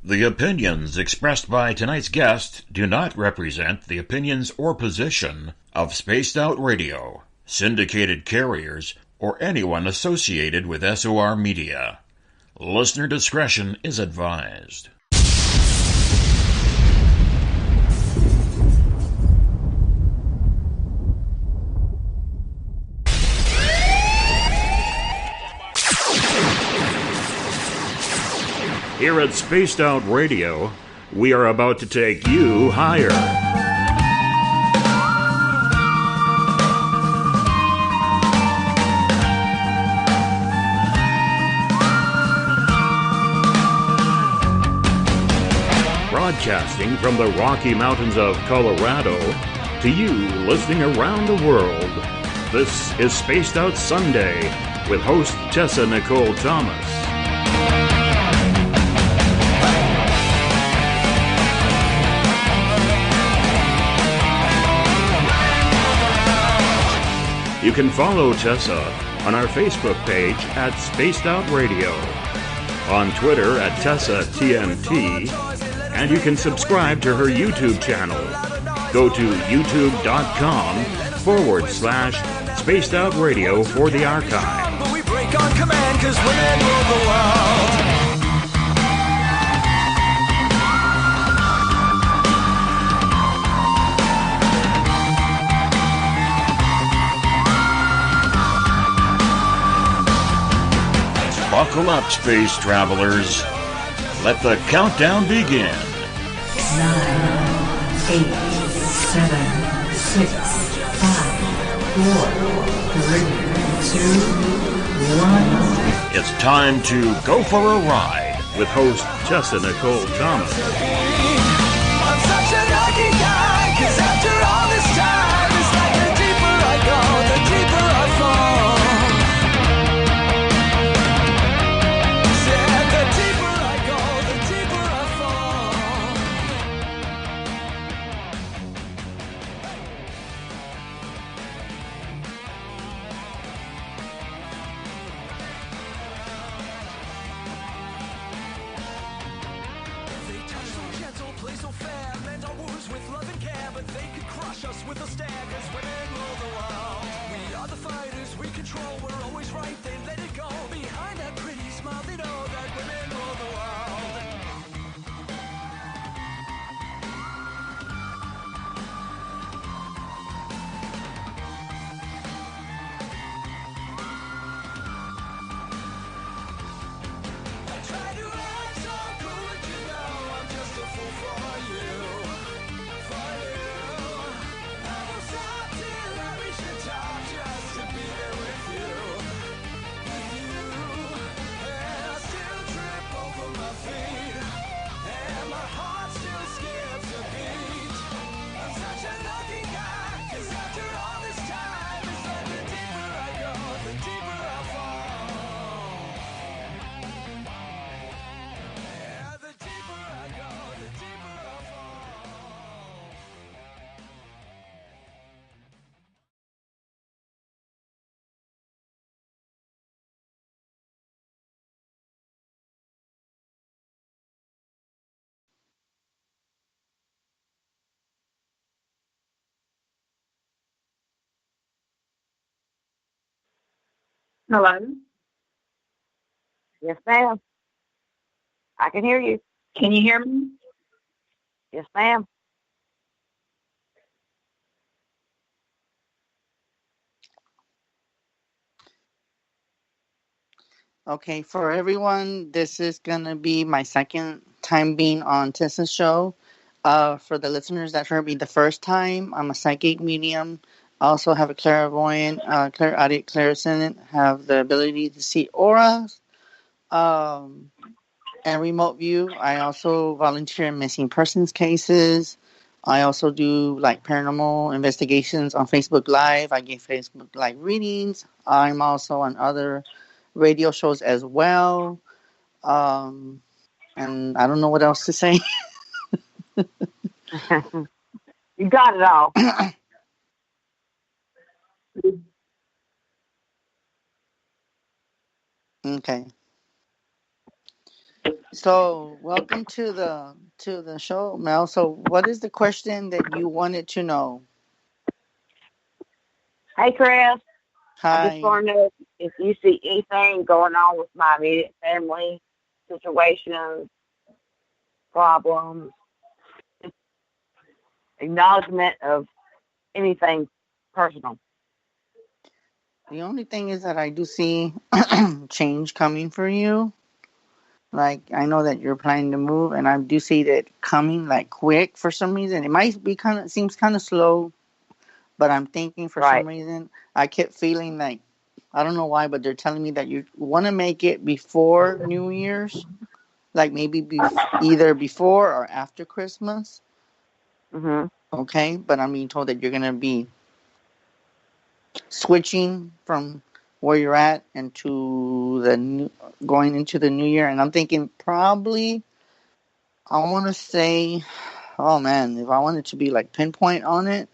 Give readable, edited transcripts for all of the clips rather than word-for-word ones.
The opinions expressed by tonight's guest do not represent the opinions or position of Spaced Out Radio, syndicated carriers, or anyone associated with SOR Media. Listener discretion is advised. Here at Spaced Out Radio, we are about to take you higher. Broadcasting from the Rocky Mountains of Colorado to you listening around the world. This is Spaced Out Sunday with host Tessa Nicole Thomas. You can follow Tessa on our Facebook page at Spaced Out Radio, on Twitter at TessaTNT, and you can subscribe to her YouTube channel. Go to youtube.com/Spaced Out Radio for the archive. But we break on command 'cause women rule the world. Buckle up, space travelers. Let the countdown begin. 9, 8, 7, 6, 5, 4, 3, 2, 1. It's time to go for a ride with host Tessa Nicole Thomas. I'm such a lucky guy 'cause after all this time, it's like the deeper I go, the deeper I fall. Said the deeper I go, the deeper I fall. They touch so gentle, play so fair, mend our wounds with love and care, but they could crush us with a stare 'cause women rule the world. We are the fighters, we control, we're always right, they let it go. Behind that pretty smile, they know that women rule the world. I try to act so cool, but you know I'm just a fool for you. For you. I won't stop till I reach the top just to be there with you. With you. And I still trip over my feet. And my heart still skips a beat. I'm such a lucky guy, 'cause after all this time, it's like the deeper I go, the deeper I fall. Yeah, the deeper I go, the deeper I fall. Hello? Yes, ma'am. I can hear you. Can you hear me? Yes, ma'am. Okay, for everyone, this is going to be my second time being on Tessa's show. For the listeners that heard me the first time, I'm a psychic medium. I also have a clairvoyant, clairaudient, clairsentient, have the ability to see auras, and remote view. I also volunteer in missing persons cases. I also do like paranormal investigations on Facebook Live. I give Facebook Live readings. I'm also on other radio shows as well. And I don't know what else to say. You got it all. Okay. So, welcome to the show, Mel. So, what is the question that you wanted to know? Hey, Chris. I just Hi. want to know if you see anything going on with my immediate family, situations, problems, acknowledgement of anything personal. The only thing is that I do see change coming for you. Like, I know that you're planning to move, and I do see that coming like quick for some reason. It might be seems kind of slow, but I'm thinking for some Right. reason I kept feeling like, I don't know why, but they're telling me that you want to make it before New Year's, like maybe either before or after Christmas. Mhm. Okay, but I'm being told that you're gonna be switching from where you're at into the new, going into the new year, and I'm thinking probably I want to say, oh man, if I wanted to be like pinpoint on it,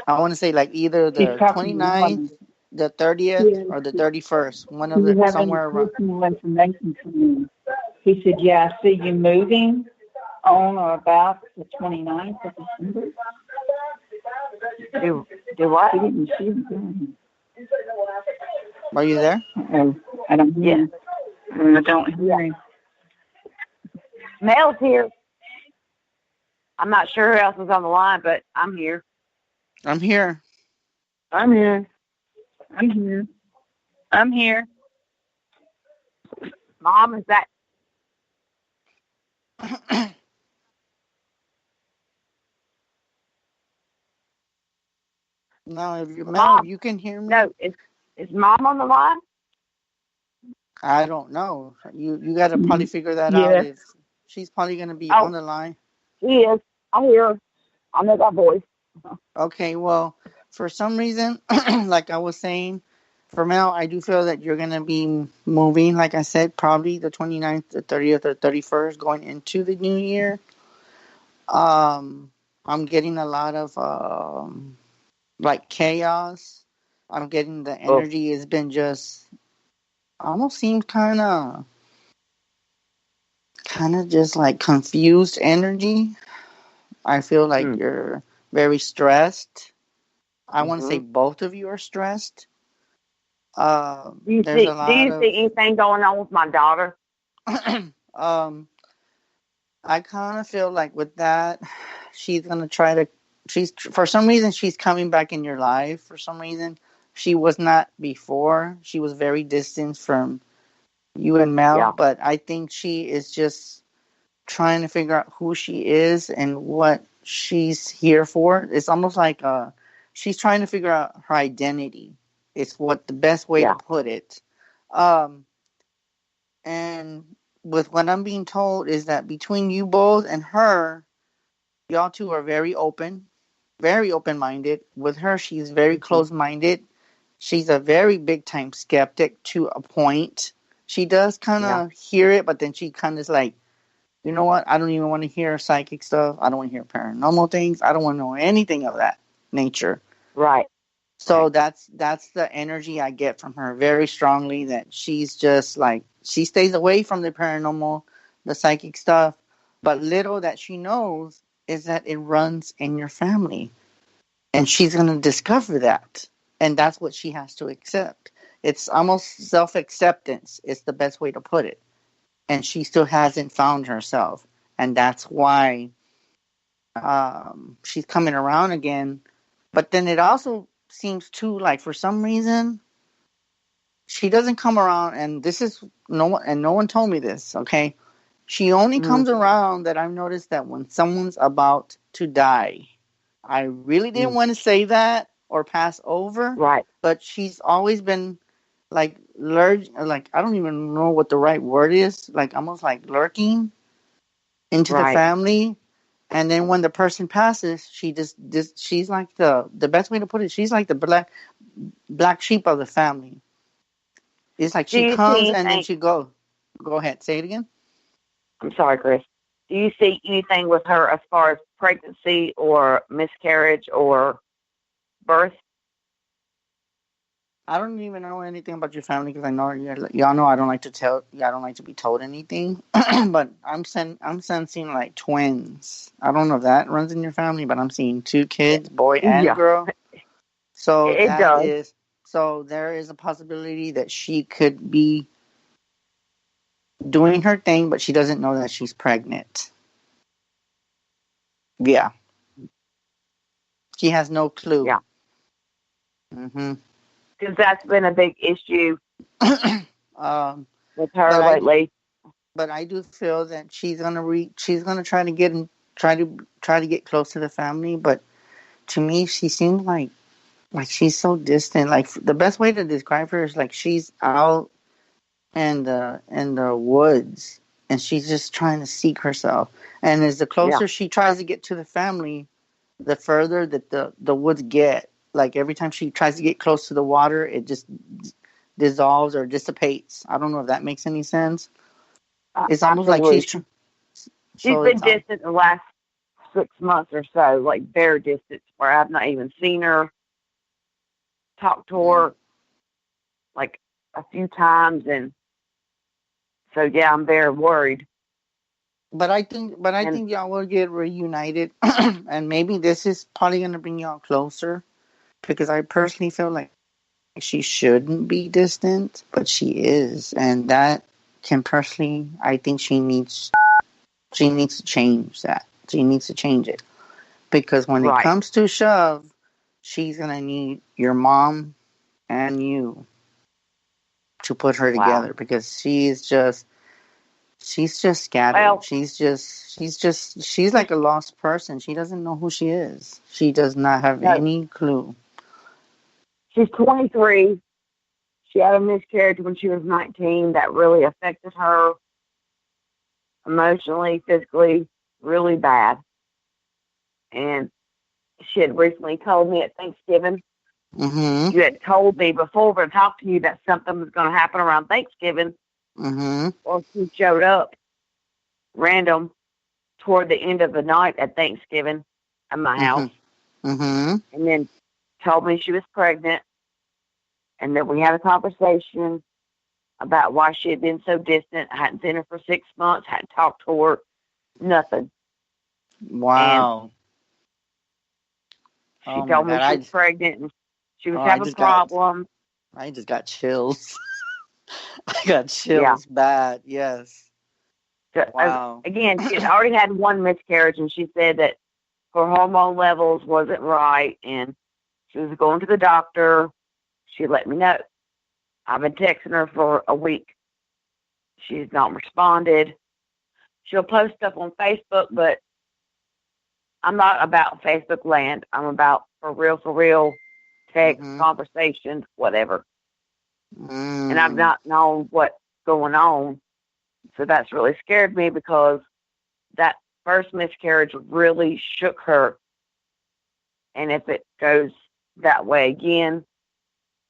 I want to say like either She's the talking to 29th, woman. the 30th, Yes. or the 31st. One Do of you the have any somewhere around. personal information for me? He said, yeah, I see you moving on or about the 29th of December. Do what? He didn't see him. Are you there? I don't hear Yeah. him. I don't hear him. Mel's here. I'm not sure who else is on the line, but I'm here. I'm here. I'm here. I'm here. I'm here. Mom, is that? No, if you Mel, if Mom? you can hear me, No, is Mom on the line? I don't know. You got to probably figure that out. Yeah. If she's probably gonna be on Oh, the line. she is. I hear her. I know that voice. Okay, well, for some reason, like I was saying, for Mel, I do feel that you're going to be moving, like I said, probably the 29th, the 30th, or 31st, going into the new year. I'm getting a lot of, like, chaos. I'm getting the Oh. energy has been just, almost seems kind of just like confused energy. I feel like Hmm. you're very stressed. I want to say Mhm. both of you are stressed. Do you There's a see? Do lot you of see anything going on with my daughter? um I kind of feel like with that she's going to try to she's for some reason she's coming back in your life for some reason. She was not before. She was very distant from you and Mel, Yeah. but I think she is just trying to figure out who she is and what she's here for. It's almost like she's trying to figure out her identity. It's what the best way to Yeah. put it. Um And with what I'm being told is that between you both and her, y'all two are very open minded. With her, she's very Mhm. close minded. She's a very big time skeptic to a point. She does kind Yeah. of hear it, but then she kind of is like, you know what? I don't even want to hear psychic stuff. I don't want to hear paranormal things. I don't want to know anything of that nature. Right. So Right. that's the energy I get from her very strongly, that she's just like she stays away from the paranormal, the psychic stuff, but little that she knows is that it runs in your family. And she's going to discover that. And that's what she has to accept. It's almost self-acceptance. It's the best way to put it. And she still hasn't found herself. And that's why she's coming around again. But then it also seems too like for some reason she doesn't come around, and this is no one told me this. Okay, she only Mhm. comes around that I've noticed that when someone's about to die. I really didn't Mhm. want to say that or pass over, Right. but she's always been like like I don't even know what the right word is, like almost like lurking into the Right. family. And then when the person passes, she just she's like the best way to put it, she's like the black sheep of the family. It's like Do she you see comes and then anything? she goes. Go ahead, say it again. I'm sorry, Chris. Do you see anything with her as far as pregnancy or miscarriage or birth? I don't even know anything about your family because I know y'all know I don't like to tell. I don't like to be told anything. But I'm sensing like twins. I don't know if that runs in your family, but I'm seeing two kids, boy and Yeah, girl. So it does. there is a possibility that she could be doing her thing, but she doesn't know that she's pregnant. Yeah, she has no clue. Yeah, Mm-hmm. because that's been a big issue um, with but her I lately. but I do feel that she's gonna try to try to get close to the family. But to me, she seems like she's so distant. Like the best way to describe her is like she's out in the woods and she's just trying to seek herself. And as the Yeah, closer she tries to get to the family, the further that the woods get. Like every time she tries to get close to the water, it just dissolves or dissipates. I don't know if that makes any sense. It's almost like absolutely. She's so been it's distant the last 6 months or so, like very distant, where I've not even seen her, talked to her like a few times, and so yeah, I'm very worried. but I And think y'all will get reunited, and maybe this is probably gonna bring y'all closer because I personally feel like she shouldn't be distant, but she is, and that can personally, I think she needs to change that. She needs to change it because when it right, comes to shove, she's gonna need your mom and you to put her wow. together because she's just scattered. Well, She's like a lost person. She doesn't know who she is. She does not have no, any clue. she's 23. She had a miscarriage when she was 19 that really affected her emotionally, physically, really bad. And she had recently told me at Thanksgiving, Mm-hmm. you had told me before we talked to you that something was going to happen around Thanksgiving. Mm-hmm. Well, she showed up random toward the end of the night at Thanksgiving at my Mm-hmm. house, Mm-hmm. and then told me she was pregnant, and that we had a conversation about why she had been so distant. I hadn't seen her for 6 months, hadn't talked to her, nothing. And Wow. she Oh my told me God. she was pregnant and she was Oh, having problems. I just got chills. I got Yeah. chills bad. Yes. So, Wow. again, she had already had one miscarriage, and she said that her hormone levels wasn't right, and she was going to the doctor. She let me know. I've been texting her for a week. She's not responded. She'll post stuff on Facebook, but I'm not about Facebook land. I'm about for real, text, Mm-hmm. conversations, whatever. And I've Mm. not known what's going on. So that's really scared me because that first miscarriage really shook her. And if it goes that way again,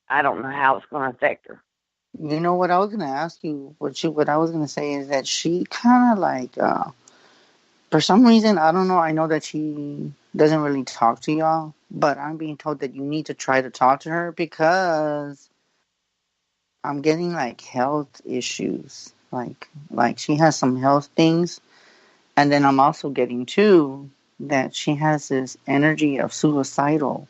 I don't know how it's going to affect her. You know what I was gonna ask you? What I was gonna say is that she kind of like for some reason I don't know. I know that she doesn't really talk to y'all, but I'm being told that you need to try to talk to her because I'm getting like health issues. Like she has some health things. And then I'm also getting too that she has this energy of Oh, suicidal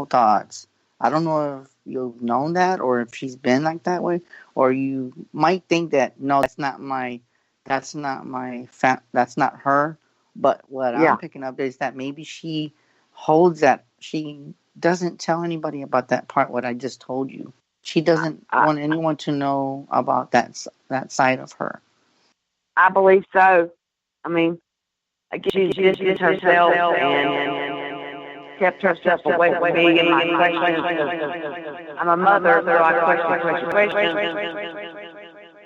thoughts. I don't know if you've known that or if she's been like that way, or you might think that no, that's not her. But what I'm yeah. picking up is that maybe she holds that she doesn't tell anybody about that part. What I just told you, she doesn't I, want anyone to know about that side of her. I believe so. I mean, again, she distanced herself and kept herself away from me and my questions. I'm a mother, so I question.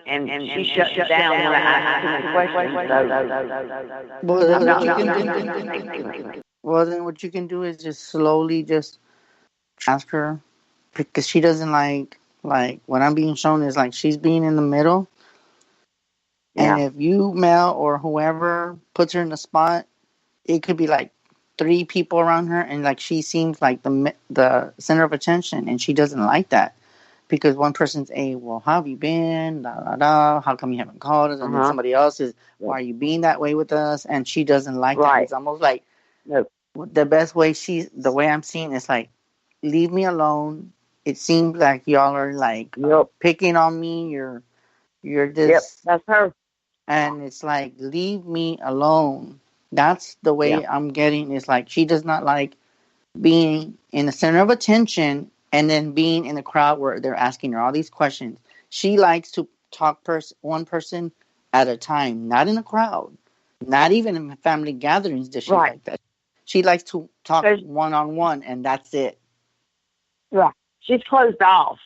And she shut down when I asked too many questions. Well, So then I'm what not you can going do. Well, then what you can do is just slowly just ask her because she doesn't like what I'm being shown is like she's being in the middle, and Yeah, if you Mel or whoever puts her in the spot, it could be like three people around her, and like she seems like the center of attention, and she doesn't like that because one person's well, how have you been? Da, da, da. How come you haven't called us? And then somebody else is, why are you being that way with us? And she doesn't like that. It's almost like the best way the way I'm seeing is like, leave me alone. It seems like y'all are like picking on me. You're this. Yep, that's her. And it's like, leave me alone. That's the way I'm getting. It's like she does not like being in the center of attention and then being in the crowd where they're asking her all these questions. She likes to talk one person at a time, not in a crowd, not even in family gatherings does she like that. She likes to talk one-on-one, and that's it. Yeah, she's closed off.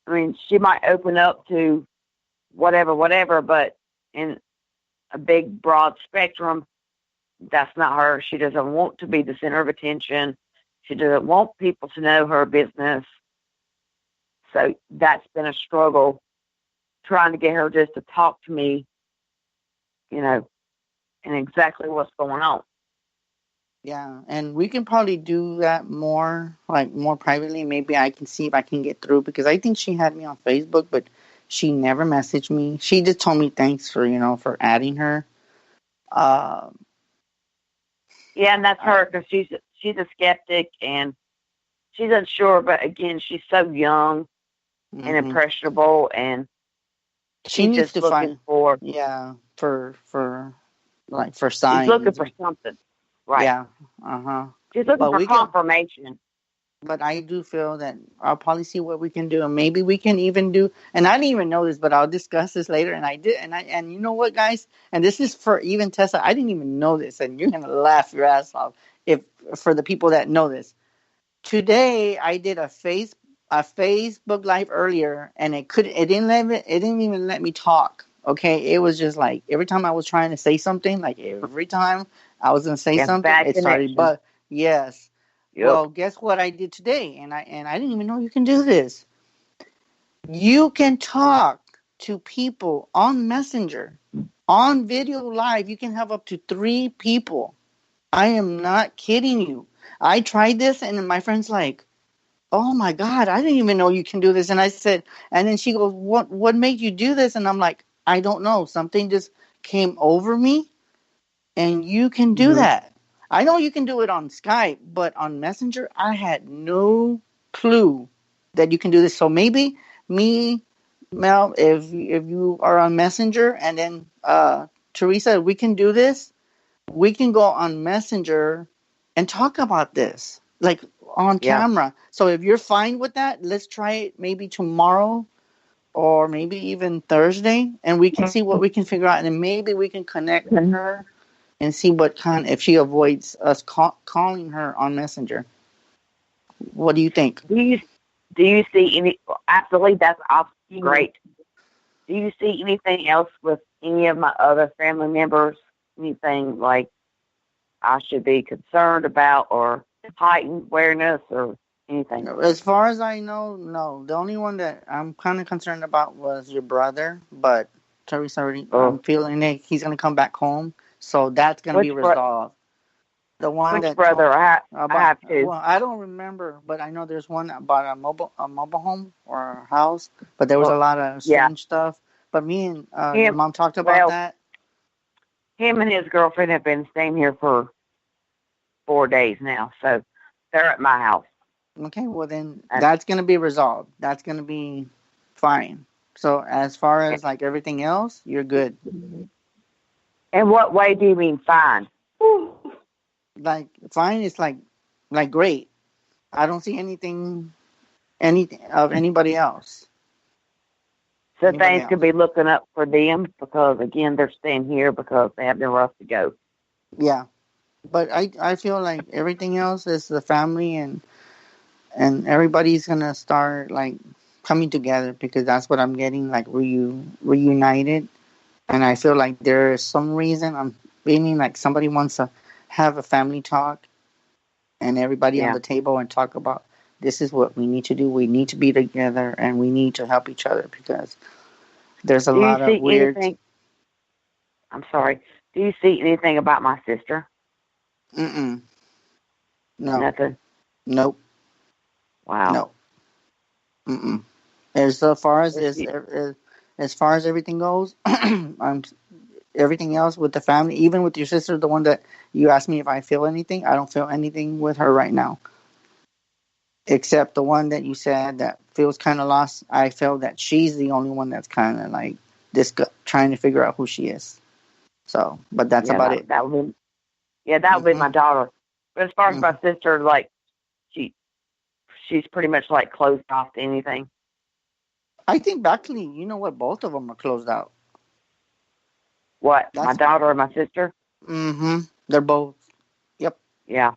I mean, she might open up to whatever, but in a big, broad spectrum, that's not her. She doesn't want to be the center of attention. She doesn't want people to know her business. So that's been a struggle, trying to get her just to talk to me, and exactly what's going on. Yeah, and we can probably do that more privately. Maybe I can see if I can get through, because I think she had me on Facebook, but she never messaged me. She just told me thanks for adding her. Yeah, and that's her, because she's a skeptic and she's unsure. But again, she's so young and impressionable, and she needs just to looking for signs. She's looking for something, right? Yeah, She's looking for confirmation. But I do feel that I'll probably see what we can do, and maybe we can even do. And I didn't even know this, but I'll discuss this later. And I did, and you know what, guys? And this is for even Tessa. I didn't even know this, and you're gonna laugh your ass off for the people that know this. Today I did a Facebook Live earlier, and it didn't even let me talk. Okay, it was just like every time I was trying to say something, like every time I was gonna say something, it started. But yes. Yep. Well, guess what I did today? And I didn't even know you can do this. You can talk to people on Messenger, on video live. You can have up to 3 people. I am not kidding you. I tried this, and my friend's like, "Oh my God, I didn't even know you can do this." And I said, and then she goes, "What made you do this?" And I'm like, "I don't know. Something just came over me, and you can do that." I know you can do it on Skype, but on Messenger, I had no clue that you can do this. So maybe me, Mel, if you are on Messenger, and then Teresa, we can do this. We can go on Messenger and talk about this, like on camera. So if you're fine with that, let's try it maybe tomorrow or maybe even Thursday, and we can see what we can figure out, and then maybe we can connect with her and see if she avoids us calling her on Messenger. What do you think? Do you see any? Absolutely, that's great. Do you see anything else with any of my other family members? Anything like I should be concerned about, or heightened awareness, or anything? As far as I know, no. The only one that I'm kind of concerned about was your brother, but Teresa already. I'm feeling that he's going to come back home. So that's going to be resolved. The one Which brother? I have two. Well, I don't remember, but I know there's one about a mobile home or a house. But there was a lot of strange stuff. But me and your mom talked about that. Him and his girlfriend have been staying here for 4 days now, so they're at my house. Okay, well then that's going to be resolved. That's going to be fine. So as far as like everything else, you're good. In what way do you mean fine? Like fine is like great. I don't see anything of anybody else. So things could be looking up for them because again they're staying here because they have nowhere else to go. Yeah, but I feel like everything else is the family and everybody's gonna start like coming together because that's what I'm getting, like reunited. And I feel like there is some reason I'm feeling like somebody wants to have a family talk and everybody on the table and talk about this is what we need to do. We need to be together and we need to help each other because there's a lot of weird. I'm sorry. Do you see anything about my sister? Mm-mm. No. Nothing. Nope. Wow. No. Mm-mm. As far as If you- as far as everything goes, I'm everything else with the family, even with your sister, the one that you asked me if I feel anything. I don't feel anything with her right now, except the one that you said that feels kind of lost. I feel that she's the only one that's kind of like trying to figure out who she is. So, but that's Yeah, about it. that would be. Yeah, that would be Hmm. my daughter. But as far as Hmm. my sister, like she, she's pretty much like closed off to anything. I think actually, you know what? Both of them are closed out. What? My That's daughter or my sister? mm-hmm. They're both. Yep. Yeah,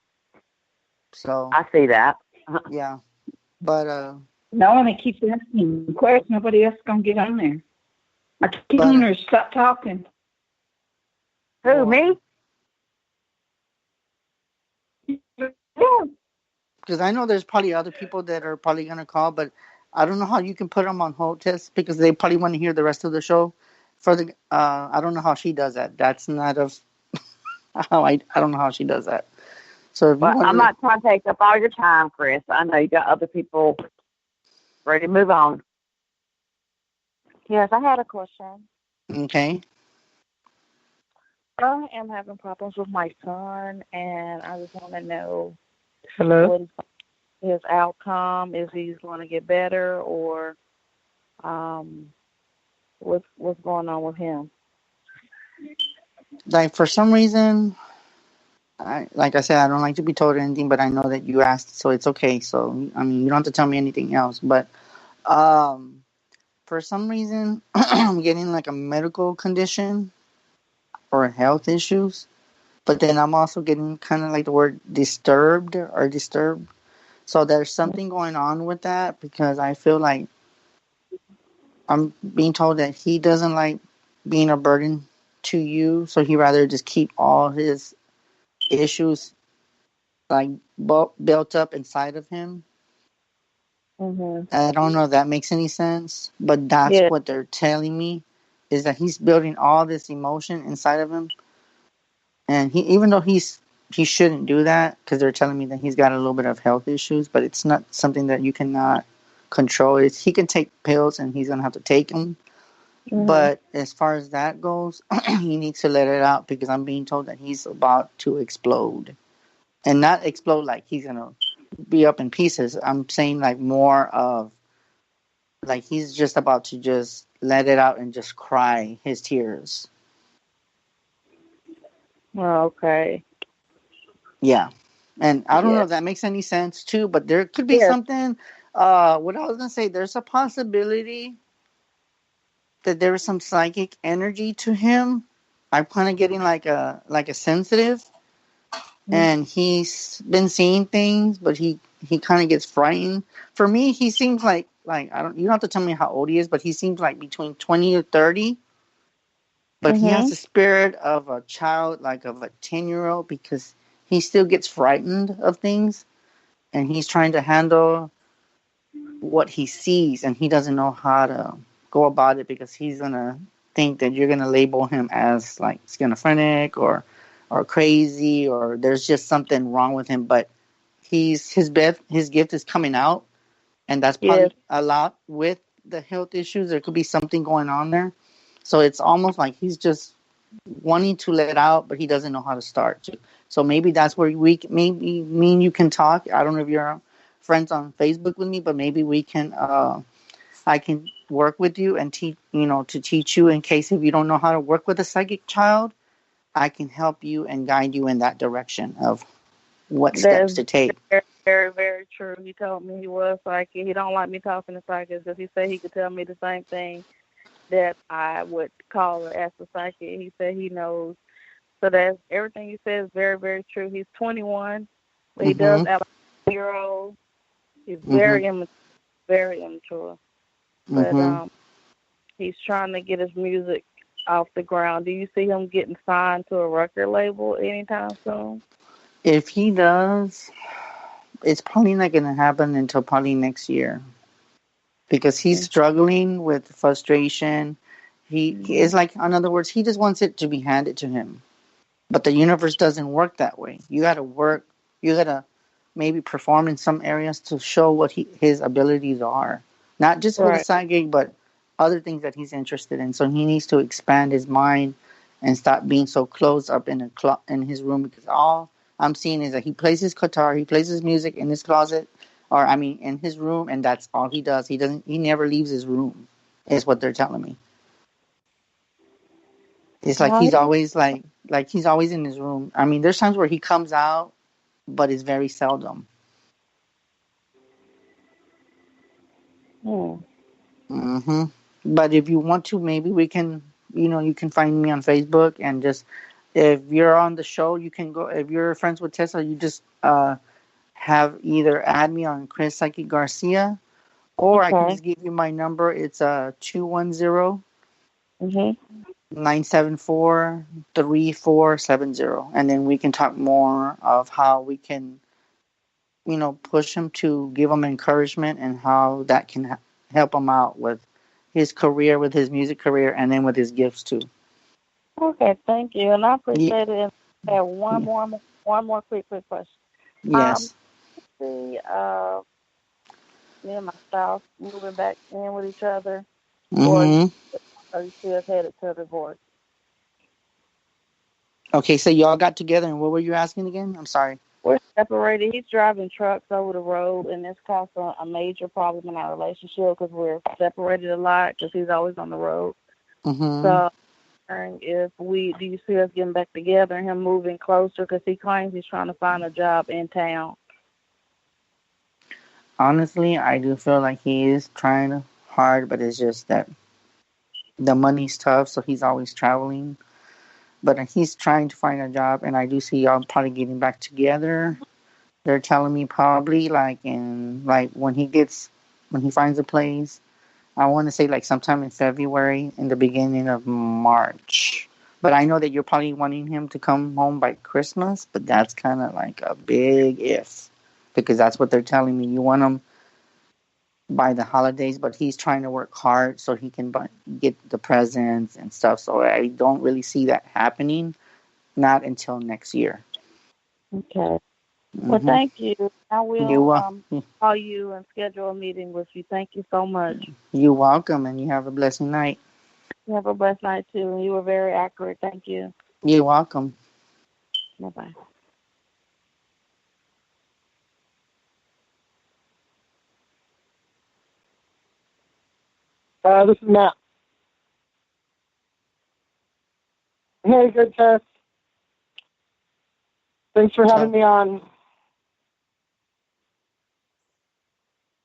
So I see that. yeah, but No one that keeps asking questions. Nobody else gonna get on there. I keep but telling her stop talking. Who, well, me? Yeah. because I know there's probably other people that are probably gonna call, but I don't know how you can put them on hold, Tess, because they probably want to hear the rest of the show. For the I don't know how she does that. That's not of how I don't know how she does that. So if you Well, want I'm to, not trying to take up all your time, Chris. I know you got other people ready to move on. Yes, I had a question. okay, I am having problems with my son, and I just want to know Hello. what is his outcome. Is he's going to get better, or what's going on with him? like for some reason, like I said, I don't like to be told anything, but I know that you asked, so it's okay. So I mean, you don't have to tell me anything else, but um, for some reason, I'm getting like a medical condition or health issues. But then I'm also getting kind of like the word disturbed. So there's something going on with that because I feel like I'm being told that he doesn't like being a burden to you. So he rather just keep all his issues like built up inside of him. Mhm. I don't know if that makes any sense, but that's Yeah. what they're telling me is that he's building all this emotion inside of him. And even though he shouldn't do that because they're telling me that he's got a little bit of health issues, but it's not something that you cannot control. He can take pills and he's gonna have to take them. Mhm. But as far as that goes, he needs to let it out because I'm being told that he's about to explode, and not explode like he's gonna be up in pieces. I'm saying like more of like he's just about to just let it out and just cry his tears. Oh, okay. Yeah. And I don't know Yeah. if that makes any sense too, but there could be Yes. something. What I was gonna say, there's a possibility that there is some psychic energy to him. I'm kind of getting like a sensitive, and he's been seeing things, but he kind of gets frightened. For me, he seems like I don't. You don't have to tell me how old he is, but he seems like between 20 or 30. But he has Mhm. the spirit of a child, like of a 10-year-old, because he still gets frightened of things and he's trying to handle what he sees and he doesn't know how to go about it because he's gonna think that you're gonna label him as like schizophrenic or crazy or there's just something wrong with him. But his gift is coming out, and that's Yes. probably a lot with the health issues. There could be something going on there, so it's almost like he's just wanting to let out, but he doesn't know how to start to. So maybe that's where maybe me and you can talk. I don't know if you're friends on Facebook with me, but maybe we can. I can work with you and teach to teach you in case if you don't know how to work with a psychic child. I can help you and guide you in that direction of what steps That's to take. very, very, very true. He told me he was psychic. He don't like me talking to psychics because he said he could tell me the same thing that I would call or ask a psychic. He said he knows. So that's everything you said is very, very true. He's 21, but he does Mhm. act like a 4-year-old. He's Mhm. very immature. But Mhm. he's trying to get his music off the ground. Do you see him getting signed to a record label anytime soon? If he does, it's probably not going to happen until probably next year because he's struggling with frustration. He is like, in other words, he just wants it to be handed to him. But the universe doesn't work that way. You got to work. You got to. maybe perform in some areas to show what his abilities are. Not just for the Right. psychic, but other things that he's interested in. So he needs to expand his mind and stop being so closed up in his room, because all I'm seeing is that he plays his guitar, he plays his music in his closet, or I mean in his room, and that's all he does. He never leaves his room, is what they're telling me. It's like he's Right. always like he's always in his room. I mean, there's times where he comes out, but it's very seldom. Hmm. hmm But if you want to, maybe we can, you can find me on Facebook, and just if you're on the show, you can go. If you're friends with Tessa, you just have either add me on Chris Psychic Garcia, or I can Okay. just give you my number. It's 210 Mhm. 974-3470, and then we can talk more of how we can, push him, to give him encouragement, and how that can help him out with his career, with his music career, and then with his gifts too. Okay. Thank you, and I Ye- appreciate it. And I have one more quick question. Um, yes. see, me and my spouse moving back in with each other, or hmm are you still headed to divorce? Okay, so y'all got together, and what were you asking again? I'm sorry. We're separated. He's driving trucks over the road, and it's caused a major problem in our relationship because we're separated a lot because he's always on the road. hmm So, if do you see us getting back together and him moving closer? Because he claims he's trying to find a job in town. Honestly, I do feel like he is trying hard, but it's just that the money's tough, so he's always traveling. But he's trying to find a job, and I do see y'all probably getting back together. They're telling me probably like when he finds a place. I want to say like sometime in February, in the beginning of March. But I know that you're probably wanting him to come home by Christmas, but that's kind of like a big if, because that's what they're telling me. You want him by the holidays, but he's trying to work hard so he can get the presents and stuff. So I don't really see that happening, not until next year. Okay. Well, hmm thank you. I You will are call you and schedule a meeting with you. Thank you so much. you're welcome, and you have a blessing night. You have a blessed night too. You were very accurate. Thank you. You're welcome. Bye bye. This is Matt. Hey, good Tess. Thanks for having me on.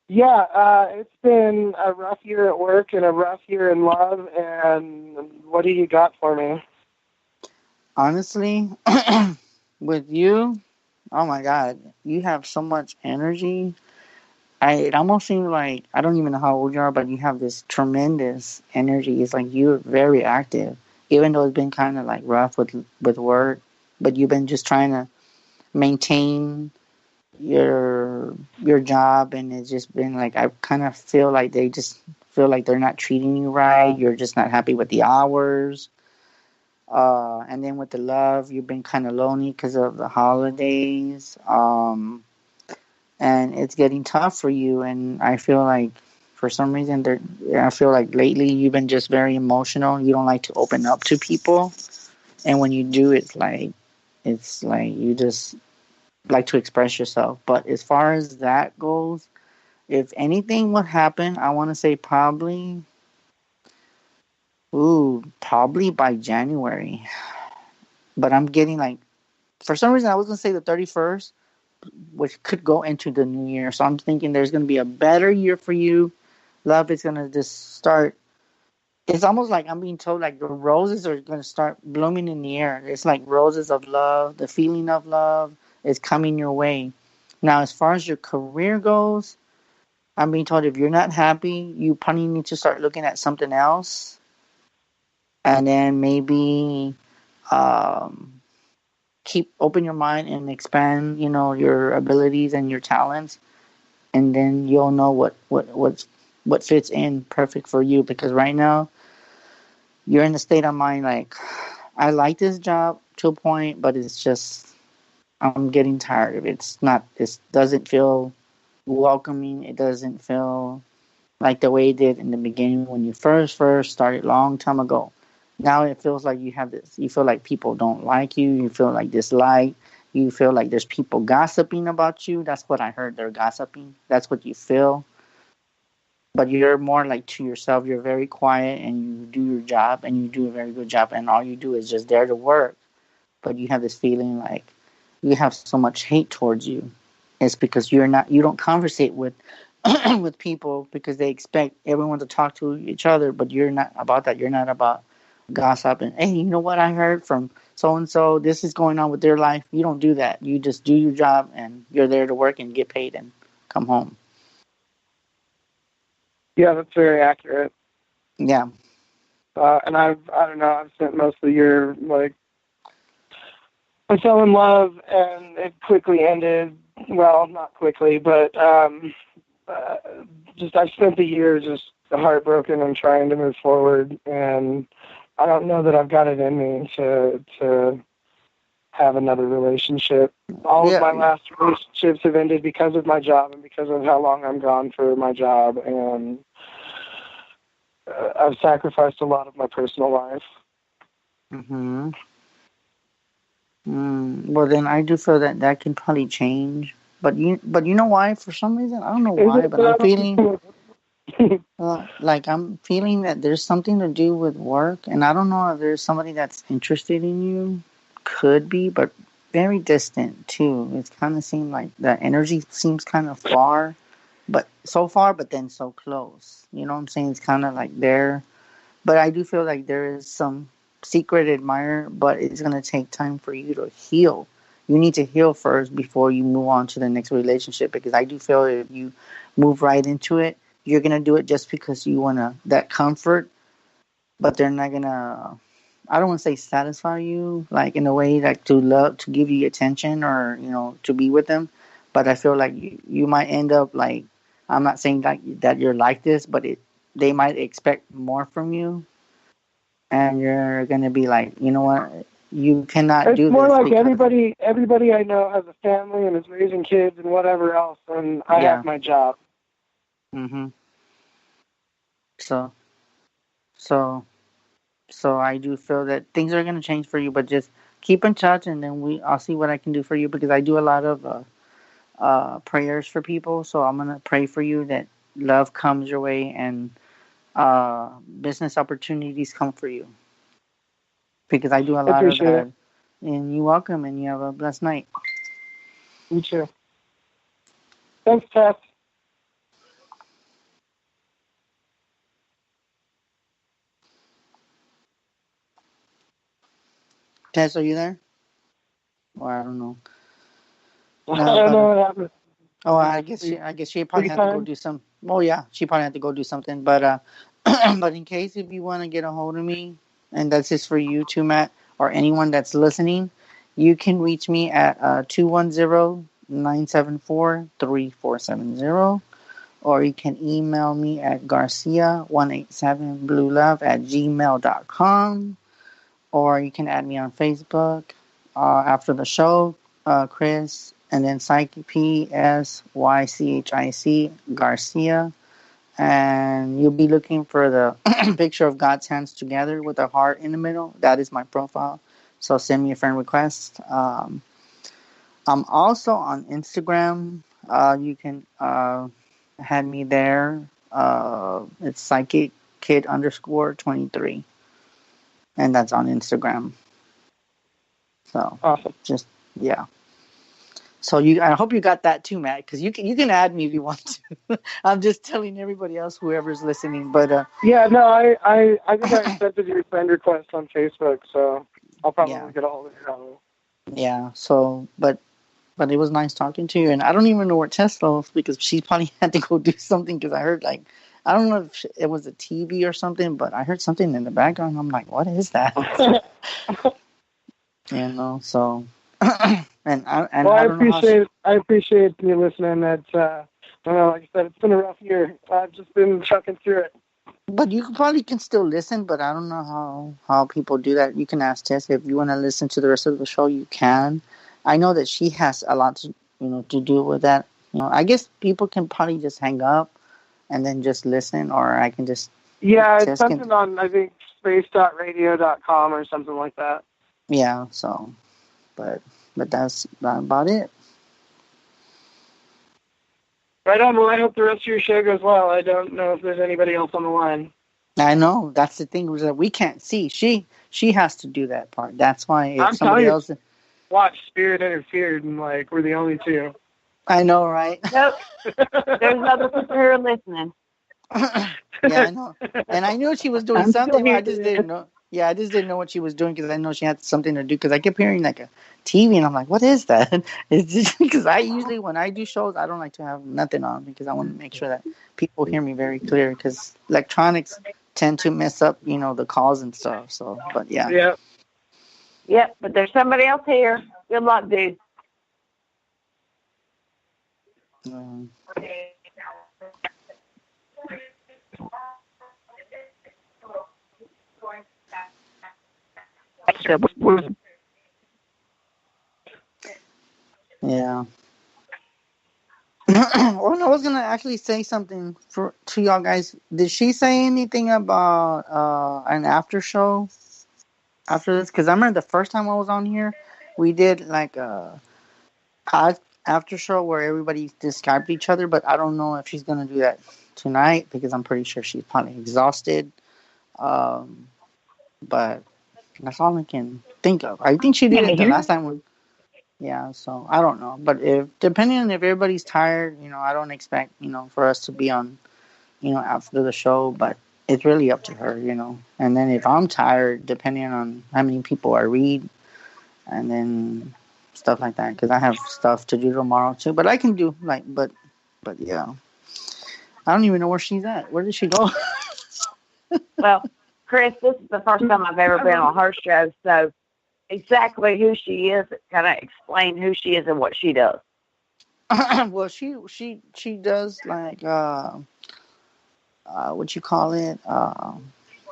Yeah, it's been a rough year at work and a rough year in love. And what do you got for me? Honestly, with you, oh my God, you have so much energy. It almost seems like, I don't even know how old you are, but you have this tremendous energy. It's like you're very active, even though it's been kind of like rough with work, but you've been just trying to maintain your job, and it's just been like, I kind of feel like they just feel like they're not treating you right. You're just not happy with the hours. And then with the love, you've been kind of lonely because of the holidays. And it's getting tough for you. And I feel like for some reason, I feel like lately you've been just very emotional. You don't like to open up to people, and when you do, it's like you just like to express yourself. But as far as that goes, if anything would happen, I want to say probably by January. But I'm getting like, for some reason, I was gonna say the 31st, which could go into the new year. So I'm thinking there's gonna be a better year for you. Love is gonna just start. It's almost like I'm being told like the roses are gonna start blooming in the air. It's like roses of love. The feeling of love is coming your way. Now, as far as your career goes, I'm being told if you're not happy, you probably need to start looking at something else, and then maybe um, open your mind and expand, your abilities and your talents, and then you'll know what fits in perfect for you. Because right now you're in a state of mind like, I like this job to a point, but it's just I'm getting tired of it. It doesn't feel welcoming. It doesn't feel like the way it did in the beginning when you first started long time ago. Now it feels like you have this. You feel like people don't like you. You feel like dislike. You feel like there's people gossiping about you. That's what I heard. They're gossiping. That's what you feel. But you're more like to yourself. You're very quiet and you do your job and you do a very good job. And all you do is just there to work. But you have this feeling like you have so much hate towards you. It's because you don't conversate with with people because they expect everyone to talk to each other, but you're not about that. You're not about gossip and, hey, you know what I heard from so and so, this is going on with their life. You don't do that. You just do your job and you're there to work and get paid and come home. Yeah, that's very accurate. Yeah. And I don't know, I've spent most of the year, like, I fell in love and it quickly ended. Well, not quickly, but just I've spent the year just heartbroken and trying to move forward, and I don't know that I've got it in me to have another relationship. All of my last relationships have ended because of my job and because of how long I'm gone for my job, and I've sacrificed a lot of my personal life. Mm-hmm. Well, then I do feel that can probably change. But you know why? For some reason, I don't know why, but I'm feeling like I'm feeling that there's something to do with work, and I don't know if there's somebody that's interested in you. Could be, but very distant too. It's kind of seemed like the energy seems kind of far, but so far, but then so close. You know what I'm saying? It's kind of like there, but I do feel like there is some secret admirer, but it's going to take time for you to heal. You need to heal first before you move on to the next relationship, because I do feel if you move right into it, you're going to do it just because you want that comfort, but they're not going to, I don't want to say satisfy you, like in a way like to love, to give you attention or, to be with them. But I feel like you might end up like, I'm not saying that you're like this, but they might expect more from you. And you're going to be like, you know what? You cannot do this. It's more like everybody I know has a family and is raising kids and whatever else, and I have my job. Mm-hmm. So I do feel that things are going to change for you, but just keep in touch, and then I'll see what I can do for you, because I do a lot of prayers for people. So I'm going to pray for you that love comes your way and business opportunities come for you, because I do a lot of that. And you're welcome, and you have a blessed night. You too. Thanks, Tess. Tess, are you there? Or I don't know. I don't know what happened. Oh, I guess she probably had to go do some. Oh yeah, she probably had to go do something. But but in case if you want to get a hold of me, and that's just for you too, Matt, or anyone that's listening, you can reach me at 210-974-3470, or you can email me at garcia187bluelove@gmail.com, or you can add me on Facebook after the show, Chris. And then Psychic PSYCHIC Garcia. And you'll be looking for the picture of God's hands together with a heart in the middle. That is my profile. So send me a friend request. I'm also on Instagram. You can add me there. It's Psychic Kid _23. And that's on Instagram. So awesome. Yeah. So I hope you got that too, Matt, because you can add me if you want to. I'm just telling everybody else, whoever's listening. But yeah, no, I think I accepted your friend request on Facebook, so I'll probably get a hold of you. Yeah. So, but it was nice talking to you, and I don't even know where Tessa is, because she probably had to go do something, because I heard I don't know if it was a TV or something, but I heard something in the background. I'm like, what is that? So. I appreciate you listening. That's I don't know, like I said, it's been a rough year. I've just been chucking through it. But you probably can still listen, but I don't know how people do that. You can ask Tess if you want to listen to the rest of the show. You can, I know that she has a lot to to do with that. I guess people can probably just hang up and then just listen, or I can just it's something on, I think, space.radio.com or something like that. Yeah, so, but that's about it. Right on. Well, I hope the rest of your show goes well. I don't know if there's anybody else on the line. I know, that's the thing, was that we can't see. She has to do that part. That's why if I'm somebody telling else... you, watch Spirit interfered, and we're the only two. I know, right? Nope. There's other people here listening. Yeah, I know. And I knew she was doing something, but I just didn't know. Yeah, I just didn't know what she was doing because I know she had something to do. Because I kept hearing like a TV, and I'm like, "What is that?" It's just because I usually, when I do shows, I don't like to have nothing on because I want to make sure that people hear me very clear. Because electronics tend to mess up, the calls and stuff. So, but yeah. Yeah. Yep, but there's somebody else here. Good luck, dude. Yeah. Well, I was gonna actually say something to y'all guys. Did she say anything about an after show after this? Because I remember the first time I was on here, we did like a after show where everybody described each other. But I don't know if she's gonna do that tonight because I'm pretty sure she's probably exhausted. But that's all I can think of. I think she did it the last time. Yeah, so I don't know, but depending on if everybody's tired, I don't expect for us to be on, after the show, but it's really up to her, And then if I'm tired, depending on how many people I read, and then stuff like that, because I have stuff to do tomorrow too. But I can do but yeah, I don't even know where she's at. Where did she go? Well, Chris, this is the first time I've ever been on her show, so exactly who she is, kind of explain who she is and what she does. Well, she does like what you call it?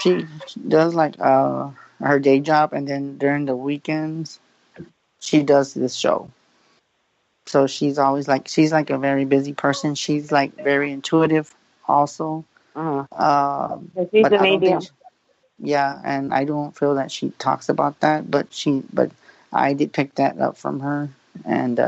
She does like her day job, and then during the weekends, she does this show. So she's always she's like a very busy person. She's like very intuitive, also. Uh-huh. She's But a I don't medium. think. Yeah, and I don't feel that she talks about that, but I did pick that up from her, and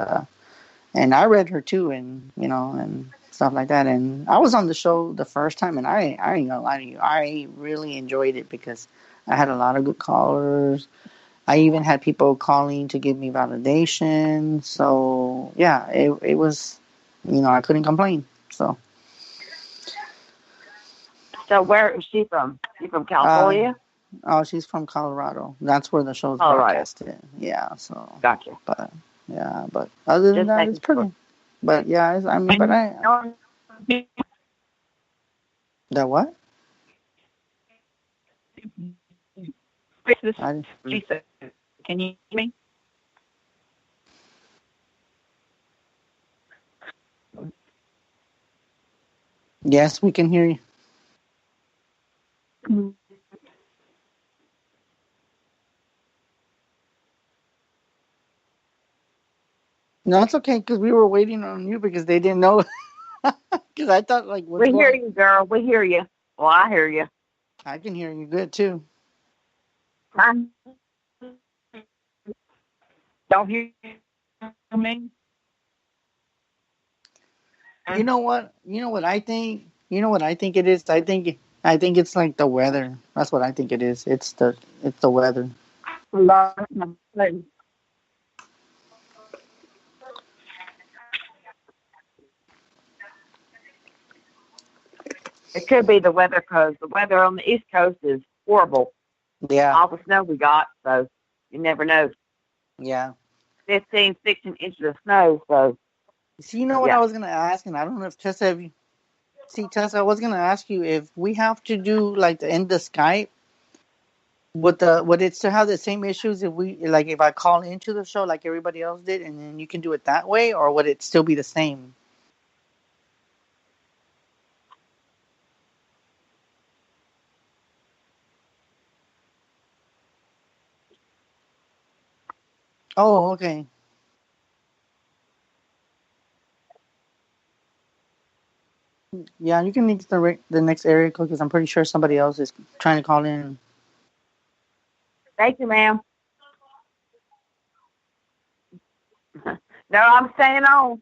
I read her too, and and stuff like that. And I was on the show the first time, and I ain't gonna lie to you, I really enjoyed it because I had a lot of good callers. I even had people calling to give me validation. So yeah, it was, I couldn't complain. So. So where is she from? She from California? She's from Colorado. That's where the show's Colorado. broadcasted. Yeah, so. Gotcha. But yeah, but other than that, it's pretty. But yeah, The what? Can you hear me? Yes, we can hear you. No, it's okay because we were waiting on you because they didn't know. Because I thought we hear you, girl. We hear you. Well, I hear you. I can hear you good too. Don't hear me? You know what? I think. You know what I think it is. I think it's like the weather. That's what I think it is. It's the weather. It could be the weather because the weather on the East Coast is horrible. Yeah. All the snow we got, so you never know. Yeah. 15, 16 inches of snow, so. See, you know what I was going to ask, and I don't know if Tessa, Tessa, I was going to ask you if we have to do like the end of Skype, would it still have the same issues if I call into the show like everybody else did, and then you can do it that way, or would it still be the same? Oh, okay. Yeah, you can make the next area code because I'm pretty sure somebody else is trying to call in. Thank you, ma'am. No, I'm staying on.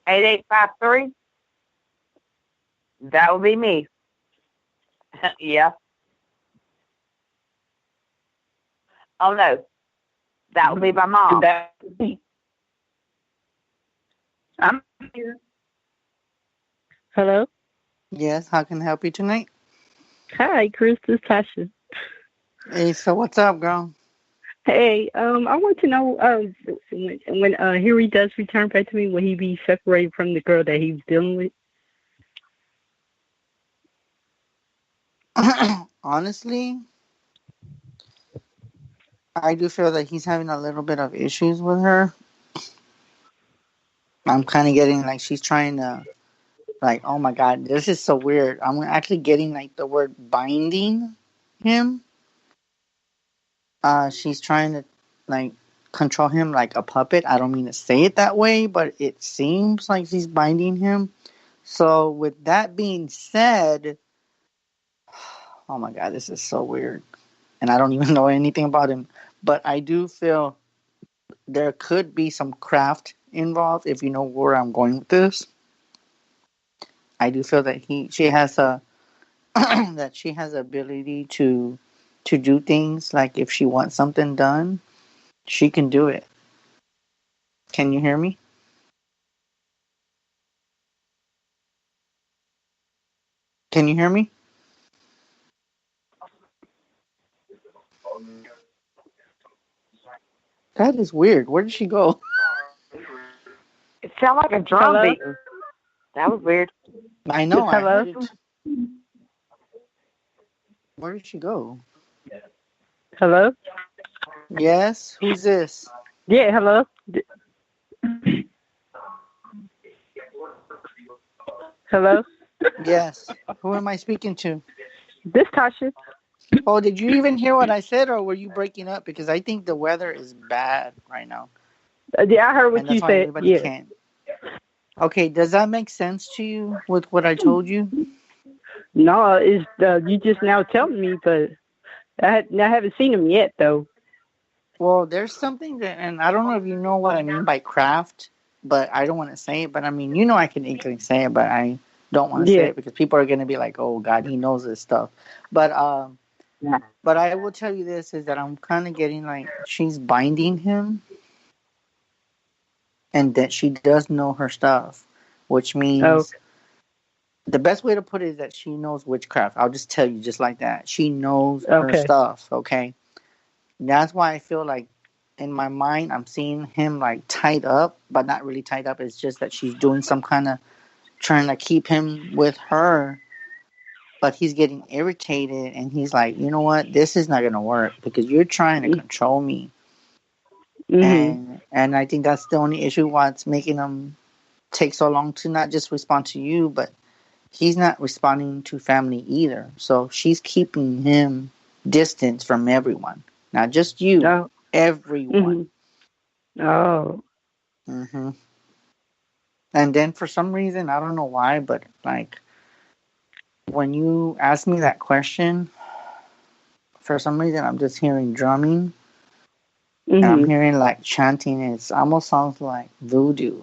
8853. That would be me. Yeah. Oh no, that would be my mom. That would be. I'm here. Hello? Yes, how can I help you tonight? Hi, Chris. This is Tasha. Hey, so what's up, girl? Hey, I want to know when Henry does return back to me, will he be separated from the girl that he was dealing with? Honestly, I do feel that he's having a little bit of issues with her. I'm kind of getting like she's trying to, like, oh my god, this is so weird. I'm actually getting like the word binding him. She's trying to like control him like a puppet. I don't mean to say it that way, but it seems like she's binding him. So with that being said, oh my god, this is so weird. And I don't even know anything about him. But I do feel there could be some craft involved, if you know where I'm going with this. I do feel that she has a that she has the ability to do things. Like if she wants something done, she can do it. Can you hear me? Can you hear me? That is weird. Where did she go? It sounded like a drum Hello? beating. That was weird. I know. I Hello? heard it. Where did she go? Hello? Yes. Who's this? Yeah, hello? Hello? Yes. Who am I speaking to? This Tasha. Oh, did you even hear what I said, or were you breaking up? Because I think the weather is bad right now, Yeah, I heard what and you that's why said. everybody Yeah. can't. Okay, does that make sense to you with what I told you? No, it's you just now telling me, but I haven't seen him yet, though. Well, there's something that, and I don't know if you know what I mean by craft, but I don't want to say it. But I mean, you know, I can easily say it, but I don't want to say Yeah. it because people are going to be like, "Oh God, he knows this stuff." But Yeah. but I will tell you this is that I'm kind of getting like she's binding him, and that she does know her stuff, which Oh, means the best way to put it is that she knows witchcraft. I'll just tell you just like that. She knows her okay. stuff. Okay, that's why I feel like in my mind I'm seeing him like tied up, but not really tied up. It's just that she's doing some kind of trying to keep him with her, but he's getting irritated and he's like, you know what, this is not gonna work because you're trying to control me. Mm-hmm. And I think that's the only issue why it's making him take so long to not just respond to you, but he's not responding to family either. So she's keeping him distance from everyone, not just you, Oh. everyone. Mm-hmm. Oh. hmm And then for some reason, I don't know why, but like when you ask me that question, for some reason I'm just hearing drumming and I'm Mm-hmm. hearing like chanting. And it almost sounds like voodoo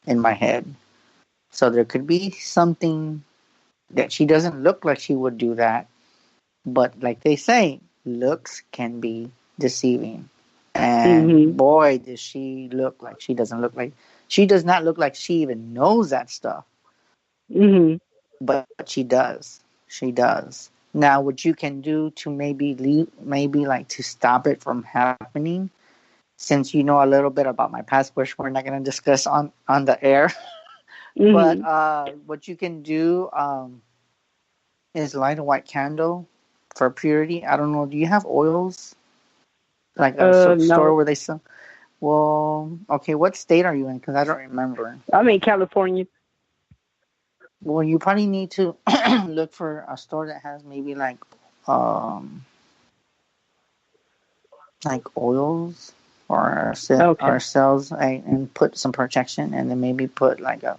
in my head. So there could be something that she doesn't look like she would do that, but like they say, looks can be deceiving. And Mm-hmm. boy, does she look like she does not look like she even knows that stuff. Mm-hmm. But she does. She does. Now, what you can do to maybe like to stop it from happening, since you know a little bit about my past, which we're not going to discuss on the air. But Mm-hmm. what you can do is light a white candle for purity. I don't know. Do you have oils? Like a store No. where they sell? Well, okay. What state are you in? Because I don't remember. I'm in California. Well, you probably need to look for a store that has maybe like um like oils or Okay. ourselves, and put some protection, and then maybe put like a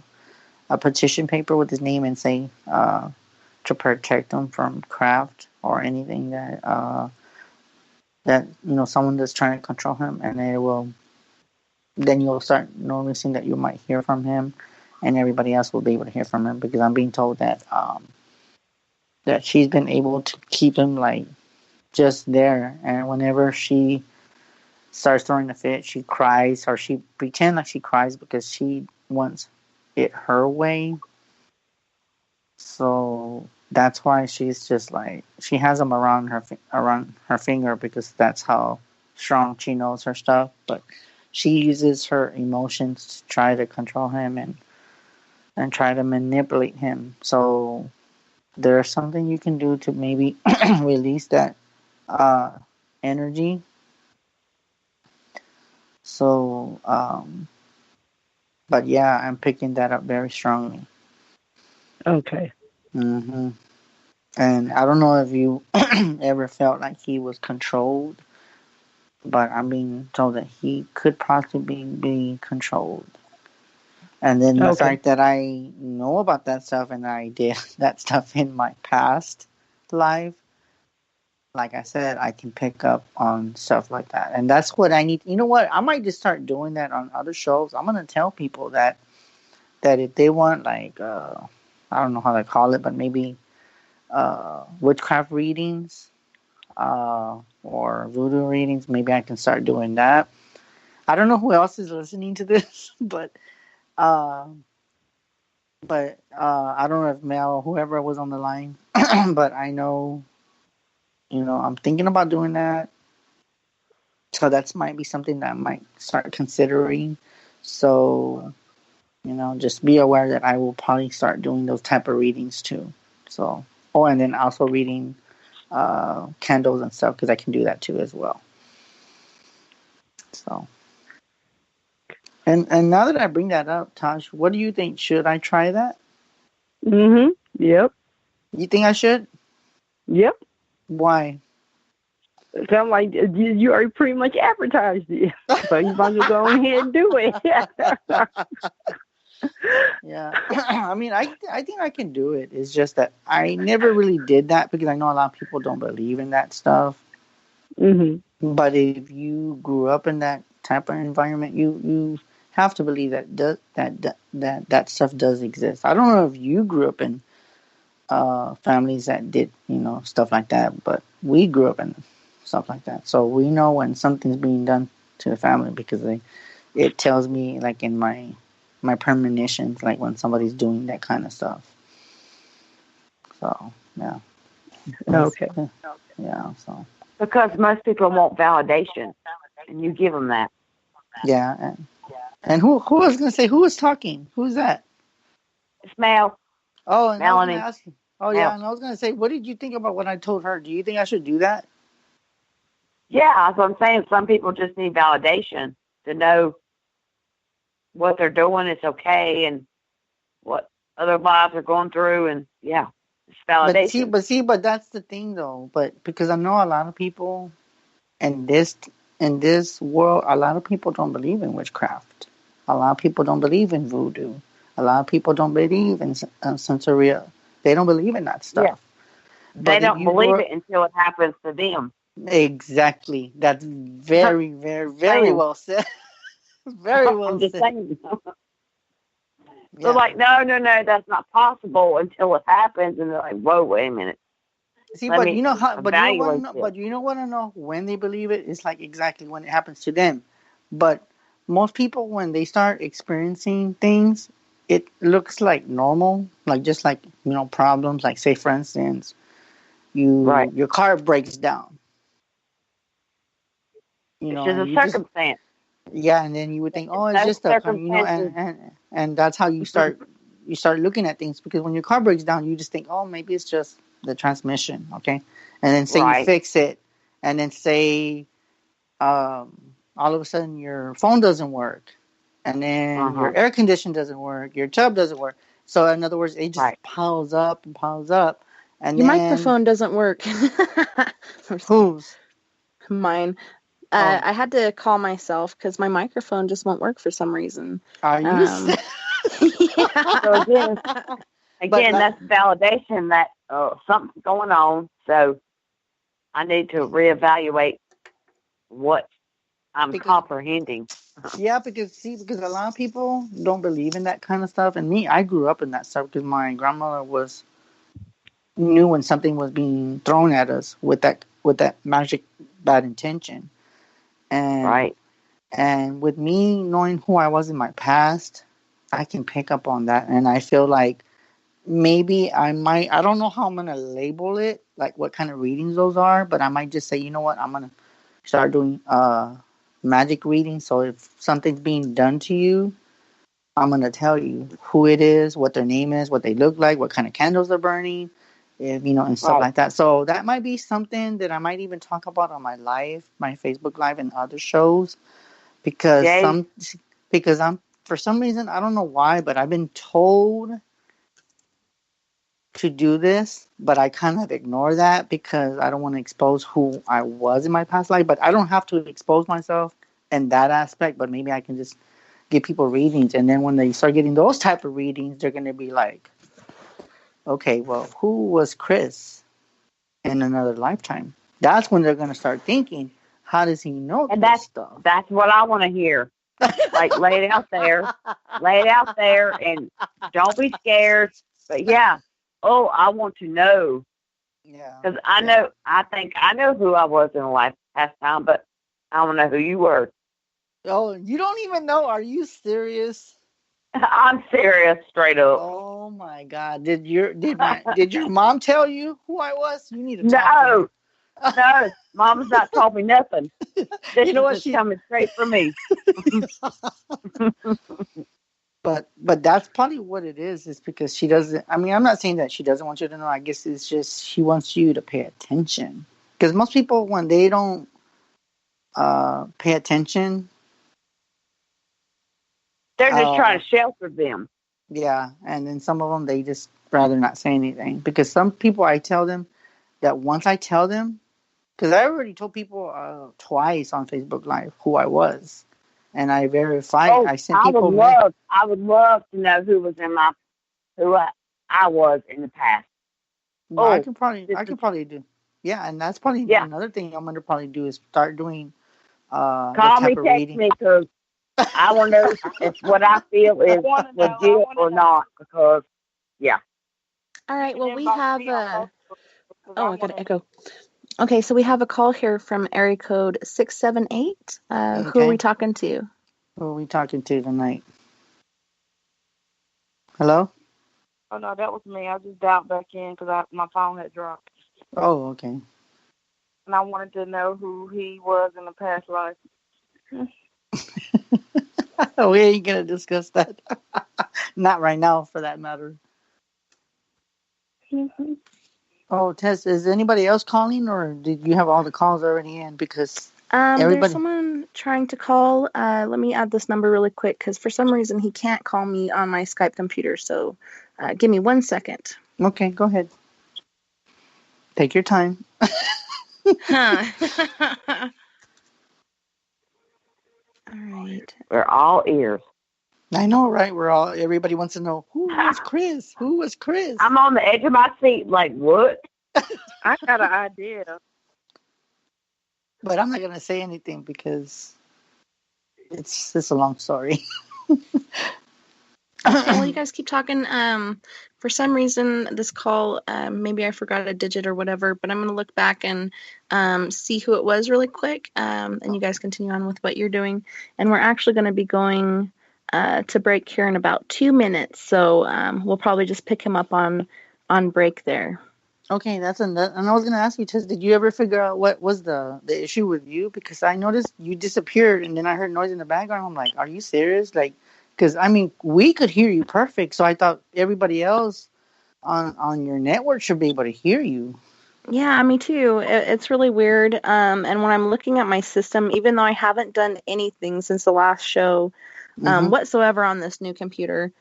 petition paper with his name and say to protect him from craft or anything that someone that's trying to control him, and it will. Then you'll start noticing that you might hear from him, and everybody else will be able to hear from him, because I'm being told that that she's been able to keep him like just there, and whenever she starts throwing a fit, she cries, or she pretends like she cries because she wants it her way. So that's why she's just like, she has them around her finger, because that's how strong she knows her stuff. But she uses her emotions to try to control him and try to manipulate him. So there's something you can do to maybe release that energy. So, but yeah, I'm picking that up very strongly. Okay. Mm-hmm. And I don't know if you ever felt like he was controlled, but I'm being told that he could possibly be controlled. And then the fact that I know about that stuff, and I did that stuff in my past life, like I said, I can pick up on stuff like that. And that's what I need. You know what? I might just start doing that on other shows. I'm going to tell people that if they want, like, I don't know how to call it, but maybe witchcraft readings or voodoo readings, maybe I can start doing that. I don't know who else is listening to this, but I don't know if Mel or whoever was on the line, but I know, I'm thinking about doing that. So that might be something that I might start considering. So, just be aware that I will probably start doing those type of readings too. So, and then also reading candles and stuff, because I can do that too as well. So, and now that I bring that up, Tosh, what do you think? Should I try that? Yep. You think I should? Yep. Why? Sound like you already pretty much advertised it, so you might as well go ahead and do it. Yeah. I mean, I think I can do it. It's just that I never really did that, because I know a lot of people don't believe in that stuff. Mm-hmm. But if you grew up in that type of environment, you have to believe that stuff does exist. I don't know if you grew up in families that did stuff like that, but we grew up in stuff like that, so we know when something's being done to the family, because it tells me, like, in my premonitions, like when somebody's doing that kind of stuff. So yeah. Okay. Yeah. So because most people want validation, and you give them that. Yeah. And who was going to say, who was talking? Who's that? It's Mel. Oh, and Melanie. I was going to ask you. Oh, yeah. And I was going to say, what did you think about what I told her? Do you think I should do that? Yeah, that's what I'm saying. Some people just need validation to know what they're doing is okay, and what other lives are going through, and yeah, it's validation. But that's the thing, though. But because I know a lot of people in this world, a lot of people don't believe in witchcraft. A lot of people don't believe in voodoo. A lot of people don't believe in Santeria. They don't believe in that stuff. Yeah. They don't believe it until it happens to them. Exactly. That's very, very, very well said. Very well said. Saying. They're like, no, that's not possible until it happens, and they're like, whoa, wait a minute. See, but you know what I know when they believe it, it's like exactly when it happens to them. But most people, when they start experiencing things, it looks like normal, like just like problems. Like, say, for instance, your car breaks down. It's just a circumstance. And then you would think, oh, it's just and that's how you start looking at things, because when your car breaks down, you just think, oh, maybe it's just the transmission, okay? And then say you fix it, and then say all of a sudden your phone doesn't work, and then your air condition doesn't work, your tub doesn't work. So in other words, it just piles up and piles up. And your microphone doesn't work. Whose? Mine. I had to call myself because my microphone just won't work for some reason. Are you? Yeah. So again, that's validation that something's going on. So I need to reevaluate what I'm comprehending. Yeah, because a lot of people don't believe in that kind of stuff. And me, I grew up in that stuff because my grandmother knew when something was being thrown at us with that magic bad intention. And right. And with me knowing who I was in my past, I can pick up on that. And I feel like maybe I don't know how I'm going to label it, like what kind of readings those are, but I might just say, you know what, I'm going to start doing magic readings. So if something's being done to you, I'm going to tell you who it is, what their name is, what they look like, what kind of candles they're burning, and stuff like that. So that might be something that I might even talk about on my Facebook Live and other shows. Because I'm for some reason, I don't know why, but I've been told to do this, but I kind of ignore that because I don't want to expose who I was in my past life. But I don't have to expose myself in that aspect, but maybe I can just give people readings, and then when they start getting those type of readings, they're going to be like, okay, well, who was Chris in another lifetime? That's when they're going to start thinking, how does he know this stuff? That's what I want to hear. Like, lay it out there, and don't be scared. But yeah, I want to know. Yeah. Because I think I know who I was in a past time, but I don't know who you were. Oh, you don't even know? Are you serious? I'm serious, straight up. Oh my God! Did your mom tell you who I was? You need to talk to me. No, Mama's not told me nothing. This you know what? She's coming straight from me. But that's probably what it is. It's because she doesn't. I mean, I'm not saying that she doesn't want you to know. I guess it's just she wants you to pay attention. Because most people, when they don't pay attention, they're just trying to shelter them. Yeah, and then some of them they just rather not say anything. Because some people, I tell them that once I tell them. Because I already told people twice on Facebook Live who I was, and I verified. I sent people. I would love to know who I was in the past. Well, I could probably do. Yeah, and that's probably another thing I'm gonna probably do is start doing. Call me, text me, because I want to know if what I feel is legit or not. Because All right. Well, we have. I got an echo. Okay, so we have a call here from area code 678. Who are we talking to? Who are we talking to tonight? Hello? Oh, no, that was me. I just dialed back in because my phone had dropped. Oh, okay. And I wanted to know who he was in the past life. We ain't going to discuss that. Not right now, for that matter. Mm-hmm. Oh, Tess, is anybody else calling, or did you have all the calls already in? Because there's someone trying to call. Let me add this number really quick, because for some reason he can't call me on my Skype computer. So give me 1 second. Okay, go ahead. Take your time. All right. We're all ears. I know, right? Everybody wants to know, who was Chris? Who was Chris? I'm on the edge of my seat, like, what? I got an idea. But I'm not going to say anything because it's a long story. Okay, well, you guys keep talking. For some reason, this call, maybe I forgot a digit or whatever, but I'm going to look back and see who it was really quick, and you guys continue on with what you're doing. And we're actually going to be going to break here in about 2 minutes, so we'll probably just pick him up on break there. Okay, and I was going to ask you, Tess, did you ever figure out what was the issue with you? Because I noticed you disappeared, and then I heard noise in the background. I'm like, are you serious? Like, because, I mean, we could hear you perfect, so I thought everybody else on your network should be able to hear you. Yeah, me too. It's really weird. And when I'm looking at my system, even though I haven't done anything since the last show whatsoever on this new computer,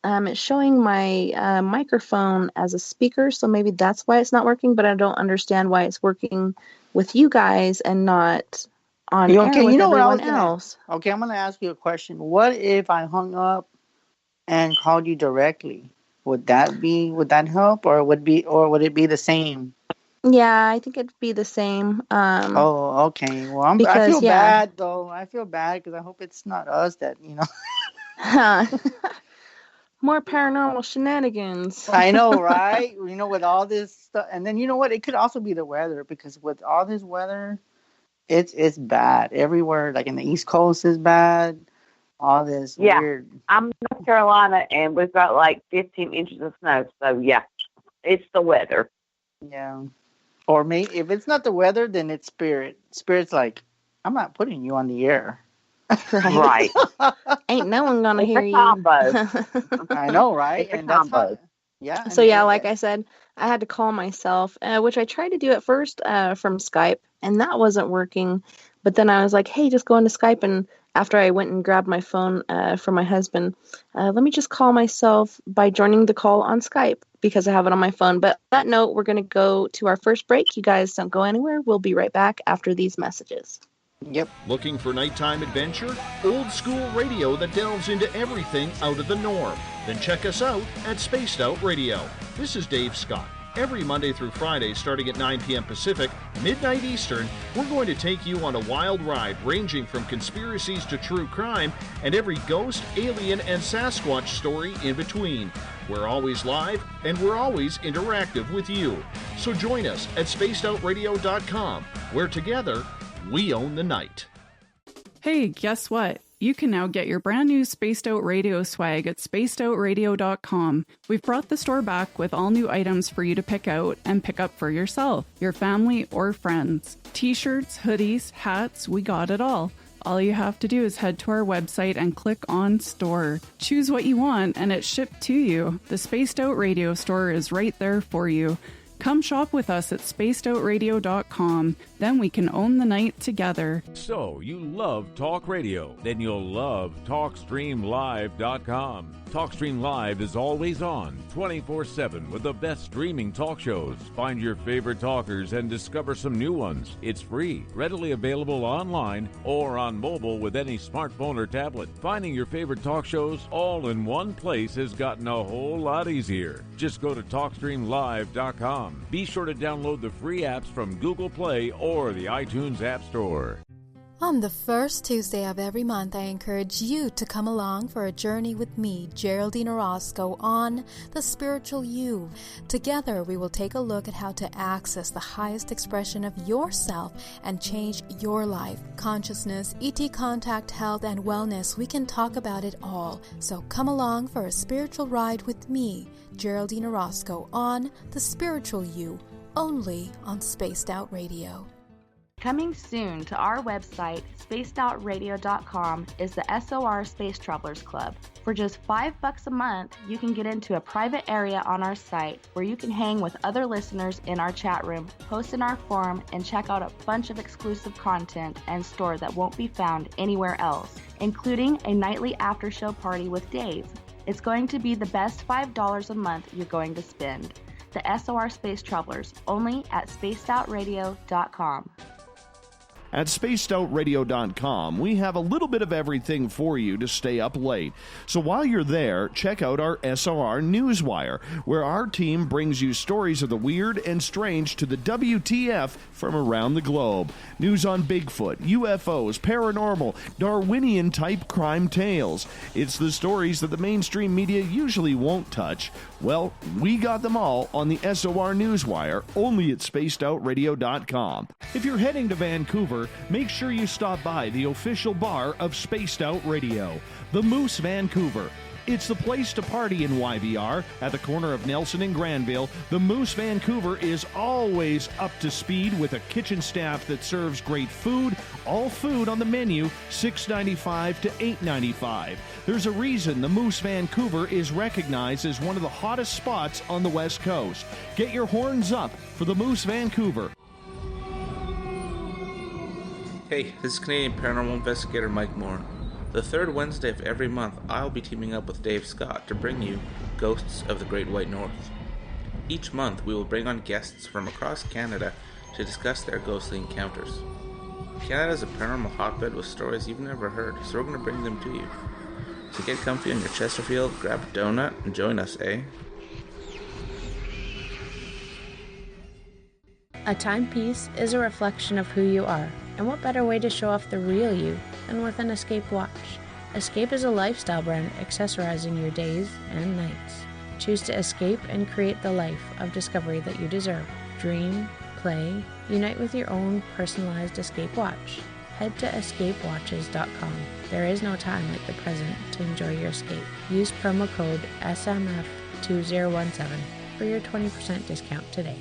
it's showing my microphone as a speaker, so maybe that's why it's not working, but I don't understand why it's working with you guys and not on air Okay, with you know what I was everyone gonna. else. Okay, I'm gonna ask you a question. What if I hung up and called you directly? Would that help, or would it be the same? Yeah, I think it'd be the same. Oh, okay. Well, I feel Because yeah, bad though. I feel bad because I hope it's not us that. more paranormal shenanigans. I know, right? With all this stuff, and then you know what? It could also be the weather because with all this weather, it's bad everywhere. Like in the East Coast is bad. All this Yeah. weird. I'm in North Carolina, and we've got like 15 inches of snow. So, yeah, it's the weather. Yeah. Or if it's not the weather, then it's spirit. Spirit's like, I'm not putting you on the air. Right. Ain't no one gonna It's hear a you. combo. I know, right? It's a And that's combo. yeah. So yeah, like I said, I had to call myself, which I tried to do at first from Skype, and that wasn't working. But then I was like, hey, just go into Skype, and after I went and grabbed my phone from my husband, let me just call myself by joining the call on Skype because I have it on my phone. But on that note, we're going to go to our first break. You guys don't go anywhere. We'll be right back after these messages. Yep. Looking for nighttime adventure? Old school radio that delves into everything out of the norm? Then check us out at Spaced Out Radio. This is Dave Scott. Every Monday through Friday, starting at 9 p.m. Pacific, midnight Eastern, we're going to take you on a wild ride ranging from conspiracies to true crime and every ghost, alien, and Sasquatch story in between. We're always live and we're always interactive with you. So join us at spacedoutradio.com, where together we own the night. Hey, guess what? You can now get your brand new Spaced Out Radio swag at spacedoutradio.com. We've brought the store back with all new items for you to pick out and pick up for yourself, your family, or friends. T-shirts, hoodies, hats, we got it all. All you have to do is head to our website and click on Store. Choose what you want and it's shipped to you. The Spaced Out Radio store is right there for you. Come shop with us at spacedoutradio.com. Then we can own the night together. So, you love talk radio? Then you'll love TalkStreamLive.com. TalkStream Live is always on, 24/7 with the best streaming talk shows. Find your favorite talkers and discover some new ones. It's free, readily available online or on mobile with any smartphone or tablet. Finding your favorite talk shows all in one place has gotten a whole lot easier. Just go to TalkStreamLive.com. Be sure to download the free apps from Google Play or the iTunes App Store. On the first Tuesday of every month, I encourage you to come along for a journey with me, Geraldine Orozco, on The Spiritual You. Together, we will take a look at how to access the highest expression of yourself and change your life. Consciousness, ET contact, health, and wellness, we can talk about it all. So come along for a spiritual ride with me, Geraldine Orozco, on The Spiritual You, only on Spaced Out Radio. Coming soon to our website, spacedoutradio.com, is the SOR Space Travelers Club. For just $5 a month, you can get into a private area on our site where you can hang with other listeners in our chat room, post in our forum, and check out a bunch of exclusive content and store that won't be found anywhere else, including a nightly after-show party with Dave. It's going to be the best $5 a month you're going to spend. The SOR Space Travelers, only at spacedoutradio.com. At spacedoutradio.com, we have a little bit of everything for you to stay up late. So while you're there, check out our SOR Newswire, where our team brings you stories of the weird and strange to the WTF from around the globe. News on Bigfoot, UFOs, paranormal, Darwinian-type crime tales. It's the stories that the mainstream media usually won't touch. Well, we got them all on the SOR Newswire, only at spacedoutradio.com. If you're heading to Vancouver, make sure you stop by the official bar of Spaced Out Radio, the Moose Vancouver. It's the place to party in YVR. At the corner of Nelson and Granville, the Moose Vancouver is always up to speed with a kitchen staff that serves great food. All food on the menu, $6.95 to $8.95. There's a reason the Moose Vancouver is recognized as one of the hottest spots on the West Coast. Get your horns up for the Moose Vancouver. Hey, this is Canadian Paranormal Investigator Mike Moore. The third Wednesday of every month, I'll be teaming up with Dave Scott to bring you Ghosts of the Great White North. Each month, we will bring on guests from across Canada to discuss their ghostly encounters. Canada's a paranormal hotbed with stories you've never heard, so we're going to bring them to you. So get comfy on your Chesterfield, grab a donut, and join us, eh? A timepiece is a reflection of who you are, and what better way to show off the real you than with an Escape watch? Escape is a lifestyle brand accessorizing your days and nights. Choose to escape and create the life of discovery that you deserve. Dream, play, unite with your own personalized Escape watch. Head to escapewatches.com. There is no time like the present to enjoy your escape. Use promo code SMF2017 for your 20% discount today.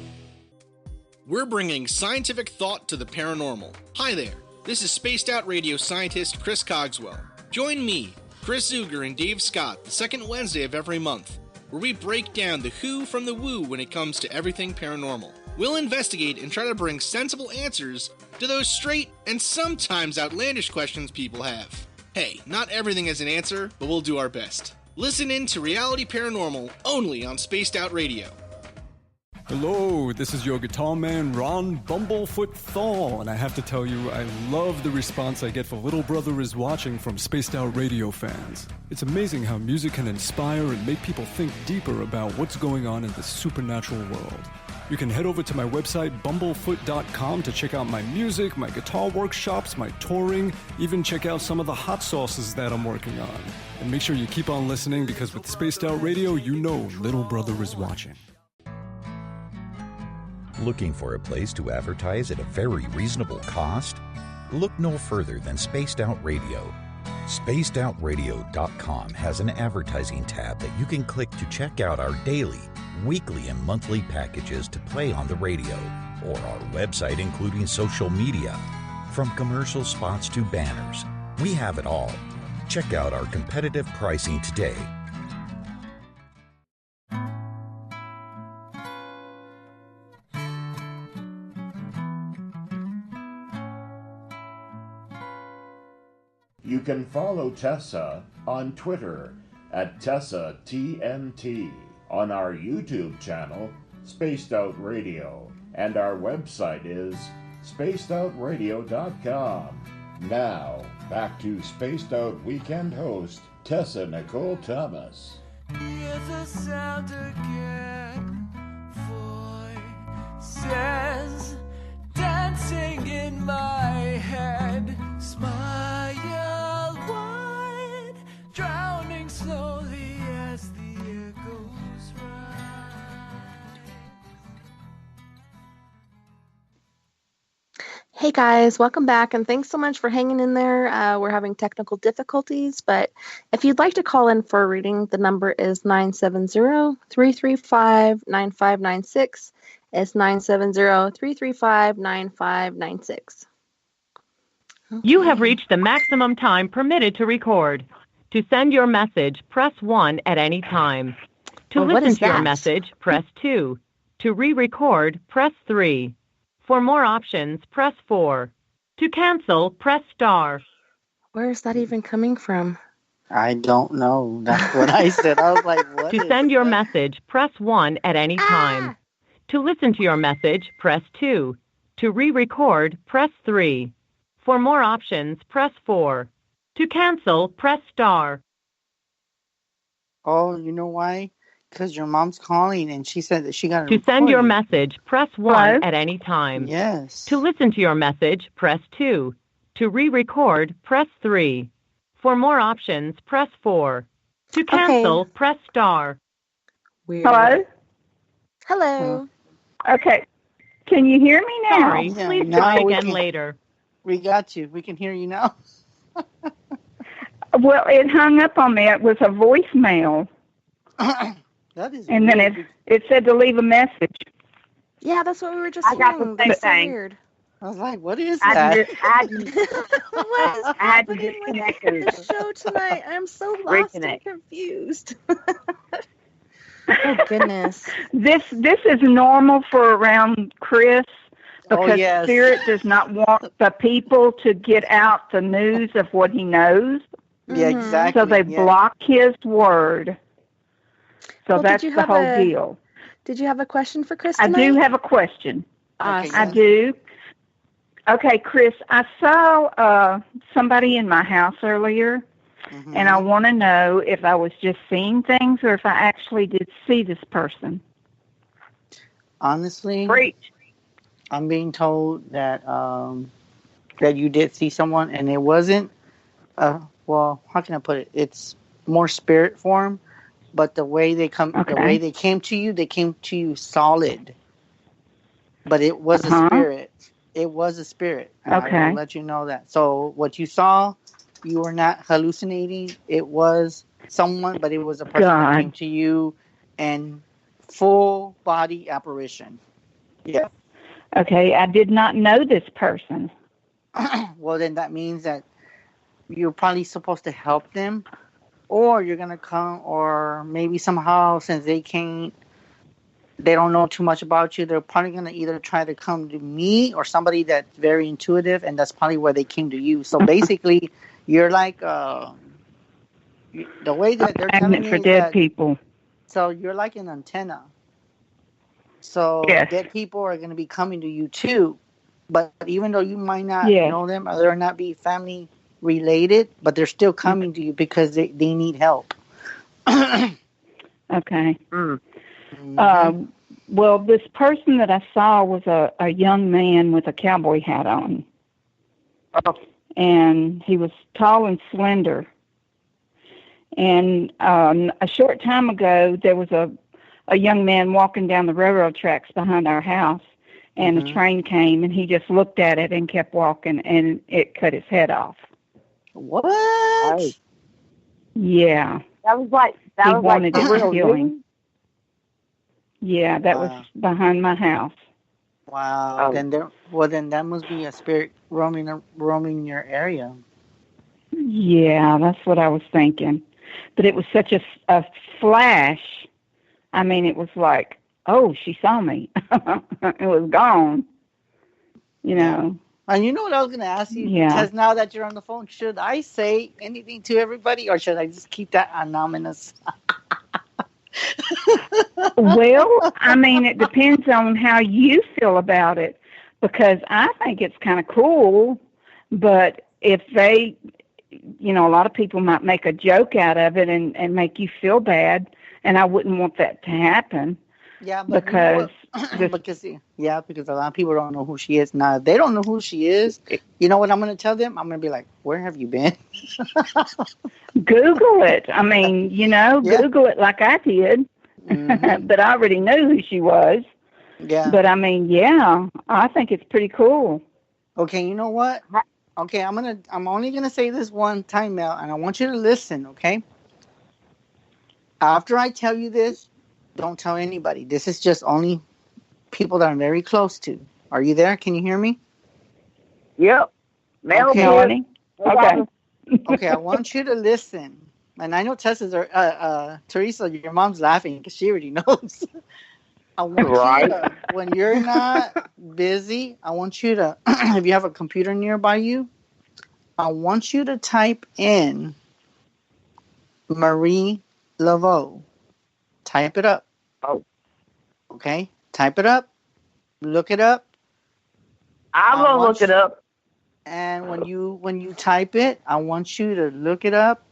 We're bringing scientific thought to the paranormal. Hi there, this is Spaced Out Radio scientist Chris Cogswell. Join me, Chris Zuger, and Dave Scott the second Wednesday of every month, where we break down the who from the woo when it comes to everything paranormal. We'll investigate and try to bring sensible answers to those straight and sometimes outlandish questions people have. Hey, not everything has an answer, but we'll do our best. Listen in to Reality Paranormal only on Spaced Out Radio. Hello, this is your guitar man, Ron Bumblefoot Thaw, and I have to tell you, I love the response I get for Little Brother is Watching from Spaced Out Radio fans. It's amazing how music can inspire and make people think deeper about what's going on in the supernatural world. You can head over to my website, bumblefoot.com, to check out my music, my guitar workshops, my touring, even check out some of the hot sauces that I'm working on. And make sure you keep on listening, because with Spaced Out Radio, you know Little Brother is watching. Looking for a place to advertise at a very reasonable cost? Look no further than Spaced Out Radio. SpacedOutRadio.com has an advertising tab that you can click to check out our daily, weekly, and monthly packages to play on the radio, or our website including social media. From commercial spots to banners, we have it all. Check out our competitive pricing today. You can follow Tessa on Twitter at TessaTNT, on our YouTube channel, Spaced Out Radio, and our website is spacedoutradio.com. Now, back to Spaced Out Weekend host, Tessa Nicole Thomas. Hear the sound again, voices dancing in my head, smile wide, drowning slowly as the echoes rise. Hey guys, welcome back, and thanks so much for hanging in there. We're having technical difficulties, but if you'd like to call in for a reading, the number is 970-335-9596. It's 970-335-9596. You have reached the maximum time permitted to record. To send your message, press 1 at any time. To listen to your message, press 2. To re-record, press 3. For more options, press 4. To cancel, press star. Where is that even coming from? I don't know. That's what I said. I was like, what? To send your message, press 1 at any time. To listen to your message, press 2. To re-record, press 3. For more options, press 4. To cancel, press star. Oh, you know why? Because your mom's calling and she said that she got To send your message, press 1 at any time. Yes. To listen to your message, press 2. To re-record, press 3. For more options, press 4. To cancel, press star. Weird. Hello? Hello. Okay. Can you hear me now? Sorry, please try again later. We got you. We can hear you now. Well, it hung up on me. It was a voicemail. That is and weird. then it said to leave a message. Yeah, that's what we were just I got hearing. the same That's so thing. weird. I was like, what is I that? had What is happening disconnect with the show tonight? I'm so lost and Reconnect. confused. Oh, goodness. This is normal for around Chris because yes. Spirit does not want the people to get out the news of what he knows. Yeah, exactly. So they block his word. So Well, that's did you the have whole a- deal. Did you have a question for Chris I tonight? do have a question. Awesome. I do. Okay, Chris, I saw somebody in my house earlier, and I want to know if I was just seeing things or if I actually did see this person. Honestly, Preach. I'm being told that that you did see someone, and it wasn't. Well, how can I put it? It's more spirit form, but the way they came to you, they came to you solid. But it was a spirit. It was a spirit. And I will let you know that. So what you saw, you were not hallucinating. It was someone, but it was a person that came to you and full body apparition. Yeah. Okay, I did not know this person. Well, then that means that you're probably supposed to help them, or you're going to come, or maybe somehow, since they don't know too much about you, they're probably going to either try to come to me or somebody that's very intuitive, and that's probably where they came to you. So basically, you're like, the way that they're telling me for is dead that, people. So you're like an antenna. So dead people are going to be coming to you too. But even though you might not know them, or they're not be family related, but they're still coming to you because they need help. Okay. Well, this person that I saw was a young man with a cowboy hat on. And he was tall and slender. And a short time ago, there was a young man walking down the railroad tracks behind our house, and a train came, and he just looked at it and kept walking, and it cut his head off. What? Yeah. That was like to kill him. Yeah, that was behind my house. Wow. Then that must be a spirit roaming your area. Yeah, that's what I was thinking. But it was such a flash. I mean, it was like, oh, she saw me. It was gone. You know. And you know what I was going to ask you? Yeah. Because now that you're on the phone, should I say anything to everybody, or should I just keep that anonymous? Well, I mean, it depends on how you feel about it, because I think it's kind of cool, but if they, a lot of people might make a joke out of it and make you feel bad, and I wouldn't want that to happen. Yeah, but because because a lot of people don't know who she is. Now, if they don't know who she is, you know what I'm going to tell them? I'm going to be like, where have you been? Google it. I mean, Google it like I did. But I already knew who she was. Yeah. But I mean, I think it's pretty cool. Okay, you know what? Okay, I'm only gonna say this one time, Mel, and I want you to listen, okay? After I tell you this, don't tell anybody. This is just only people that I'm very close to. Are you there? Can you hear me? Yep. Mel, okay. Okay, I want you to listen. And I know Tessa's, Teresa, your mom's laughing because she already knows. I want you to, when you're not busy, I want you to, if you have a computer nearby you, I want you to type in Marie Laveau. Type it up. Oh. Okay? Type it up. Look it up. I'm going to look it up. And when you type it, I want you to look it up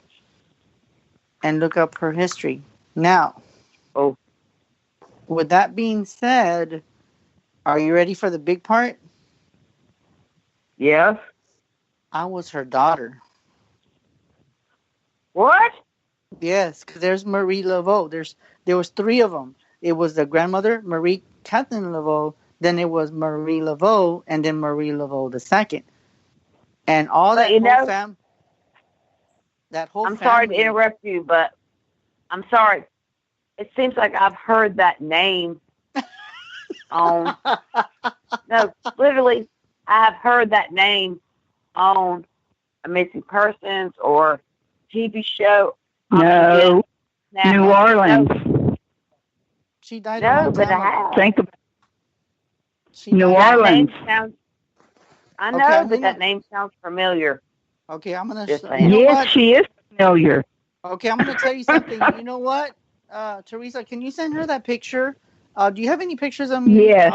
and look up her history. Now, with that being said, are you ready for the big part? Yes. I was her daughter. What? Yes, because there's Marie Laveau. There was three of them. It was the grandmother, Marie Kathleen Laveau, then it was Marie Laveau, and then Marie Laveau II. And all that whole family. I'm sorry to interrupt you, but I'm sorry. It seems like I've heard that name on. No, literally, I have heard that name on a missing persons or TV show. No, New Orleans. She died. No, but I have. Think of New Orleans. I know, but that name sounds familiar. Okay, I'm gonna. Yes, she is familiar. Okay, I'm gonna tell you something. You know what, Teresa? Can you send her that picture? Do you have any pictures of me? Yes.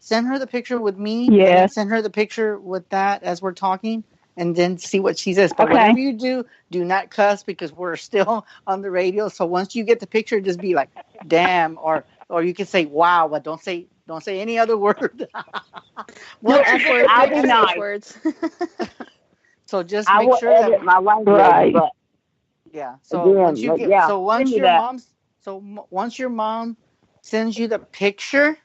send her the picture with me. Yes. And then send her the picture with that as we're talking, and then see what she says. But Okay. whatever you do not cuss because we're still on the radio. So once you get the picture, just be like, "Damn," or you can say "Wow," but don't say any other word. No, Once you get the I'll be picture- nice. Words. So just I make will sure edit that my language, Right. but yeah. So again, once you but get, yeah, so once send me your that. mom's, once your mom sends you the picture,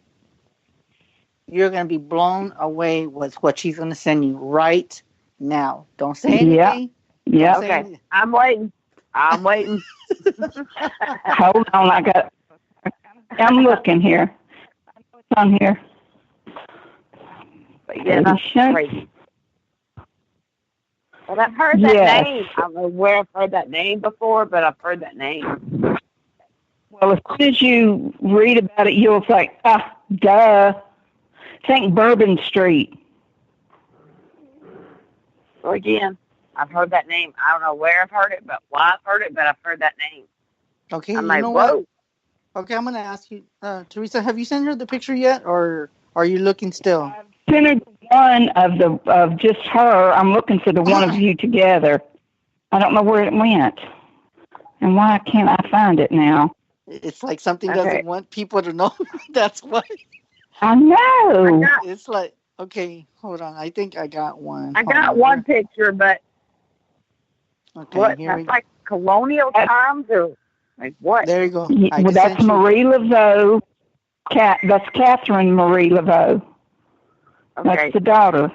you're gonna be blown away with what she's gonna send you right now. Don't say anything. Yeah. Don't say Okay, anything. I'm waiting. I'm waiting. Hold on, I'm looking here. It's on here. But yeah, that's Patient. crazy. But I've heard Yes. that name. I don't know where I've heard that name before, but I've heard that name. Well, as soon as you read about it, you'll think, duh. Think Bourbon Street. So again, I've heard that name. I don't know where I've heard it, but why I've heard it, but I've heard that name. Okay, I'm you like, know whoa. what? Okay, I'm gonna ask you, Teresa. Have you sent her the picture yet, or are you looking still? Centered one of just her. I'm looking for the one of you together. I don't know where it went, and why can't I find it now? It's like something Okay. doesn't want people to know. That's why. I know. It's like, okay, hold on. I think I got one. I Hold got on. one picture, but Okay, what? here we That's go. like colonial times or like what? There you go. Well, that's Marie Laveau. That's Catherine Marie Laveau. Okay. That's the daughter.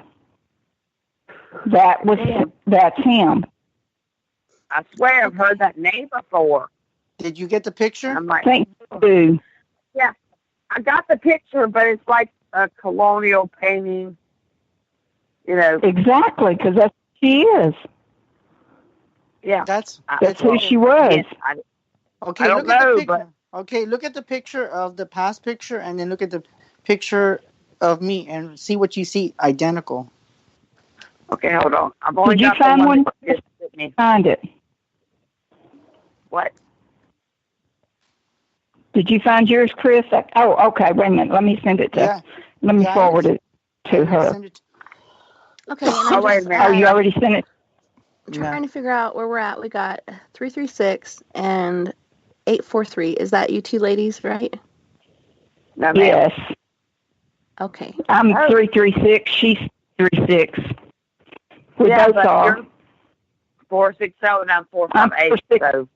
That's him. I swear I've heard that name before. Did you get the picture? I'm like, Thank you. yeah, I got the picture, but it's like a colonial painting. You know. Exactly, because that's who she is. Yeah. That's who she was. Yes, Okay, I don't look at know, the picture. Okay, look at the picture of the past picture, and then look at the picture of me, and see what you see identical. Okay, hold on. I've only Did you got find the one? that just hit me. Find it. What? Did you find yours, Chris? Okay. Wait a minute. Let me send it to. Let me forward it to her. Okay, and Oh, wait a minute. Oh, you already sent it. Trying to figure out where we're at. We got 336 and 843. Is that you two ladies, right? No, Yes. Okay. I'm 336. She's 36. We Yeah, both but are. you're 460 and I'm 458. So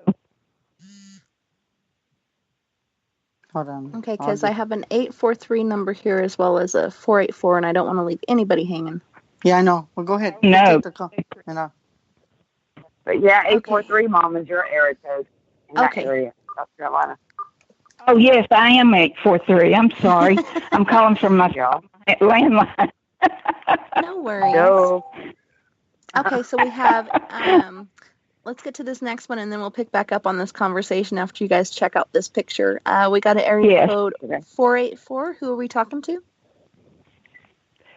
Hold on. Okay, because I have an 843 number here as well as a 484, and I don't want to leave anybody hanging. Yeah, I know. Well, go ahead. No. Take the call. but yeah, 843 Mom is your area code in that Okay. area, South Carolina. Oh, yes, I am 843. I'm sorry. I'm calling from my landline. No worries. No. Okay, so we have, let's get to this next one, and then we'll pick back up on this conversation after you guys check out this picture. We got an area code 484. Who are we talking to?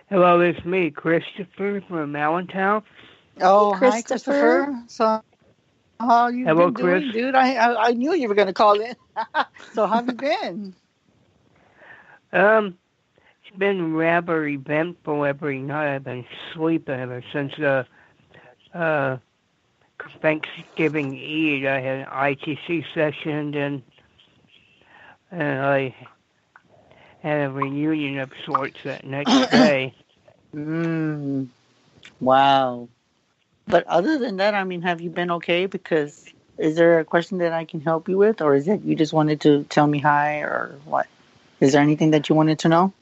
Hello, it's me, Christopher from Allentown. Oh, Hey, hi, Christopher. So, how you Hello, been doing, Chris. dude? I knew you were going to call in. So, how have you been? It's been rather eventful every night. I've been sleeping ever since Thanksgiving Eve. I had an ITC session, and I had a reunion of sorts that next day. Wow. But other than that, I mean, have you been okay? Because is there a question that I can help you with, or is it you just wanted to tell me hi, or what? Is there anything that you wanted to know?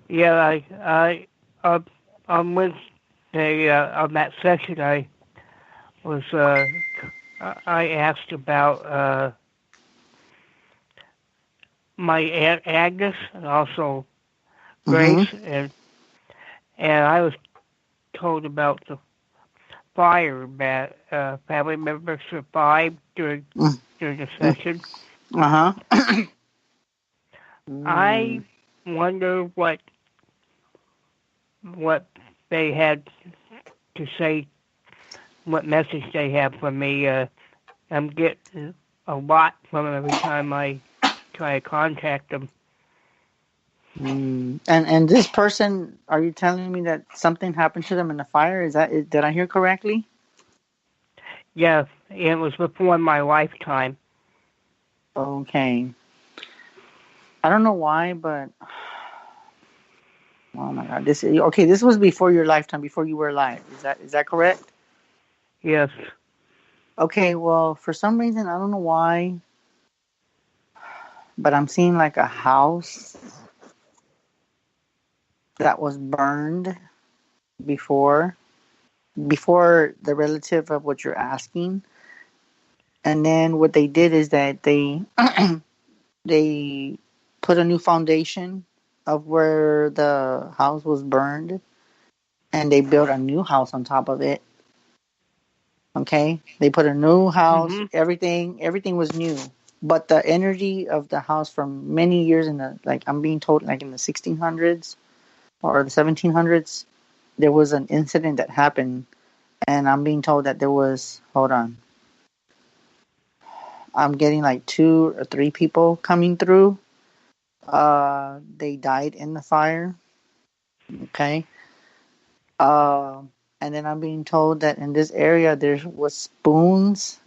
Yeah, I'm with on that session. I asked about my Aunt Agnes and also Grace, and I was told about the fire that family members survived during the session. I wonder what they had to say, what message they have for me. I'm getting a lot from them every time I try to contact them. And this person, are you telling me that something happened to them in the fire? Did I hear correctly? Yes, it was before my lifetime. Okay. I don't know why, but oh my God, this was before your lifetime, before you were alive. Is that correct? Yes. Okay, well, for some reason, I don't know why, but I'm seeing like a house that was burned before the relative of what you're asking. And then what they did is that they they put a new foundation of where the house was burned, and they built a new house on top of it. Okay, they put a new house. Everything was new, but the energy of the house from many years I'm being told, like in the 1600s or the 1700s, there was an incident that happened, and I'm being told that there was. Hold on. I'm getting like 2 or 3 people coming through. They died in the fire. Okay. And then I'm being told that in this area there was spoons,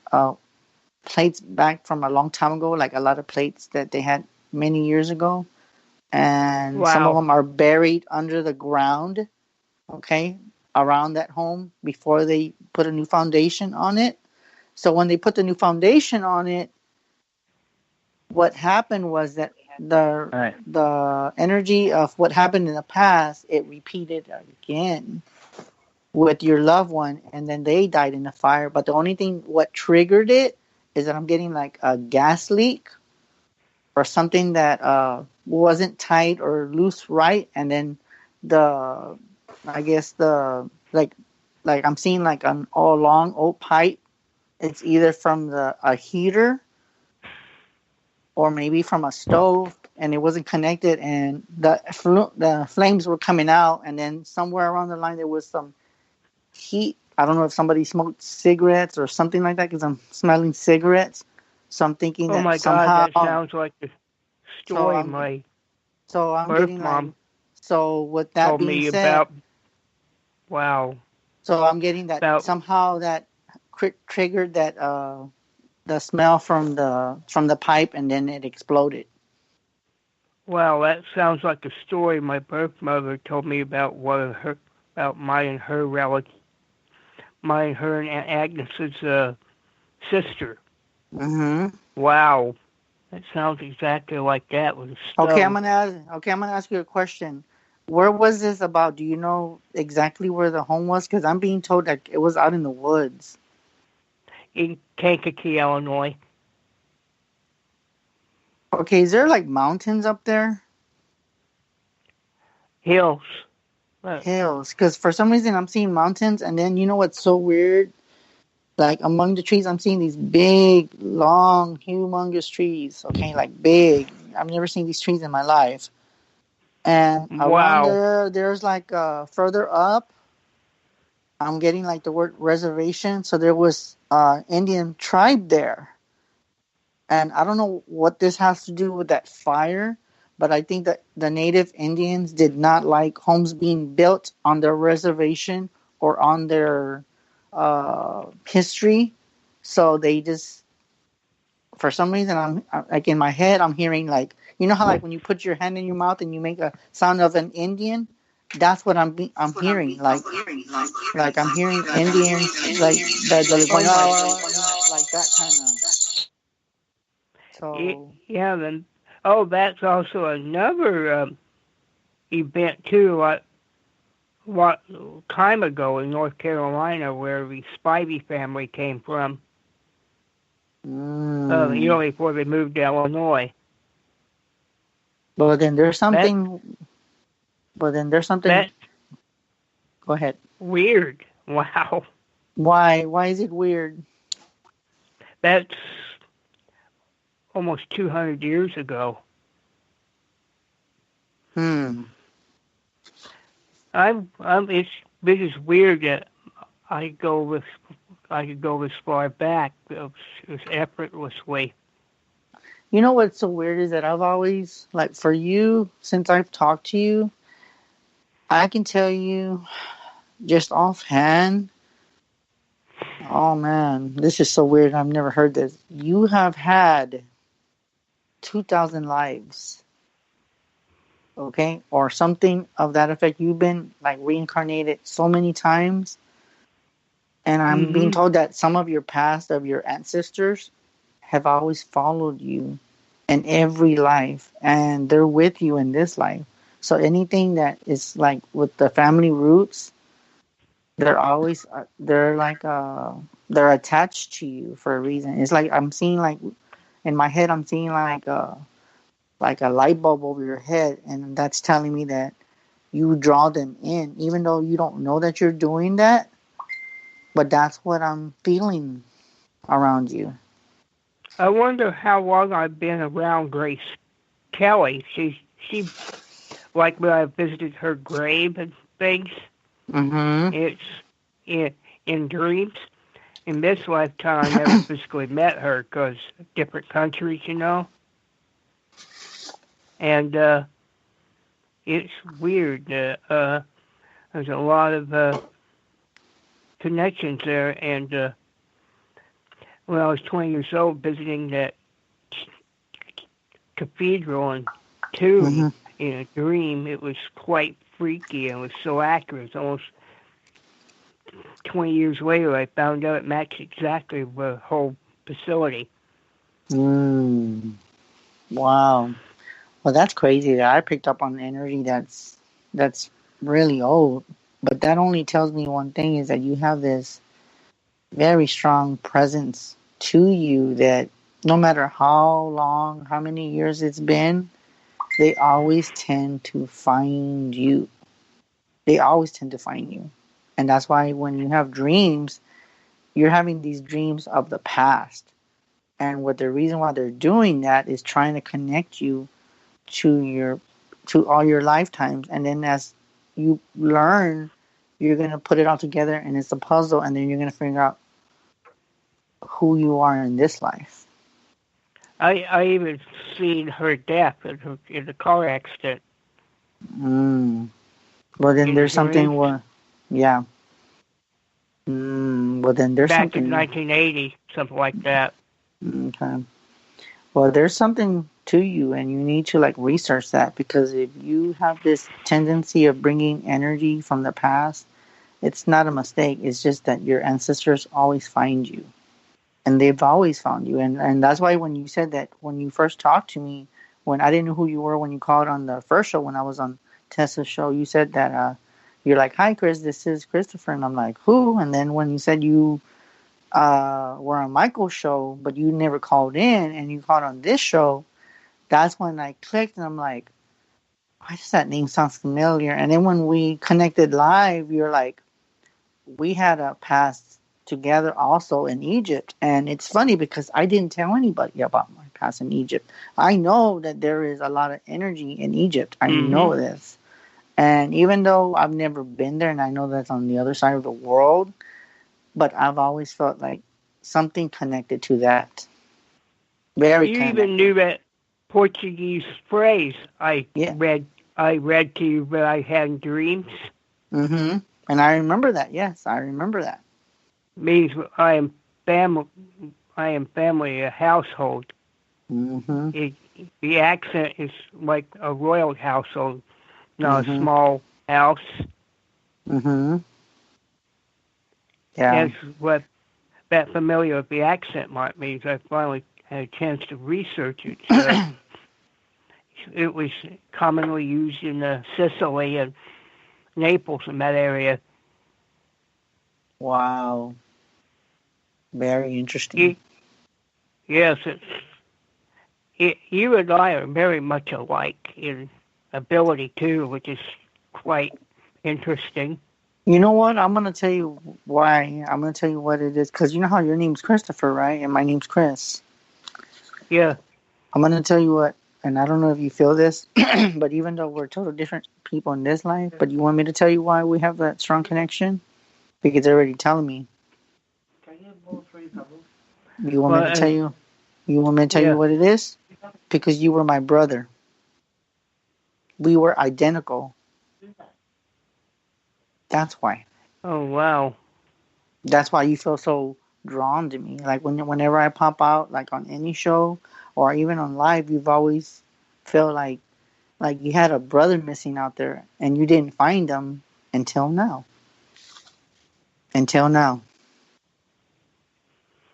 plates back from a long time ago, like a lot of plates that they had many years ago, and some of them are buried under the ground. Okay, around that home before they put a new foundation on it. So when they put the new foundation on it, what happened was that the energy of what happened in the past, it repeated again with your loved one, and then they died in the fire. But the only thing what triggered it is that I'm getting like a gas leak or something that wasn't tight or loose right, and then like I'm seeing like an all long old pipe. It's either from a heater or maybe from a stove, and it wasn't connected, and the flames were coming out, and then somewhere around the line there was some heat. I don't know if somebody smoked cigarettes or something like that, because I'm smelling cigarettes. So I'm thinking that my somehow. God, that sounds like the story my birth getting mom like. So with that told being me said, about. Wow. So I'm getting that somehow that triggered that the smell from the pipe, and then it exploded. Wow, that sounds like a story my birth mother told me about mine and her and Aunt Agnes's sister. Mm-hmm. Wow, that sounds exactly like that with a stove. Okay, I'm gonna ask you a question. Where was this about? Do you know exactly where the home was? Because I'm being told that it was out in the woods. In Kankakee, Illinois. Okay, is there like mountains up there? Hills. Hills, because for some reason I'm seeing mountains, and then you know what's so weird? Like among the trees, I'm seeing these big, long, humongous trees. Okay, like big. I've never seen these trees in my life. And around there's like further up, I'm getting like the word reservation. So there was Indian tribe there. And I don't know what this has to do with that fire, but I think that the native Indians did not like homes being built on their reservation or on their history. So they just, for some reason, I'm like in my head, I'm hearing like, you know how like when you put your hand in your mouth and you make a sound of an Indian? That's what I'm hearing. Like I'm hearing Indians like that going like that kind of. So yeah, then that's also another event too. What time ago in North Carolina, where the Spivey family came from. Before they moved to Illinois. But then there's something. Go ahead. Weird. Wow. Why? Why is it weird? That's almost 200 years ago. This is weird that I could go this far back effortlessly. You know what's so weird is that I've always, like, for you, since I've talked to you, I can tell you just offhand, oh man, this is so weird. I've never heard this. You have had 2,000 lives, okay? Or something of that effect. You've been, like, reincarnated so many times. And I'm being told that some of your past, of your ancestors, have always followed you in every life. And they're with you in this life. So anything that is, like, with the family roots, they're always, they're like, they're attached to you for a reason. It's like, I'm seeing, like, in my head, I'm seeing, like a light bulb over your head. And that's telling me that you draw them in, even though you don't know that you're doing that. But that's what I'm feeling around you. I wonder how long I've been around Grace Kelly. She like when I visited her grave and things. It's in dreams. In this lifetime, I never physically met her because different countries, you know. And it's weird. There's a lot of connections there. And when I was 20 years old, visiting that cathedral and tomb in a dream, it was quite freaky and it was so accurate. It's almost 20 years later, I found out it matched exactly the whole facility. Wow. Well, that's crazy that I picked up on energy that's really old. But that only tells me one thing, is that you have this very strong presence to you that no matter how long, how many years it's been, they always tend to find you. They always tend to find you. And that's why when you have dreams, you're having these dreams of the past. And what the reason why they're doing that is trying to connect you to all your lifetimes. And then as you learn, you're going to put it all together and it's a puzzle, and then you're going to figure out who you are in this life. I even seen her death in the car accident. Well, then there's something where, yeah. Well, then there's back something. in 1980, something like that. Okay. Well, there's something to you, and you need to, like, research that, because if you have this tendency of bringing energy from the past, it's not a mistake. It's just that your ancestors always find you, and they've always found you. And that's why when you said that, when you first talked to me, when I didn't know who you were, when you called on the first show, when I was on Tessa's show, you said that you're like, "Hi, Chris, this is Christopher." And I'm like, "Who?" And then when you said you were on Michael's show, but you never called in, and you called on this show, that's when I clicked, and I'm like, why does that name sound familiar? And then when we connected live, you're like, we had a past together also in Egypt. And it's funny because I didn't tell anybody about my past in Egypt. I know that there is a lot of energy in Egypt. I know this. And even though I've never been there, and I know that's on the other side of the world, but I've always felt like something connected to that. Very You connected. even knew that Portuguese phrase I read to you that I had dreams. And I remember that. Yes, I remember that. Means I am family, a household. The accent is like a royal household, not a small house. Yeah. That's what that familiar with the accent might mean. I finally had a chance to research it. So it was commonly used in Sicily and Naples, in that area. Wow. Very interesting. Yes, you and I are very much alike in ability too, which is quite interesting. You know what? I'm going to tell you why. I'm going to tell you what it is. Because you know how your name's Christopher, right? And my name's Chris. Yeah. I'm going to tell you what, and I don't know if you feel this, but even though we're total different people in this life, but you want me to tell you why we have that strong connection? Because they're already telling me. You want me to tell you? You want me to tell you what it is? Because you were my brother. We were identical. That's why. Oh, wow. That's why you feel so drawn to me. Like whenever I pop out, like on any show or even on live, you've always felt like you had a brother missing out there, and you didn't find him until now. Until now.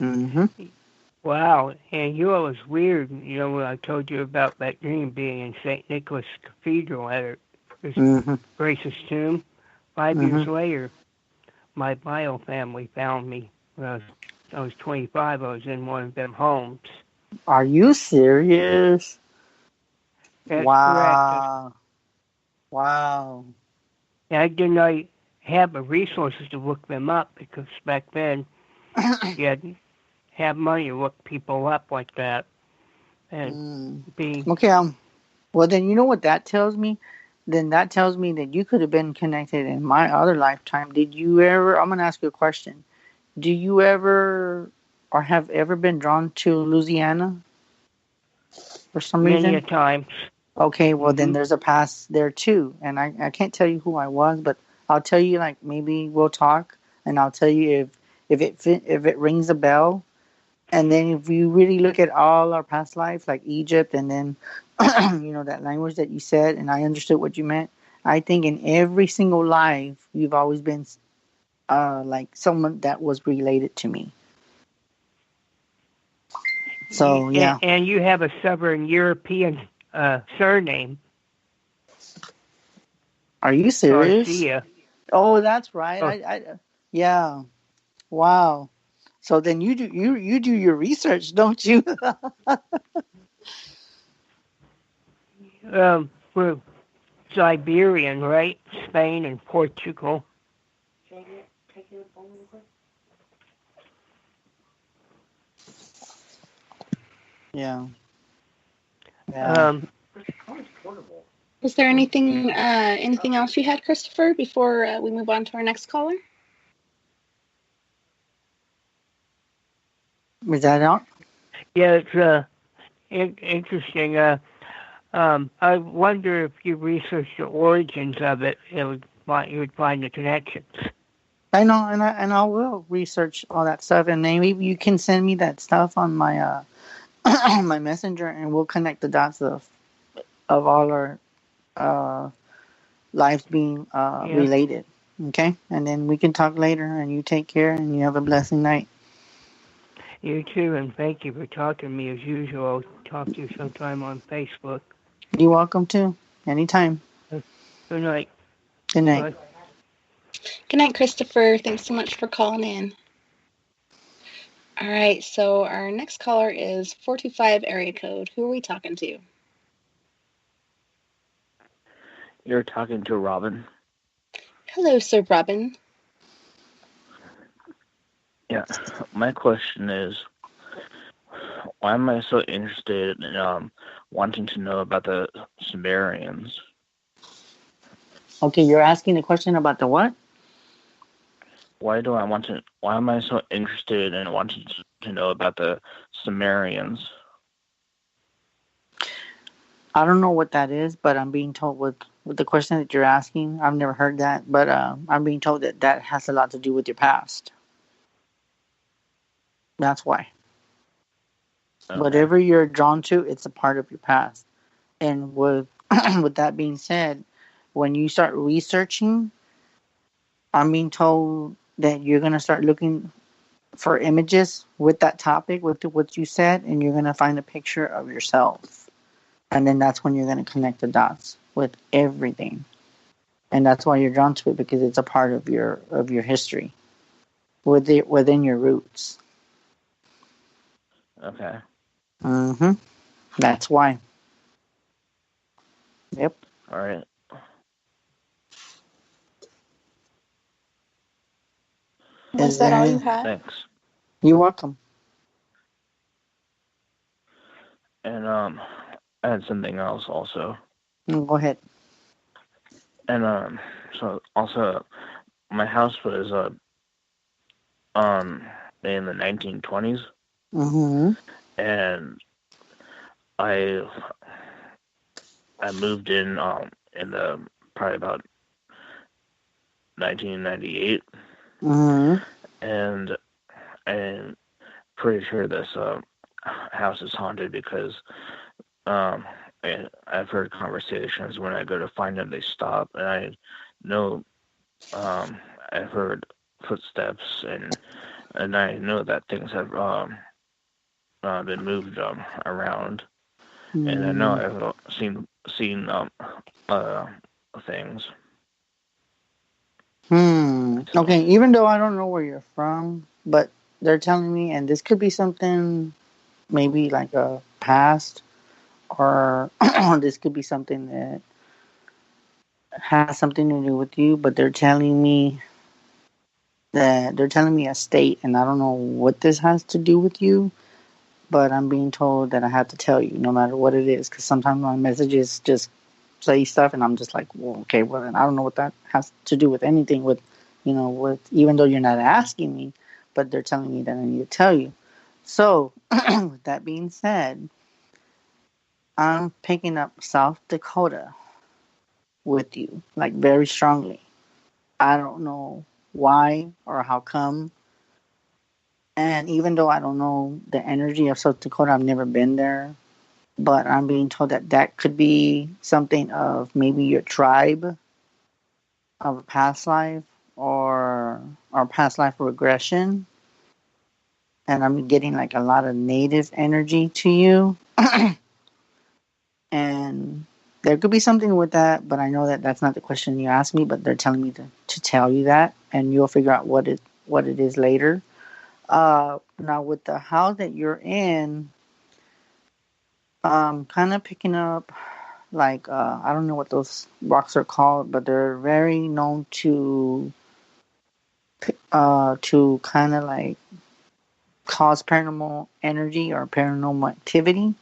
Mm-hmm. Wow. And you know, it was weird, you know, when I told you about that dream being in St. Nicholas Cathedral at Grace's tomb. 5 years later, my bio family found me. When I was 25. I was in one of them homes. Are you serious? That's wow. correct. Wow. And I did not have the resources to look them up because back then you had to have money to look people up like that. And Okay. Well, then you know what that tells me? Then that tells me that you could have been connected in my other lifetime. Did you ever? I'm gonna ask you a question. Do you ever or have ever been drawn to Louisiana for some reason? Many a times. Okay, well then there's a past there too, and I can't tell you who I was, but I'll tell you, like, maybe we'll talk, and I'll tell you if it rings a bell, and then if you really look at all our past lives, like Egypt, and then you know that language that you said, and I understood what you meant. I think in every single life you've always been like someone that was related to me. So yeah. And you have a Southern European surname. Are you serious? Garcia. Oh, that's right. I yeah. Wow. So then you do your research, don't you? We're Siberian, right? Spain and Portugal. Yeah. Was there anything else you had, Christopher, before we move on to our next caller? Was that out? Yeah, it's interesting. I wonder if you researched the origins of it, you would find the connections. I know, and I will research all that stuff, and maybe you can send me that stuff on my my messenger, and we'll connect the dots of all our lives being related. Okay, and then we can talk later. And you take care, and you have a blessing night. You too, and thank you for talking to me as usual. I'll talk to you sometime on Facebook. You're welcome too. Anytime. Good night. Good night. Bye. Good night, Christopher. Thanks so much for calling in. All right, so our next caller is 425 area code. Who are we talking to? You're talking to Robin. Hello, Sir Robin. Yeah, my question is, why am I so interested in wanting to know about the Sumerians? Okay, you're asking the question about the what? Why am I so interested in wanting to know about the Sumerians? I don't know what that is, but I'm being told with the question that you're asking, I've never heard that, but I'm being told that has a lot to do with your past. That's why. Okay. Whatever you're drawn to, it's a part of your past. And with with that being said, when you start researching, I'm being told that you're going to start looking for images with that topic, with what you said, and you're going to find a picture of yourself. And then that's when you're going to connect the dots with everything. And that's why you're drawn to it, because it's a part of your history, within your roots. Okay. Mm-hmm. That's why. Yep. All right. Was that all you had? Thanks. You're welcome. And I had something else also. Go ahead. And so also, my house was in the 1920s. Mm-hmm. And I moved in the probably about 1998, and I'm pretty sure this house is haunted because I've heard conversations when I go to find them, they stop, and I know I've heard footsteps, and I know that things have been moved around, and I know I've seen things. Okay, even though I don't know where you're from, but they're telling me, and this could be something maybe like a past, or this could be something that has something to do with you, but they're telling me a state, and I don't know what this has to do with you, but I'm being told that I have to tell you no matter what it is, because sometimes my messages just say stuff, and I'm just like, well, okay, well, then I don't know what that has to do with anything, with even though you're not asking me, but they're telling me that I need to tell you. So, with that being said, I'm picking up South Dakota with you, like very strongly. I don't know why or how come. And even though I don't know the energy of South Dakota, I've never been there. But I'm being told that could be something of maybe your tribe of a past life or past life regression. And I'm getting like a lot of native energy to you. And there could be something with that, but I know that that's not the question you asked me, but they're telling me to tell you that, and you'll figure out what it is later. Now, with the house that you're in, kind of picking up, like, I don't know what those rocks are called, but they're very known to kind of like cause paranormal energy or paranormal activity.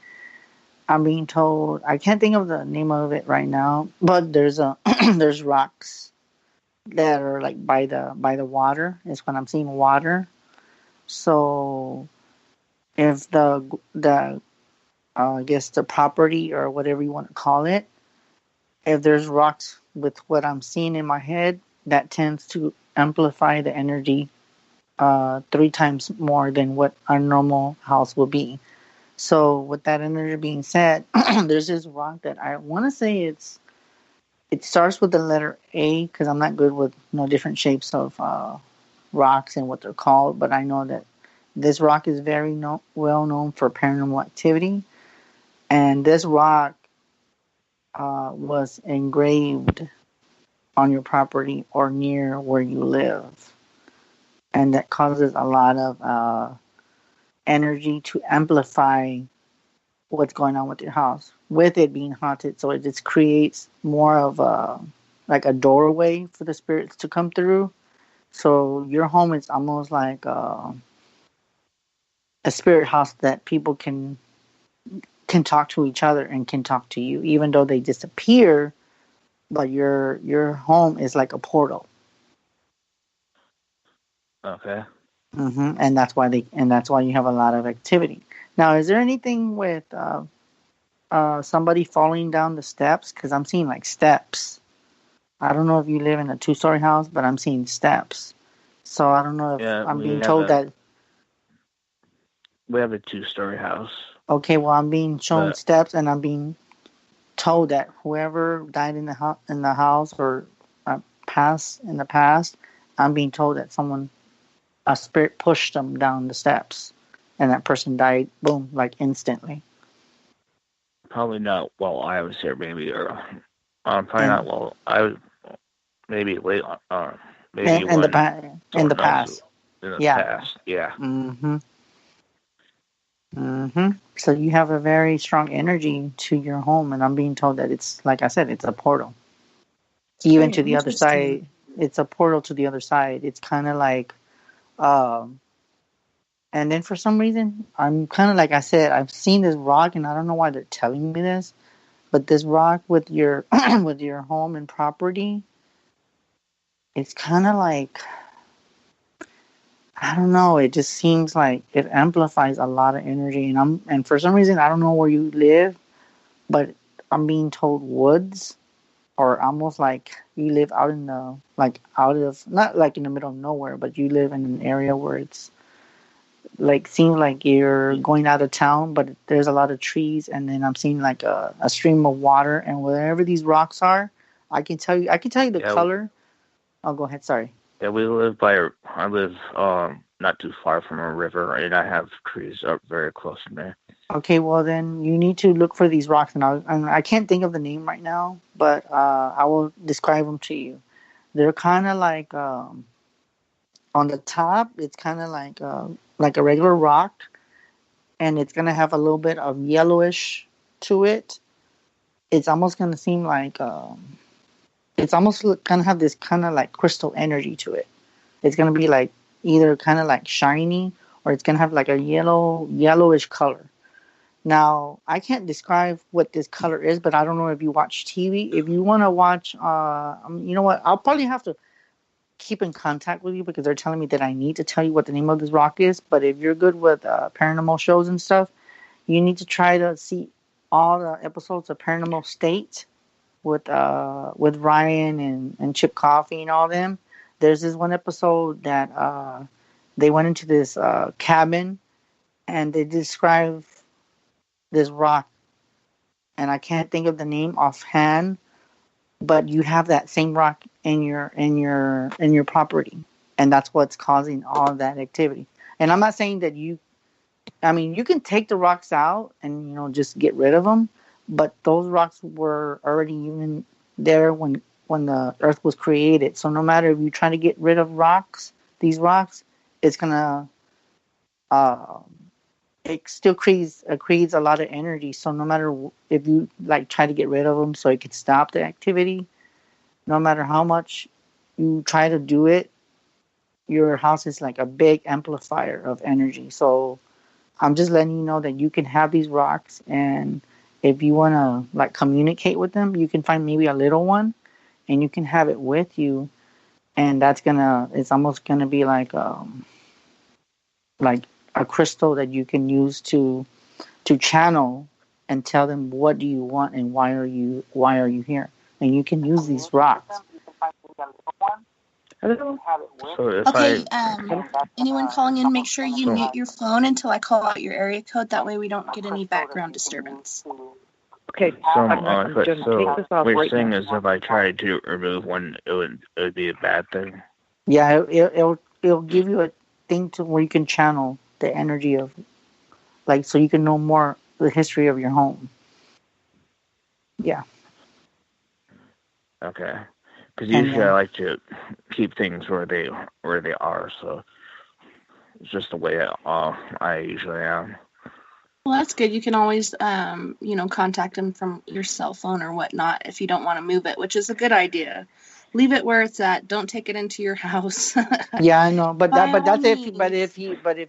I'm being told, I can't think of the name of it right now, but there's there's rocks that are like by the water. Is when I'm seeing water. So if the I guess the property or whatever you want to call it, if there's rocks with what I'm seeing in my head, that tends to amplify the energy 3 times more than what our normal house will be. So with that energy being said, there's this rock that I want to say it starts with the letter A, because I'm not good with different shapes of rocks and what they're called, but I know that this rock is very well known for paranormal activity, and this rock was engraved on your property or near where you live, and that causes a lot of energy to amplify what's going on with your house, with it being haunted. So it just creates more of like a doorway for the spirits to come through. So your home is almost like a spirit house that people can talk to each other and can talk to you, even though they disappear. But your home is like a portal. Okay. And that's why you have a lot of activity. Now, is there anything with somebody falling down the steps? Because I'm seeing like steps. I don't know if you live in a 2-story house, but I'm seeing steps. So I don't know if I'm being told that. We have a 2-story house. Okay, well, I'm being shown steps, and I'm being told that whoever died in the house or passed in the past, I'm being told that a spirit pushed them down the steps, and that person died, boom, like instantly. Probably not while I was here, maybe, or probably not while I was, maybe late, maybe in the past. In the past, yeah. So you have a very strong energy to your home, and I'm being told that it's, like I said, it's a portal. Even to the other side, it's a portal to the other side. It's kind of like, and then for some reason, I'm kind of, like I said, I've seen this rock, and I don't know why they're telling me this, but this rock with your with your home and property, it's kind of like, I don't know. It just seems like it amplifies a lot of energy, and for some reason I don't know where you live, but I'm being told woods, or almost like you live out in the out of not like in the middle of nowhere, but you live in an area where it's like seems like you're going out of town, but there's a lot of trees, and then I'm seeing like a stream of water, and wherever these rocks are, I can tell you the color. Oh, go ahead. Sorry. Yeah, I live not too far from a river, and I have trees up very close to me. Okay, well then you need to look for these rocks, and I can't think of the name right now, but I will describe them to you. They're kind of like on the top, it's kind of like a regular rock, and it's gonna have a little bit of yellowish to it. It's almost gonna seem like it's almost gonna have this kind of like crystal energy to it. It's gonna be like either kind of like shiny, or it's gonna have like a yellowish color. Now, I can't describe what this color is, but I don't know if you watch TV. If you want to watch, you know what? I'll probably have to keep in contact with you because they're telling me that I need to tell you what the name of this rock is. But if you're good with paranormal shows and stuff, you need to try to see all the episodes of Paranormal State with Ryan and Chip Coffey and all them. There's this one episode that they went into this cabin and they describe this rock, and I can't think of the name offhand, but you have that same rock in your property, and that's what's causing all of that activity. And I'm not saying that you can take the rocks out and just get rid of them, but those rocks were already even there when the earth was created. So no matter if you try to get rid of these rocks, it's gonna it still creates a lot of energy. So no matter if you try to get rid of them so it can stop the activity, no matter how much you try to do it, your house is like a big amplifier of energy. So I'm just letting you know that you can have these rocks, and if you want to communicate with them, you can find maybe a little one and you can have it with you, and it's almost gonna be like a crystal that you can use to channel and tell them what do you want and why are you here, and you can use these rocks. So Okay, anyone calling in, make sure you mute your phone until I call out your area code. That way we don't get any background disturbance. Okay, So, I'm going to take this off what you're right saying now. is if I tried to remove one, it would be a bad thing. Yeah, it'll give you a thing to where you can channel the energy of, so you can know more the history of your home. Yeah. Okay. Because usually I like to keep things where they are, so it's just the way I usually am. Well, that's good. You can always, contact them from your cell phone or whatnot if you don't want to move it, which is a good idea. Leave it where it's at. Don't take it into your house. Yeah, I know, but that's if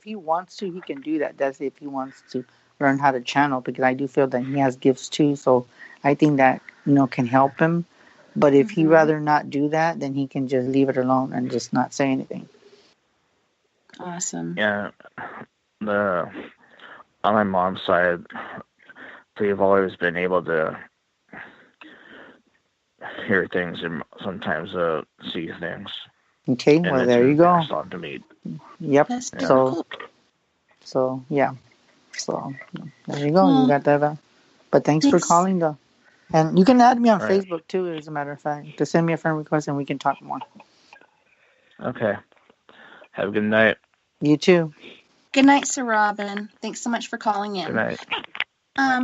he wants to, he can do that. That's if he wants to learn how to channel, because I do feel that he has gifts too. So I think that can help him. But if he rather not do that, then he can just leave it alone and just not say anything. Awesome. Yeah, on my mom's side, they've always been able to hear things and sometimes see things. Okay, and well there you go. Passed on to me. Yep. That's So yeah. So there you go. You got that. But thanks for calling, though. And you can add me on Facebook too, as a matter of fact, to send me a friend request and we can talk more. Okay. Have a good night. You too. Good night, Sir Robin. Thanks so much for calling in. Good night.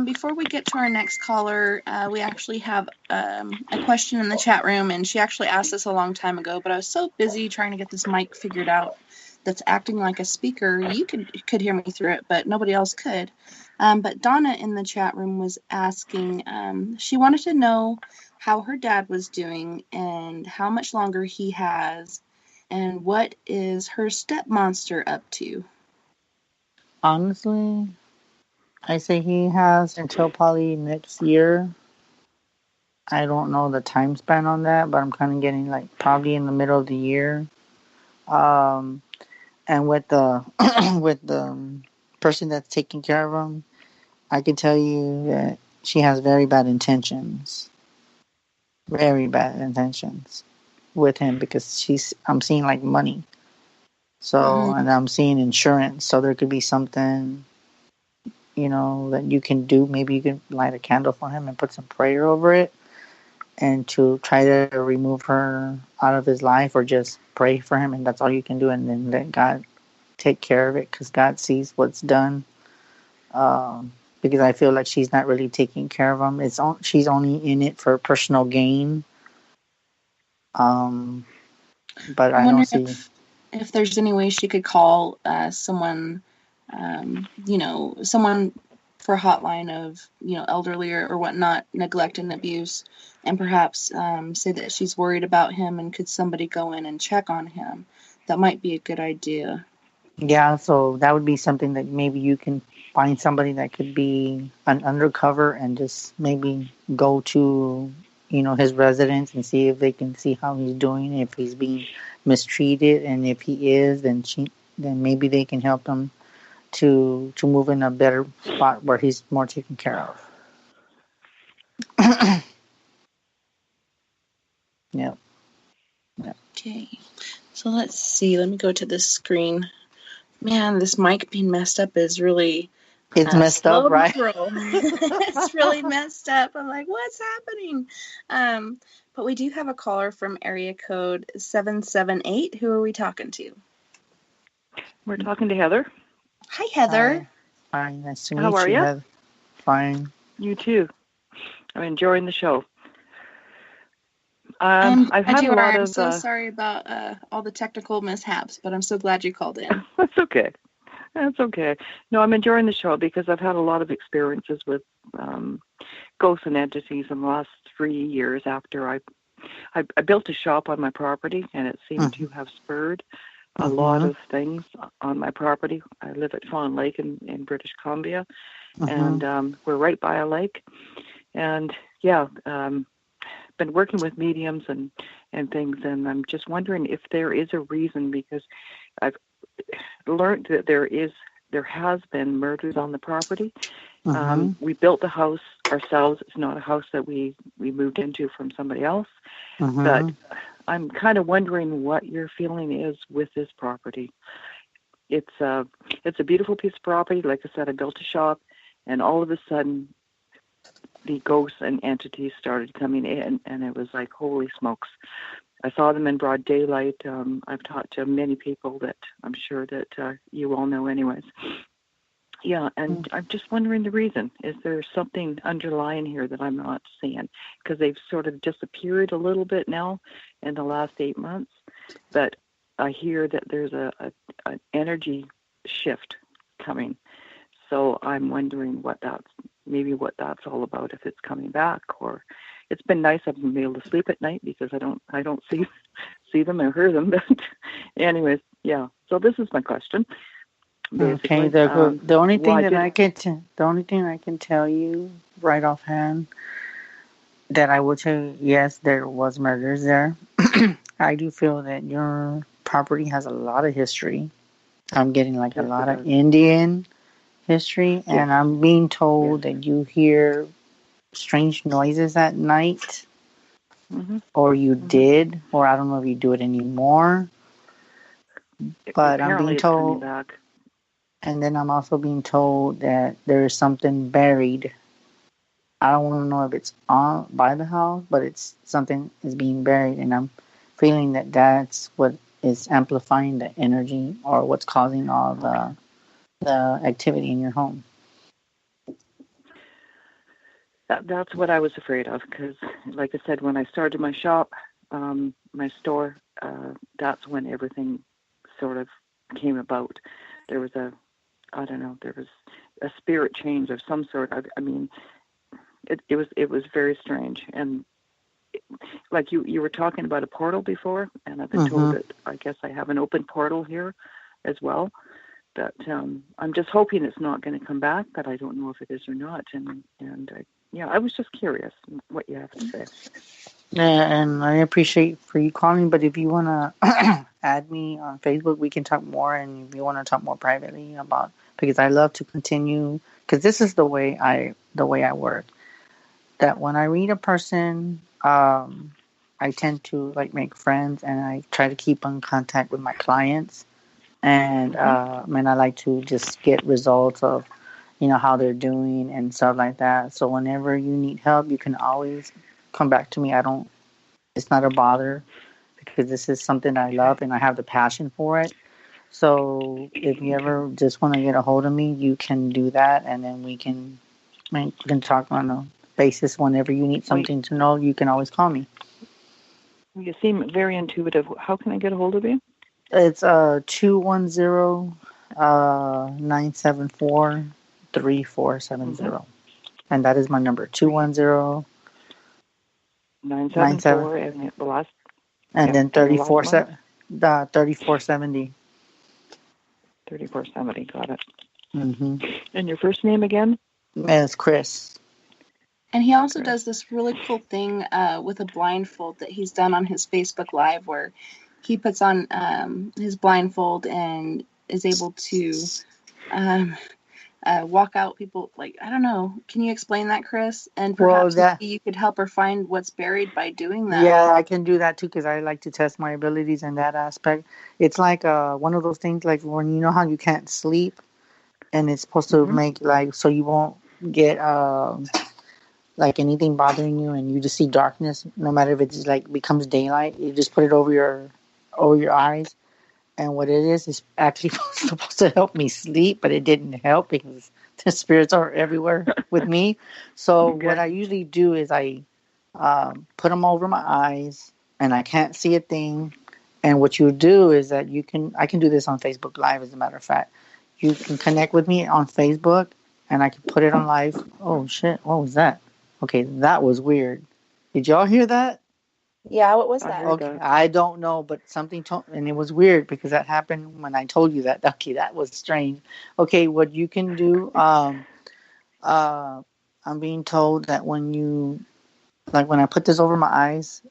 Before we get to our next caller, we actually have a question in the chat room, and she actually asked this a long time ago, but I was so busy trying to get this mic figured out that's acting like a speaker. You could hear me through it, but nobody else could. But Donna in the chat room was asking, she wanted to know how her dad was doing and how much longer he has, and what is her step monster up to. Honestly, I say he has until probably next year. I don't know the time span on that, but I'm kind of getting probably in the middle of the year. And And with the with the person that's taking care of him, I can tell you that she has very bad intentions. Very bad intentions with him because I'm seeing like money. So, and I'm seeing insurance. So there could be something, that you can do. Maybe you can light a candle for him and put some prayer over it and to try to remove her out of his life, or just pray for him. And that's all you can do. And then let God take care of it, because God sees what's done. Because I feel like she's not really taking care of him. She's only in it for personal gain. But I don't see if there's any way she could call someone, someone for a hotline of, elderly or whatnot, neglect and abuse, and perhaps say that she's worried about him and could somebody go in and check on him. That might be a good idea. Yeah, so that would be something that maybe you can find somebody that could be an undercover and just maybe go to, his residence and see if they can see how he's doing, if he's being mistreated, and if he is, then maybe they can help him to move in a better spot where he's more taken care of. Yep. Okay, so let's see. Let me go to this screen. Man, this mic being messed up is really... It's messed up, right? It's really messed up. I'm like, what's happening? But we do have a caller from area code 778. Who are we talking to? We're talking to Heather. Hi, Heather. Hi, nice to meet How are you, you? Heather. Fine. You too. I'm enjoying the show. I've had a lot I'm of... so sorry about all the technical mishaps, but I'm so glad you called in. That's okay. That's okay. No, I'm enjoying the show because I've had a lot of experiences with ghosts and entities in the last 3 years after I built a shop on my property, and it seemed to have spurred a lot of things on my property. I live at Fawn Lake in British Columbia, and we're right by a lake. And, been working with mediums and things, and I'm just wondering if there is a reason, because I've learned that there has been murders on the property. We built the house ourselves. It's not a house that we moved into from somebody else. But I'm kind of wondering what your feeling is with this property. It's a beautiful piece of property. Like I said, I built a shop, and all of a sudden the ghosts and entities started coming in, and it was like, holy smokes. I saw them in broad daylight. I've talked to many people that I'm sure that you all know anyways. Yeah, and I'm just wondering the reason. Is there something underlying here that I'm not seeing? Because they've sort of disappeared a little bit now in the last 8 months, but I hear that there's an energy shift coming. So I'm wondering what that's all about, if it's coming back. Or it's been nice I've been able to sleep at night because I don't see them or hear them. But anyways, yeah. So this is my question. Basically. Okay, the only thing I can tell you right offhand that I will tell you, yes, there was murders there. I do feel that your property has a lot of history. I'm getting like a lot of Indian history, and I'm being told that you hear strange noises at night, or you did, or I don't know if you do it anymore. But I'm being told, and then I'm also being told that there is something buried. I don't want to know if it's on by the house, but it's something is being buried, and I'm feeling that that's what is amplifying the energy, or what's causing all the activity in your home. That's what I was afraid of, because, like I said, when I started my shop, my store, that's when everything sort of came about. There was there was a spirit change of some sort. I mean, it was very strange. And like you were talking about a portal before, and I've been told that I guess I have an open portal here as well. But I'm just hoping it's not going to come back, but I don't know if it is or not. And I was just curious what you have to say. And I appreciate for you calling, but if you want to add me on Facebook, we can talk more. And if you want to talk more privately about, because I love to continue, because this is the way I work. That when I read a person, I tend to like make friends, and I try to keep in contact with my clients, and I like to just get results of, how they're doing and stuff like that. So whenever you need help, you can always come back to me. It's not a bother, because this is something I love and I have the passion for it. So if you ever just want to get a hold of me, you can do that, and then we can talk on a basis. Whenever you need something to know, you can always call me. You seem very intuitive. How can I get a hold of you? It's 210-974-3470. And that is my number, 210 974 and the last. And then 3470. 3470, got it. Mm-hmm. And your first name again? It's Chris. And he also does this really cool thing with a blindfold that he's done on his Facebook Live, where he puts on his blindfold and is able to walk out people. Like, I don't know. Can you explain that, Chris? And perhaps maybe you could help her find what's buried by doing that. Yeah, I can do that too, because I like to test my abilities in that aspect. It's like one of those things, like when you know how you can't sleep, and it's supposed to make so you won't get like anything bothering you, and you just see darkness, no matter if it's like becomes daylight. You just put it over your eyes, and what it is actually supposed to help me sleep, but it didn't help because the spirits are everywhere with me. So what I usually do is I put them over my eyes, and I can't see a thing. And what you do is that I can do this on Facebook Live, as a matter of fact. You can connect with me on Facebook, and I can put it on live. Oh shit! What was that? Okay, that was weird. Did y'all hear that? Yeah, what was that? Okay, I don't know, but something told, and it was weird because that happened when I told you that. Okay, that was strange. Okay, what you can do, I'm being told that when I put this over my eyes,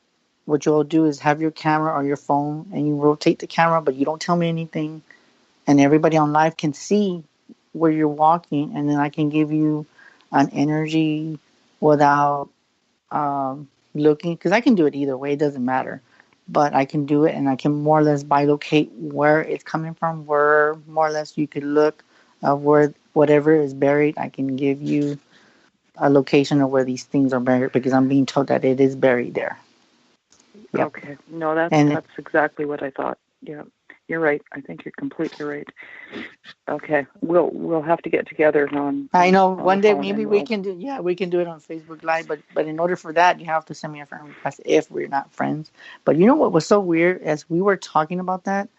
what you'll do is have your camera or your phone, and you rotate the camera, but you don't tell me anything, and everybody on live can see where you're walking, and then I can give you an energy without looking, because I can do it either way, it doesn't matter, but I can do it, and I can more or less bilocate where it's coming from, where more or less you could look where whatever is buried. I can give you a location of where these things are buried, because I'm being told that it is buried there. Yep. Okay. No, that's exactly what I thought. Yeah. You're right. I think you're completely right. Okay, we'll have to get together on. I know one day maybe we can do. Yeah, we can do it on Facebook Live. But in order for that, you have to send me a friend request if we're not friends. But you know what was so weird? As we were talking about that,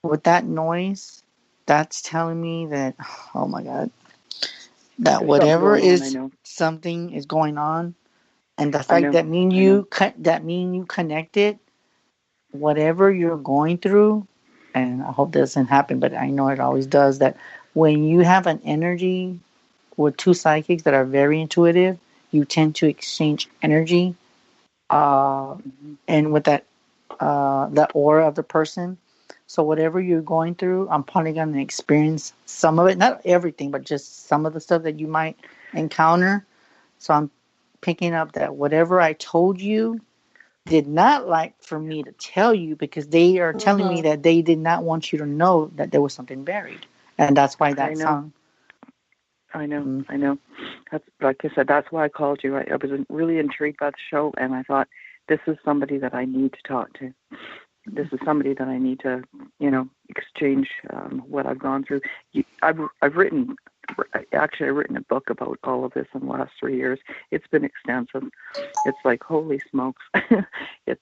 with that noise, that's telling me that, oh my God, that whatever is something is going on, and the fact that me and you connected, whatever you're going through. And I hope this doesn't happen, but I know it always does, that when you have an energy with two psychics that are very intuitive, you tend to exchange energy, and with that aura of the person. So whatever you're going through, I'm probably going to experience some of it, not everything, but just some of the stuff that you might encounter. So I'm picking up that whatever I told you did not like for me to tell you, because they are telling me that they did not want you to know that there was something buried, and that's why that song. I know. That's, like I said, that's why I called you. I was really intrigued by the show, and I thought, this is somebody that I need to talk to. This is somebody that I need to, exchange what I've gone through. I've written a book about all of this in the last 3 years. It's been extensive. It's like, holy smokes. It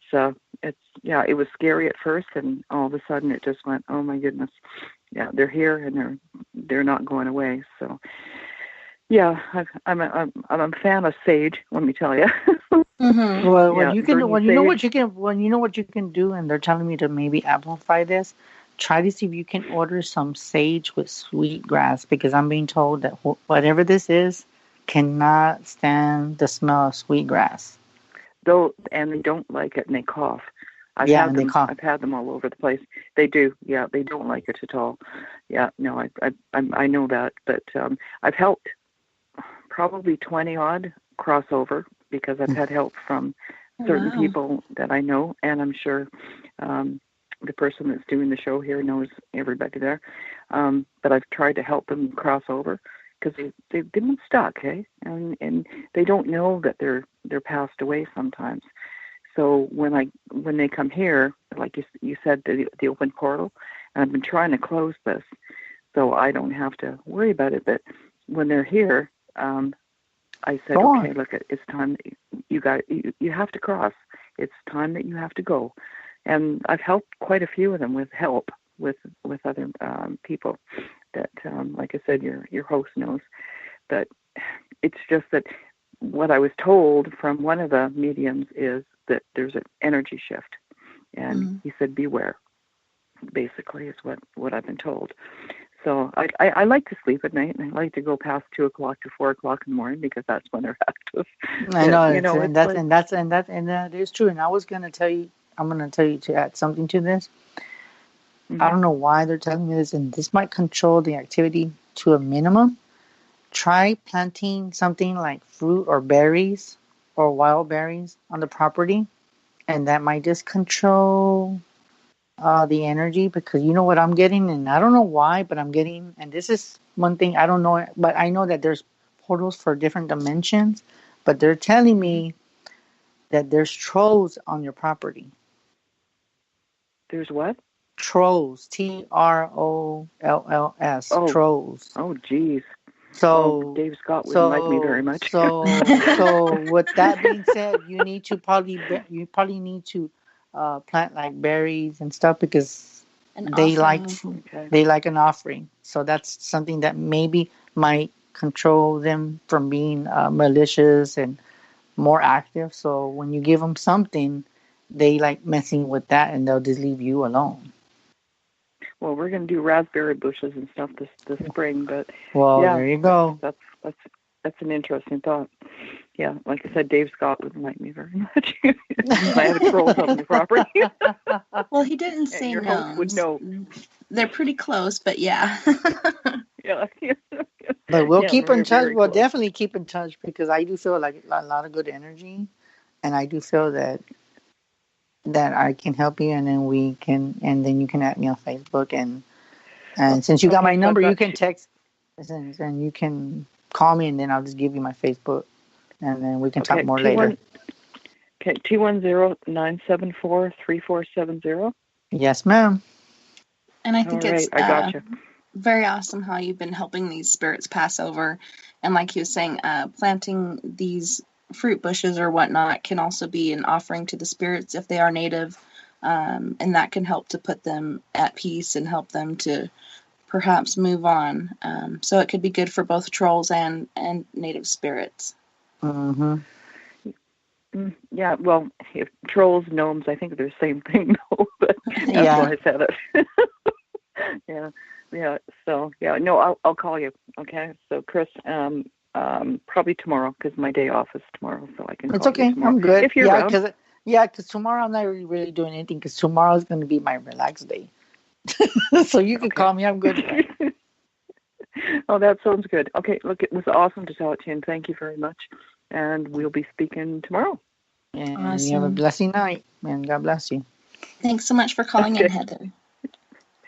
was scary at first, and all of a sudden it just went, oh my goodness. Yeah, they're here, and they're not going away. So yeah, I'm a fan of sage, let me tell you. Well, you know what you can do, and they're telling me to maybe amplify this. Try to see if you can order some sage with sweetgrass, because I'm being told that whatever this is cannot stand the smell of sweetgrass. though, and they don't like it, and they cough. I've Yeah, had and they them. cough. I've had them all over the place. They do. Yeah, they don't like it at all. Yeah, no, I know that, but I've helped probably 20 odd crossover because I've had help from certain Wow. people that I know, and I'm sure the person that's doing the show here knows everybody there. But I've tried to help them cross over because they've been stuck, hey, and they don't know that they're passed away sometimes. So when they come here, like you said, the open portal, and I've been trying to close this so I don't have to worry about it. But when they're here, I said, Go on. okay, look, it's time that you have to cross. It's time that you have to go. And I've helped quite a few of them with help with other people that, like I said, your host knows. But it's just that what I was told from one of the mediums is that there's an energy shift. And he said, beware, basically, is what I've been told. So I like to sleep at night, and I like to go past 2 o'clock to 4 o'clock in the morning because that's when they're active. I know, You know, and it's that is true. And I was going to tell you, I'm going to tell you to add something to this. Mhm. I don't know why they're telling me this, and this might control the activity to a minimum. Try planting something like fruit or berries or wild berries on the property, and that might just control the energy, because you know what I'm getting, and I don't know why, but I'm getting, and this is one thing I don't know, but I know that there's portals for different dimensions, but they're telling me that there's trolls on your property. There's what? Trolls, TROLLS, Oh. trolls. Oh, geez. So, Dave Scott wouldn't like me very much. so with that being said, you need to probably need to plant like berries and stuff, because An they offering. like an offering. So that's something that maybe might control them from being malicious and more active. So when you give them something, they like messing with that, and they'll just leave you alone. Well, we're going to do raspberry bushes and stuff this spring, but Well, yeah, there you go. That's an interesting thought. Yeah, like I said, Dave Scott wouldn't like me very much. I have trolls on the property. Well, he didn't say your host would gnomes. know. They're pretty close, but yeah. Yeah. But we'll Yeah, keep we're in touch. very We'll close. definitely keep in touch, because I do feel like a lot of good energy, and I do feel that I can help you, and then you can add me on Facebook, and since you got my Okay, so number, I've you got can text, and you can call me, and then I'll just give you my Facebook, and then we can talk more later. Okay, 210-974-3470. Yes, ma'am. And I think All it's right, I gotcha. very awesome how you've been helping these spirits pass over. And like he was saying, planting these fruit bushes or whatnot can also be an offering to the spirits if they are native. And that can help to put them at peace and help them to perhaps move on. So it could be good for both trolls and native spirits. Mm-hmm. Yeah, well, if trolls, gnomes, I think they're the same thing, though. But that's Yeah. why I said it. Yeah. So yeah, no, I'll call you. Okay. So Chris, probably tomorrow, because my day off is tomorrow, so I can. It's call okay. You tomorrow. I'm good. If you're around. Because tomorrow I'm not really doing anything, because tomorrow is going to be my relaxed day. So you can call me. I'm good. Oh, that sounds good. Okay, look, it was awesome to talk to you, and thank you very much. And we'll be speaking tomorrow. And Awesome. you have a blessed night, and God bless you. Thanks so much for calling in, Heather.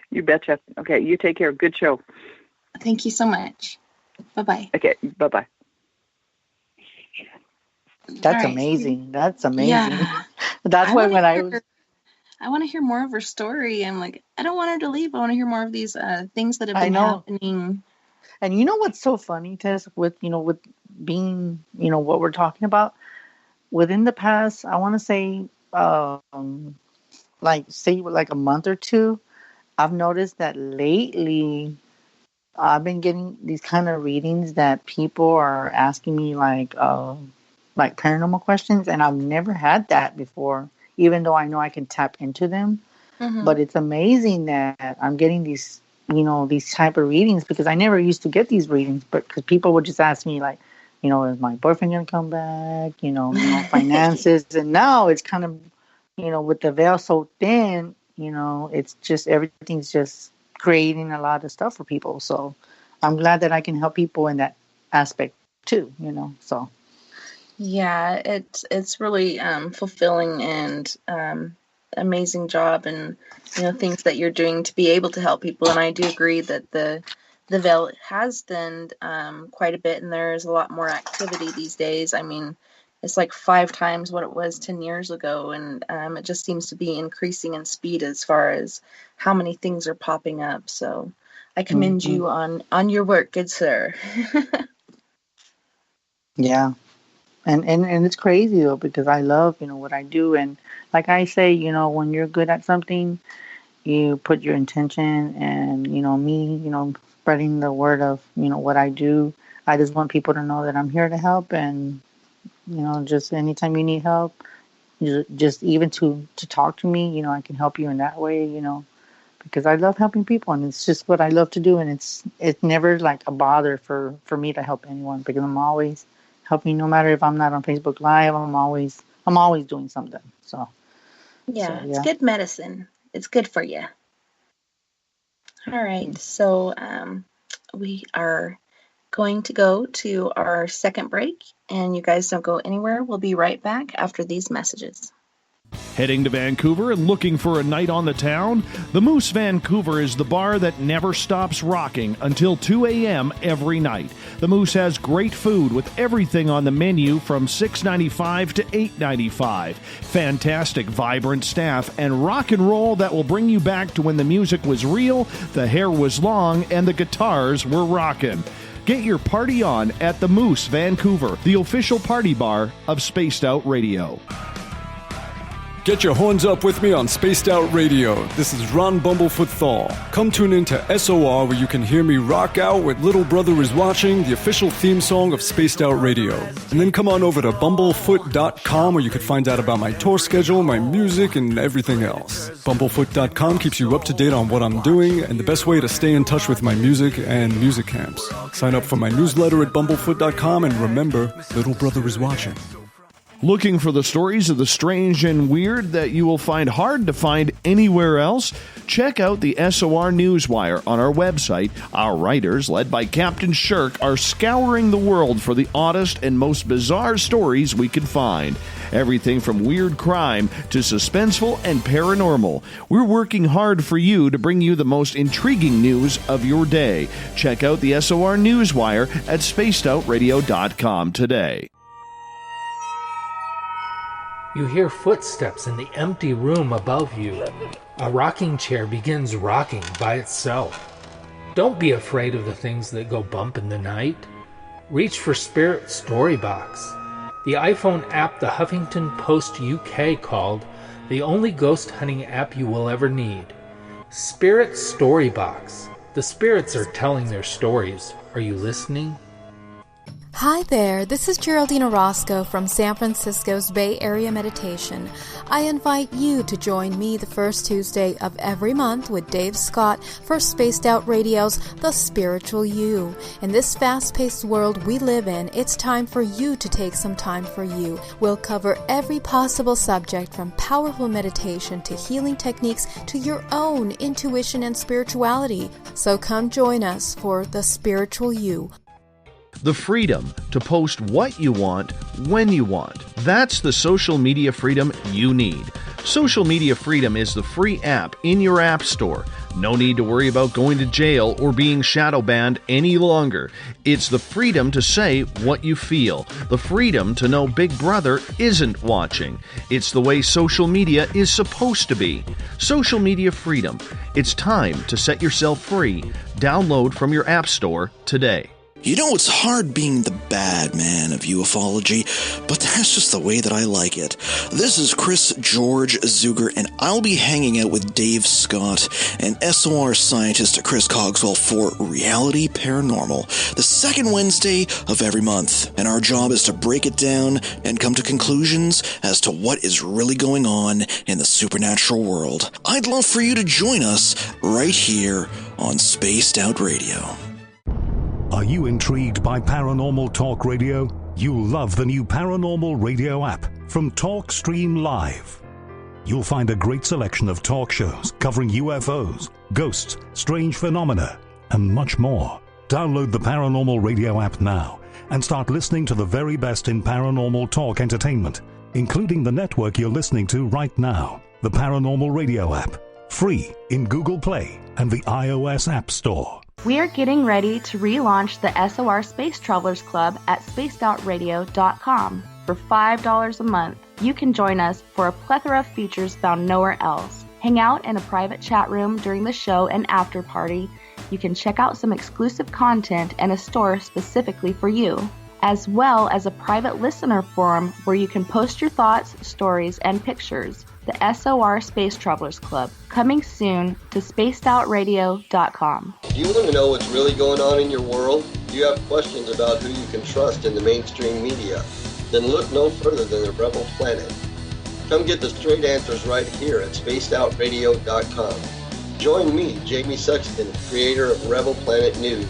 You betcha. Okay, you take care. Good show. Thank you so much. Bye-bye. Okay, bye-bye. That's All right. amazing. That's amazing. Yeah. That's why when I was... I want to hear more of her story. I'm like, I don't want her to leave. I want to hear more of these things that have been I know. happening. And you know what's so funny, Tess, with being, what we're talking about? Within the past, I want to say, like a month or two, I've noticed that lately I've been getting these kind of readings that people are asking me like paranormal questions, and I've never had that before, even though I know I can tap into them. Mm-hmm. But it's amazing that I'm getting these type of readings, because I never used to get these readings, but because people would just ask me like, is my boyfriend going to come back? Finances. And now it's kind of, with the veil so thin, it's just, everything's just creating a lot of stuff for people. So I'm glad that I can help people in that aspect too, so. Yeah, it's really fulfilling and amazing job, and things that you're doing to be able to help people. And I do agree that the veil has thinned quite a bit, and there's a lot more activity these days. I mean, it's like 5 times what it was 10 years ago, and it just seems to be increasing in speed as far as how many things are popping up. So I commend you on your work, good sir. Yeah. And it's crazy though, because I love, what I do. And like I say, when you're good at something, you put your intention, and, me, spreading the word of, what I do. I just want people to know that I'm here to help, and, just anytime you need help, just even to talk to me, I can help you in that way, because I love helping people, and it's just what I love to do. And it's never like a bother for me to help anyone, because I'm always helping. No matter if I'm not on Facebook Live, I'm always doing something. So yeah, it's good medicine. It's good for you. All right, so we are going to go to our second break, and you guys don't go anywhere. We'll be right back after these messages. Heading to Vancouver and looking for a night on the town? The Moose Vancouver is the bar that never stops rocking until 2 a.m. every night. The Moose has great food with everything on the menu from $6.95 to $8.95. Fantastic, vibrant staff and rock and roll that will bring you back to when the music was real, the hair was long, and the guitars were rocking. Get your party on at the Moose Vancouver, the official party bar of Spaced Out Radio. Get your horns up with me on Spaced Out Radio. This is Ron Bumblefoot Thal. Come tune in to SOR, where you can hear me rock out with Little Brother Is Watching, the official theme song of Spaced Out Radio. And then come on over to bumblefoot.com, where you can find out about my tour schedule, my music, and everything else. Bumblefoot.com keeps you up to date on what I'm doing and the best way to stay in touch with my music and music camps. Sign up for my newsletter at bumblefoot.com, and remember, Little Brother Is Watching. Looking for the stories of the strange and weird that you will find hard to find anywhere else? Check out the SOR Newswire on our website. Our writers, led by Captain Shirk, are scouring the world for the oddest and most bizarre stories we can find. Everything from weird crime to suspenseful and paranormal. We're working hard for you to bring you the most intriguing news of your day. Check out the SOR Newswire at spacedoutradio.com today. You hear footsteps in the empty room above you. A rocking chair begins rocking by itself. Don't be afraid of the things that go bump in the night. Reach for Spirit Storybox, the iPhone app the Huffington Post UK called the only ghost hunting app you will ever need. Spirit Storybox. The spirits are telling their stories. Are you listening? Hi there, this is Geraldine Orozco from San Francisco's Bay Area Meditation. I invite you to join me the first Tuesday of every month with Dave Scott for Spaced Out Radio's The Spiritual You. In this fast-paced world we live in, it's time for you to take some time for you. We'll cover every possible subject from powerful meditation to healing techniques to your own intuition and spirituality. So come join us for The Spiritual You. The freedom to post what you want, when you want. That's the social media freedom you need. Social Media Freedom is the free app in your app store. No need to worry about going to jail or being shadow banned any longer. It's the freedom to say what you feel. The freedom to know Big Brother isn't watching. It's the way social media is supposed to be. Social Media Freedom. It's time to set yourself free. Download from your app store today. You know, it's hard being the bad man of ufology, but that's just the way that I like it. This is Chris George Zuger, and I'll be hanging out with Dave Scott and SOR scientist Chris Cogswell for Reality Paranormal, the second Wednesday of every month. And our job is to break it down and come to conclusions as to what is really going on in the supernatural world. I'd love for you to join us right here on Spaced Out Radio. Are you intrigued by Paranormal Talk Radio? You'll love the new Paranormal Radio app from TalkStream Live. You'll find a great selection of talk shows covering UFOs, ghosts, strange phenomena, and much more. Download the Paranormal Radio app now and start listening to the very best in paranormal talk entertainment, including the network you're listening to right now, the Paranormal Radio app, free in Google Play and the iOS App Store. We are getting ready to relaunch the SOR Space Travelers Club at spacedoutradio.com. For $5 a month, you can join us for a plethora of features found nowhere else. Hang out in a private chat room during the show and after party. You can check out some exclusive content and a store specifically for you, as well as a private listener forum where you can post your thoughts, stories, and pictures. The SOR Space Travelers Club, coming soon to spacedoutradio.com. Do you want to know what's really going on in your world? Do you have questions about who you can trust in the mainstream media? Then look no further than the Rebel Planet. Come get the straight answers right here at spacedoutradio.com. Join me, Jamie Sexton, creator of Rebel Planet News,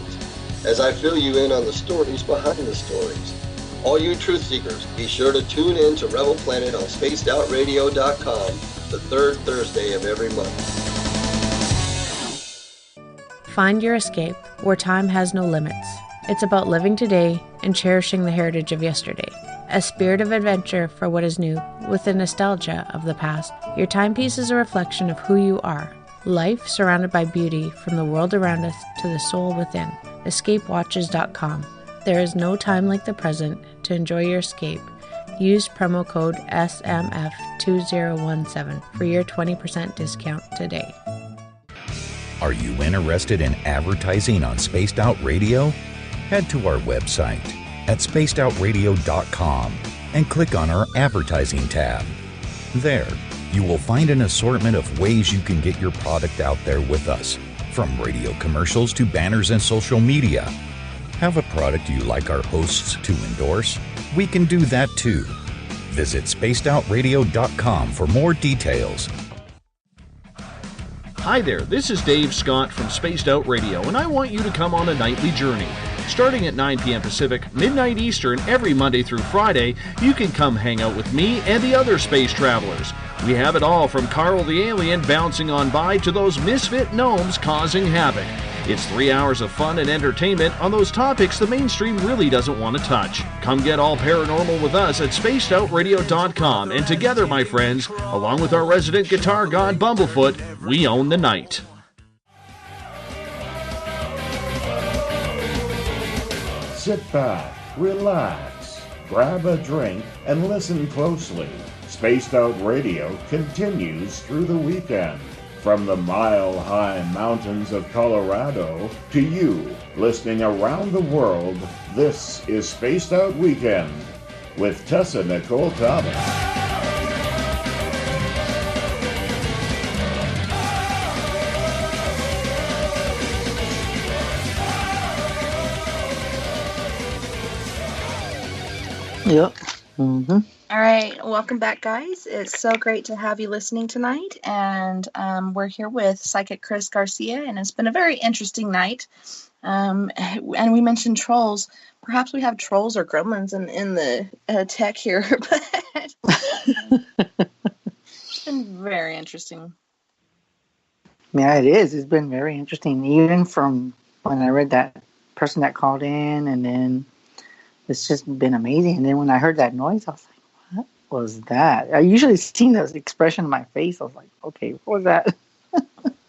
as I fill you in on the stories behind the stories. All you truth seekers, be sure to tune in to Rebel Planet on spacedoutradio.com the third Thursday of every month. Find your escape where time has no limits. It's about living today and cherishing the heritage of yesterday. A spirit of adventure for what is new, with the nostalgia of the past. Your timepiece is a reflection of who you are. Life surrounded by beauty from the world around us to the soul within. EscapeWatches.com. There is no time like the present to enjoy your escape. Use promo code SMF2017 for your 20% discount today. Are you interested in advertising on Spaced Out Radio? Head to our website at spacedoutradio.com and click on our advertising tab. There, you will find an assortment of ways you can get your product out there with us, from radio commercials to banners and social media. Have a product you like our hosts to endorse? We can do that too. Visit spacedoutradio.com for more details. Hi there, this is Dave Scott from Spaced Out Radio, and I want you to come on a nightly journey. Starting at 9 p.m. Pacific, midnight Eastern, every Monday through Friday, you can come hang out with me and the other space travelers. We have it all from Carl the Alien bouncing on by to those misfit gnomes causing havoc. It's 3 hours of fun and entertainment on those topics the mainstream really doesn't want to touch. Come get all paranormal with us at spacedoutradio.com, and together, my friends, along with our resident guitar god Bumblefoot, we own the night. Sit back, relax, grab a drink, and listen closely. Spaced Out Radio continues through the weekend. From the mile-high mountains of Colorado to you, listening around the world, this is Spaced Out Weekend with Tessa Nicole Thomas. Yep. Mm-hmm. All right, welcome back, guys. It's so great to have you listening tonight, and we're here with Psychic Chris Garcia, and it's been a very interesting night. And we mentioned trolls. Perhaps we have trolls or gremlins in the tech here, but it's been very interesting. Yeah, it is. It's been very interesting, even from when I read that person that called in, and then it's just been amazing. And then when I heard that noise, I was like, what was that? I usually see the expression on my face. I was like, okay, what was that?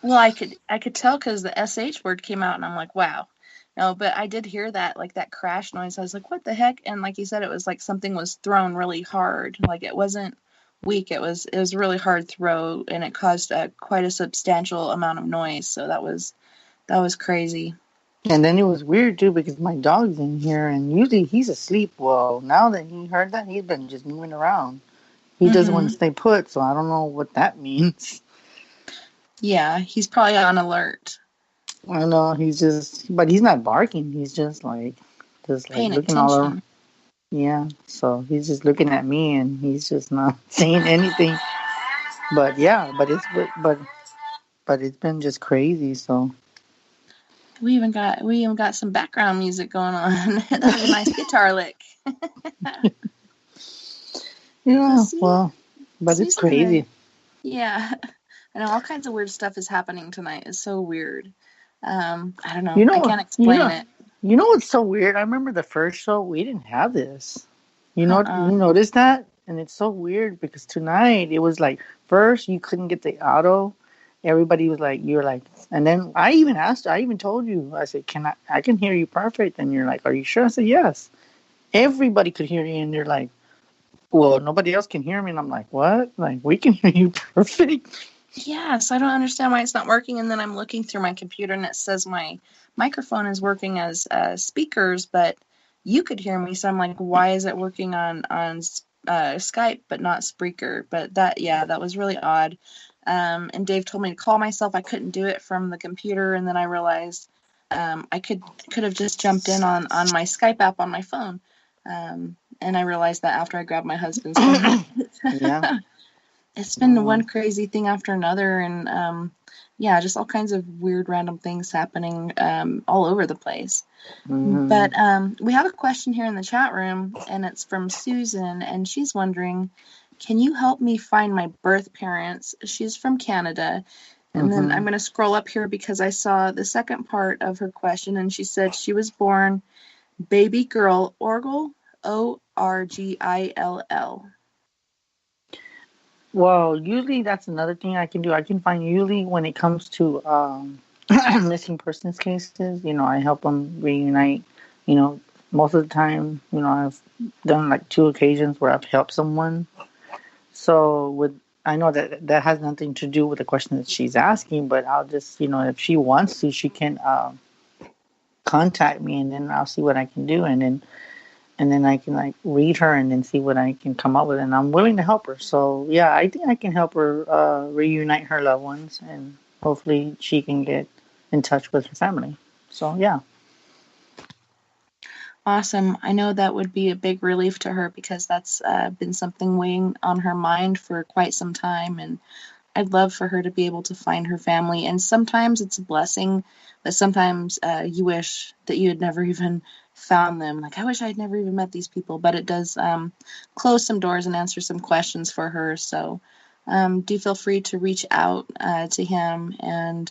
Well, I could tell because the SH word came out, and I'm like, wow. No, but I did hear that, like that crash noise. I was like, what the heck? And like you said, it was like something was thrown really hard. Like it wasn't weak. It was a really hard throw, and it caused quite a substantial amount of noise. So that was crazy. And then it was weird too because my dog's in here, and usually he's asleep. Well, now that he heard that, he's been just moving around. He doesn't want to stay put, so I don't know what that means. Yeah, he's probably on alert. I know, but he's not barking. He's just like paying looking attention. all over. Yeah, so he's just looking at me, and he's just not saying anything. But yeah, but it's been just crazy. So We even got some background music going on. That was a nice guitar lick. Yeah, well, but it's crazy. Yeah. I know all kinds of weird stuff is happening tonight. It's so weird. I don't know. You know, I can't explain it. You know what's so weird? I remember the first show, we didn't have this. You know, Uh-uh. you noticed that? And it's so weird because tonight it was like, first you couldn't get the auto. Everybody was like, you're like, and then I even told you, I said, I can hear you perfect. And you're like, are you sure? I said, yes. Everybody could hear you. And they're like, well, nobody else can hear me. And I'm like, what? Like, we can hear you perfect. Yeah, so I don't understand why it's not working. And then I'm looking through my computer and it says my microphone is working as speakers, but you could hear me. So I'm like, why is it working on Skype but not Spreaker? But that was really odd. And Dave told me to call myself. I couldn't do it from the computer. And then I realized I could have just jumped in on my Skype app on my phone. And I realized that after I grabbed my husband's phone. Yeah. It's been one crazy thing after another, and just all kinds of weird random things happening all over the place. Mm-hmm. But we have a question here in the chat room, and it's from Susan, and she's wondering, can you help me find my birth parents? She's from Canada. And then I'm going to scroll up here because I saw the second part of her question, and she said she was born baby girl Orgill, Orgill. Well, usually that's another thing I can do. I can find usually when it comes to missing persons cases, I help them reunite. Most of the time, I've done like 2 occasions where I've helped someone. So I know that has nothing to do with the question that she's asking, but I'll just, if she wants to, she can contact me, and then I'll see what I can do, and then I can like read her and then see what I can come up with, and I'm willing to help her. So yeah, I think I can help her reunite her loved ones, and hopefully she can get in touch with her family. So yeah. Awesome. I know that would be a big relief to her because that's been something weighing on her mind for quite some time, and I'd love for her to be able to find her family. And sometimes it's a blessing, but sometimes you wish that you had never even found them. Like, I wish I'd never even met these people, but it does close some doors and answer some questions for her. So do feel free to reach out to him, and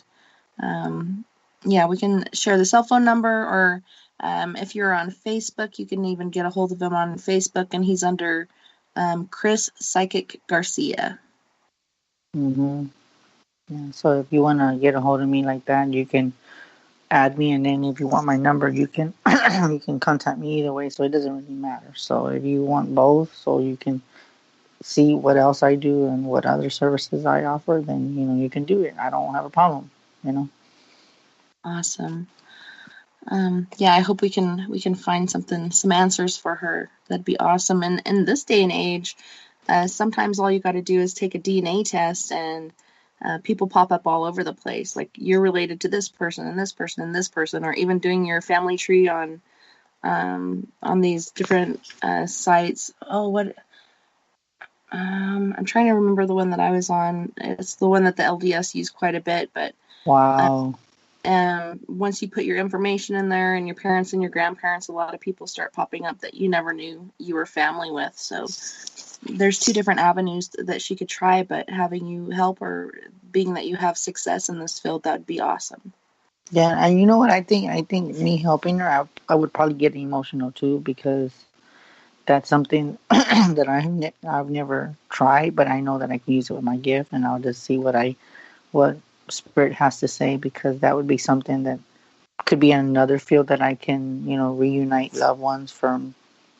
we can share the cell phone number, or if you're on Facebook, you can even get a hold of him on Facebook, and he's under Chris Psychic Garcia. Yeah, so if you want to get a hold of me like that, you can add me, and then if you want my number, you can you can contact me either way, so it doesn't really matter. So if you want both, so you can see what else I do and what other services I offer, then you can do it. I don't have a problem. Awesome. I hope we can find some answers for her. That'd be awesome. And in this day and age, sometimes all you got to do is take a DNA test, and people pop up all over the place. Like, you're related to this person and this person and this person, or even doing your family tree on these different sites. I'm trying to remember the one that I was on. It's the one that the LDS used quite a bit, but wow. Once you put your information in there and your parents and your grandparents, a lot of people start popping up that you never knew you were family with. So there's 2 different avenues that she could try, but having you help her, being that you have success in this field, that would be awesome. Yeah, and you know what I think? I think me helping her, I would probably get emotional too, because that's something that I've never tried, but I know that I can use it with my gift, and I'll just see what Spirit has to say, because that would be something that could be in another field that I can, reunite loved ones from,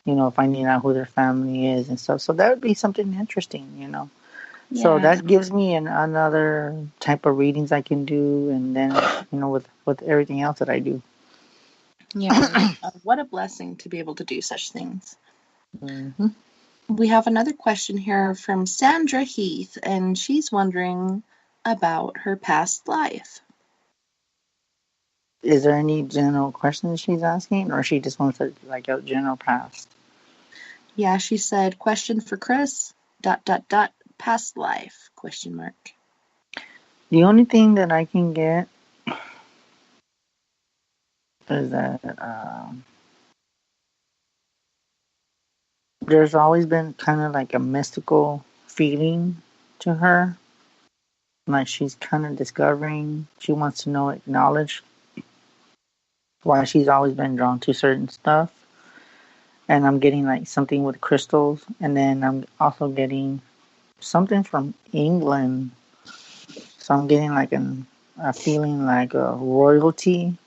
finding out who their family is and stuff. So that would be something interesting, Yeah. So that gives me another type of readings I can do, and then, with everything else that I do. Yeah, what a blessing to be able to do such things. Mm-hmm. We have another question here from Sandra Heath, and she's wondering about her past life. Is there any general questions she's asking, or she just wants to like a general past? Yeah, she said, question for Chris, ... past life, ? The only thing that I can get is that there's always been kind of like a mystical feeling to her. Like she's kind of discovering, she wants to know, acknowledge why she's always been drawn to certain stuff. And I'm getting like something with crystals, and then I'm also getting something from England. So I'm getting like a feeling like a royalty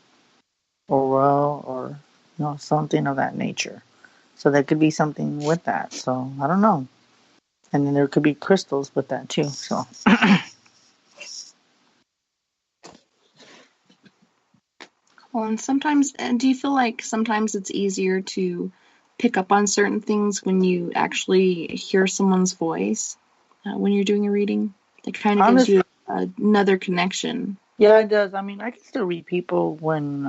or royal or something of that nature. So there could be something with that. So I don't know. And then there could be crystals with that too. So Well, and sometimes, do you feel like sometimes it's easier to pick up on certain things when you actually hear someone's voice when you're doing a reading? It kind of gives you another connection. Yeah, it does. I mean, I can still read people when,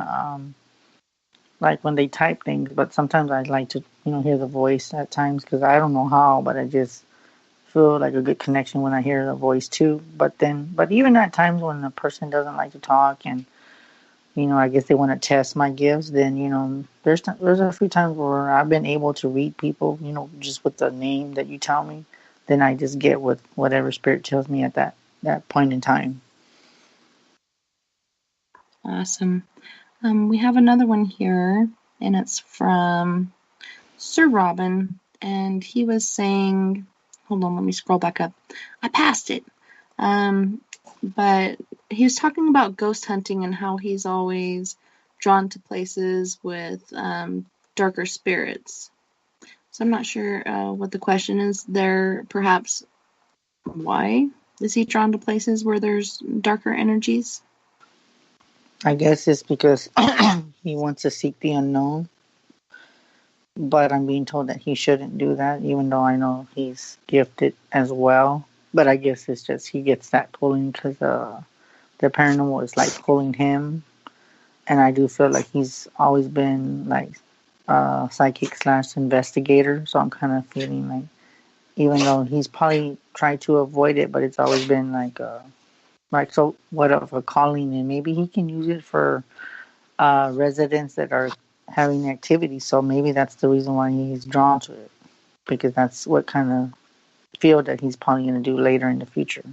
like when they type things, but sometimes I like to, hear the voice at times because I don't know how, but I just feel like a good connection when I hear the voice too. But even at times when a person doesn't like to talk and, I guess they want to test my gifts, then, there's a few times where I've been able to read people, just with the name that you tell me. Then I just get with whatever spirit tells me at that point in time. Awesome. We have another one here, and it's from Sir Robin, and he was saying, hold on, let me scroll back up. I passed it. But he was talking about ghost hunting and how he's always drawn to places with darker spirits. So I'm not sure what the question is there. Perhaps why is he drawn to places where there's darker energies? I guess it's because he wants to seek the unknown. But I'm being told that he shouldn't do that, even though I know he's gifted as well. But I guess it's just he gets that pulling because the paranormal is like pulling him. And I do feel like he's always been like psychic / investigator. So I'm kind of feeling like, even though he's probably tried to avoid it, but it's always been like so what of a calling, and maybe he can use it for residents that are having activity. So maybe that's the reason why he's drawn to it, because that's what kind of field that he's probably going to do later in the future.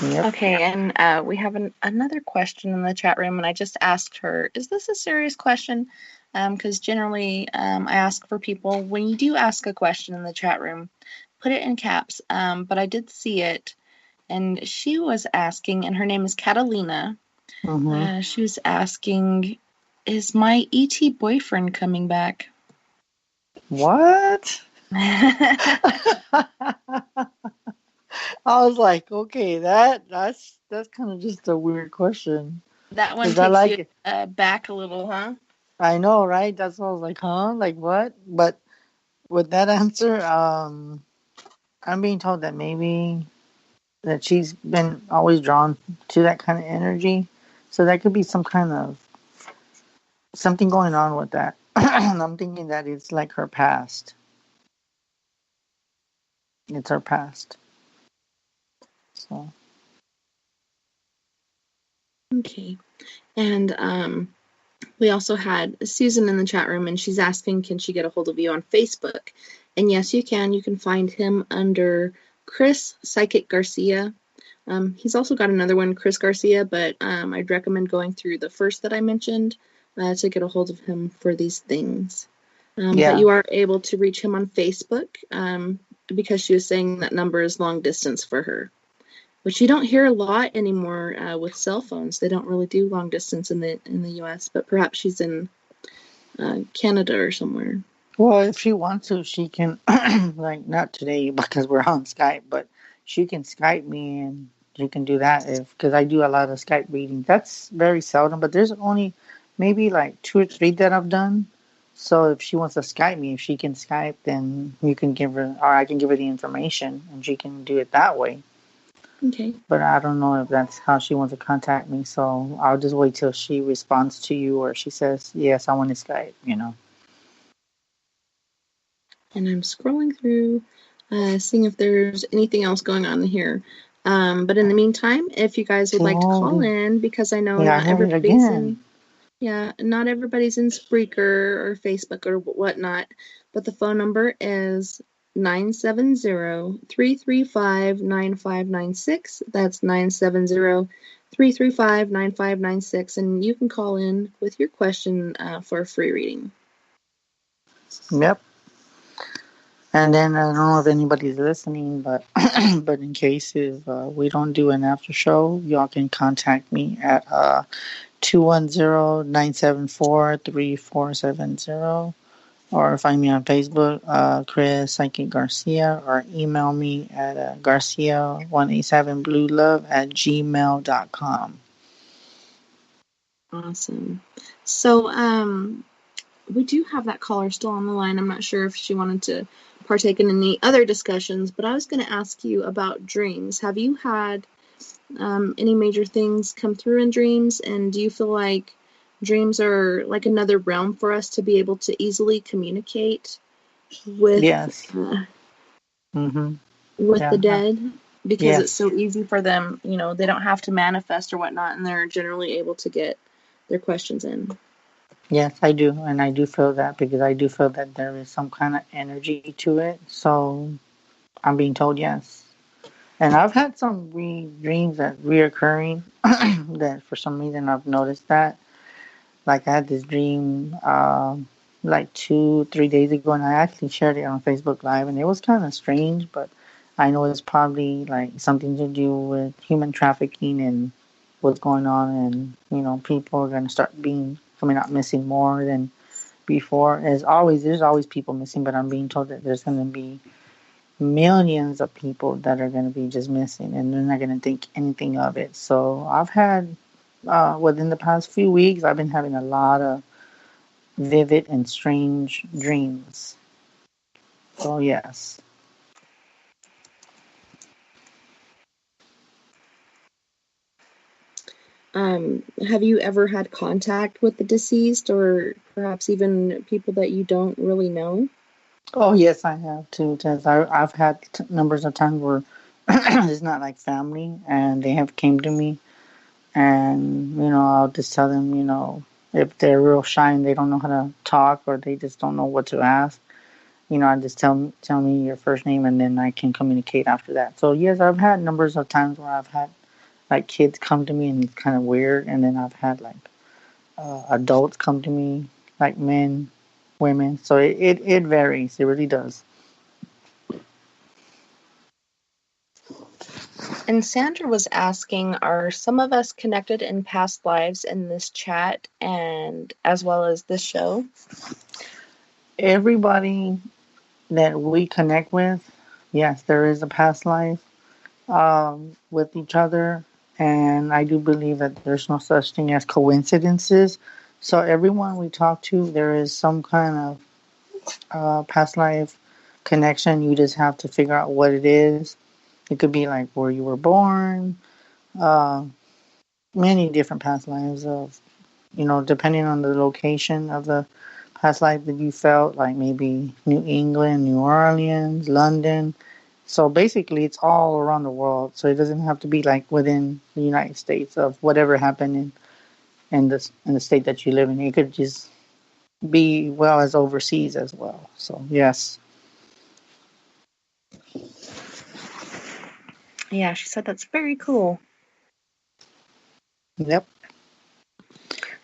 Yep. Okay, and we have another question in the chat room, and I just asked her, is this a serious question? Because generally I ask for people, when you do ask a question in the chat room, put it in caps. But I did see it, and she was asking, and her name is Catalina. Mm-hmm. She was asking, is my ET boyfriend coming back? What? I was like, okay, that's kind of just a weird question. That one takes you back a little, huh? I know, right? That's what I was like, huh? Like what? But with that answer, I'm being told that maybe that she's been always drawn to that kind of energy. So that could be some kind of something going on with that. I'm thinking that it's like her past. It's her past. So. Okay. And we also had Susan in the chat room, and she's asking, can she get a hold of you on Facebook? And yes, you can. You can find him under Chris Psychic Garcia. He's also got another one, Chris Garcia, but I'd recommend going through the first that I mentioned to get a hold of him for these things. But you are able to reach him on Facebook because she was saying that number is long distance for her, which you don't hear a lot anymore with cell phones. They don't really do long distance in the U.S., but perhaps she's in Canada or somewhere. Well, if she wants to, she can, like not today because we're on Skype, but she can Skype me and she can do that because I do a lot of Skype readings. That's very seldom, but there's only maybe like 2 or 3 that I've done. So if she wants to Skype me, if she can Skype, then you can give her, or I can give her the information and she can do it that way. Okay. But I don't know if that's how she wants to contact me, so I'll just wait till she responds to you or she says, yes, I want to Skype, And I'm scrolling through, seeing if there's anything else going on here. But in the meantime, if you guys would like to call in, because I know Yeah, I not heard it everybody's again. not everybody's in Spreaker or Facebook or whatnot, but the phone number is 970-335-9596. That's 970-335-9596, and you can call in with your question for a free reading. Yep. And then I don't know if anybody's listening, but but in case if we don't do an after show, y'all can contact me at 210-974-3470, or find me on Facebook, Chris Psychic Garcia, or email me at garcia187bluelove@gmail.com. Awesome. So, we do have that caller still on the line. I'm not sure if she wanted to partake in any other discussions, but I was going to ask you about dreams. Have you had any major things come through in dreams, and do you feel like dreams are like another realm for us to be able to easily communicate with Yes. with the dead? Because Yes. it's so easy for them, they don't have to manifest or whatnot, and they're generally able to get their questions in. Yes, I do, and I do feel that, because I do feel that there is some kind of energy to it, so I'm being told yes. And I've had some dreams that reoccurring that for some reason I've noticed that. Like I had this dream like 2-3 days ago, and I actually shared it on Facebook Live, and it was kind of strange, but I know it's probably like something to do with human trafficking and what's going on, and people are going to start coming out missing more than before. There's always people missing, but I'm being told that there's going to be millions of people that are going to be just missing, and they're not going to think anything of it. So I've had, within the past few weeks, I've been having a lot of vivid and strange dreams. So yes. Have you ever had contact with the deceased, or perhaps even people that you don't really know? Oh yes, I have too, Tess. I've had numbers of times where it's not like family, and they have came to me, and I'll just tell them, if they're real shy and they don't know how to talk, or they just don't know what to ask, I just tell me your first name, and then I can communicate after that. So yes, I've had numbers of times where I've had like kids come to me, and it's kind of weird, and then I've had like adults come to me, like men, women. So it varies. It really does. And Sandra was asking, are some of us connected in past lives in this chat and as well as this show? Everybody that we connect with, yes, there is a past life with each other, and I do believe that there's no such thing as coincidences. So everyone we talk to, there is some kind of past life connection. You just have to figure out what it is. It could be like where you were born, many different past lives of, depending on the location of the past life that you felt, like maybe New England, New Orleans, London. So basically, it's all around the world. So it doesn't have to be like within the United States of whatever happened in the state that you live in. It could just be well as overseas as well. So yes. Yeah, she said that's very cool. Yep.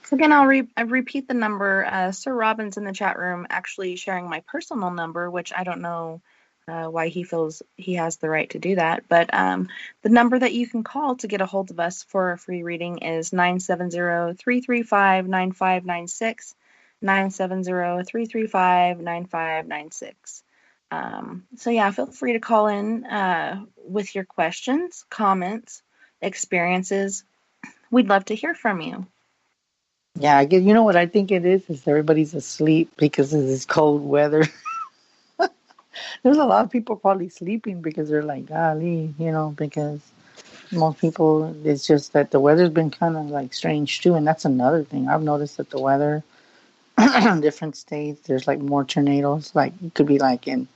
So again, I'll repeat the number. Sir Robin's in the chat room actually sharing my personal number, which I don't know why he feels he has the right to do that. But the number that you can call to get a hold of us for a free reading is 970-335-9596, 970-335-9596. So yeah, feel free to call in with your questions, comments, experiences. We'd love to hear from you. Yeah, I guess, what I think it is everybody's asleep because of this cold weather. There's a lot of people probably sleeping because they're like, golly, because most people, it's just that the weather's been kind of like strange too. And that's another thing. I've noticed that the weather in different states, there's like more tornadoes. Like it could be like in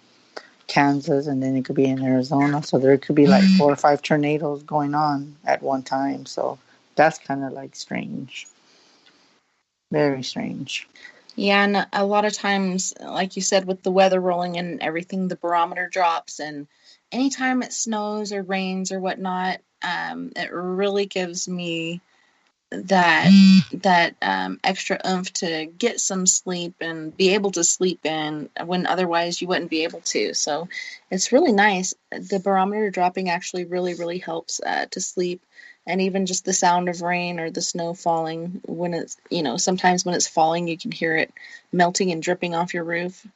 Kansas, and then it could be in Arizona. So there could be like 4 or 5 tornadoes going on at one time. So that's kind of like strange. Very strange. Yeah, and a lot of times, like you said, with the weather rolling and everything, the barometer drops, and anytime it snows or rains or whatnot, it really gives me that extra oomph to get some sleep and be able to sleep in when otherwise you wouldn't be able to. So it's really nice. The barometer dropping actually really, really helps to sleep. And even just the sound of rain or the snow falling when it's, sometimes when it's falling, you can hear it melting and dripping off your roof.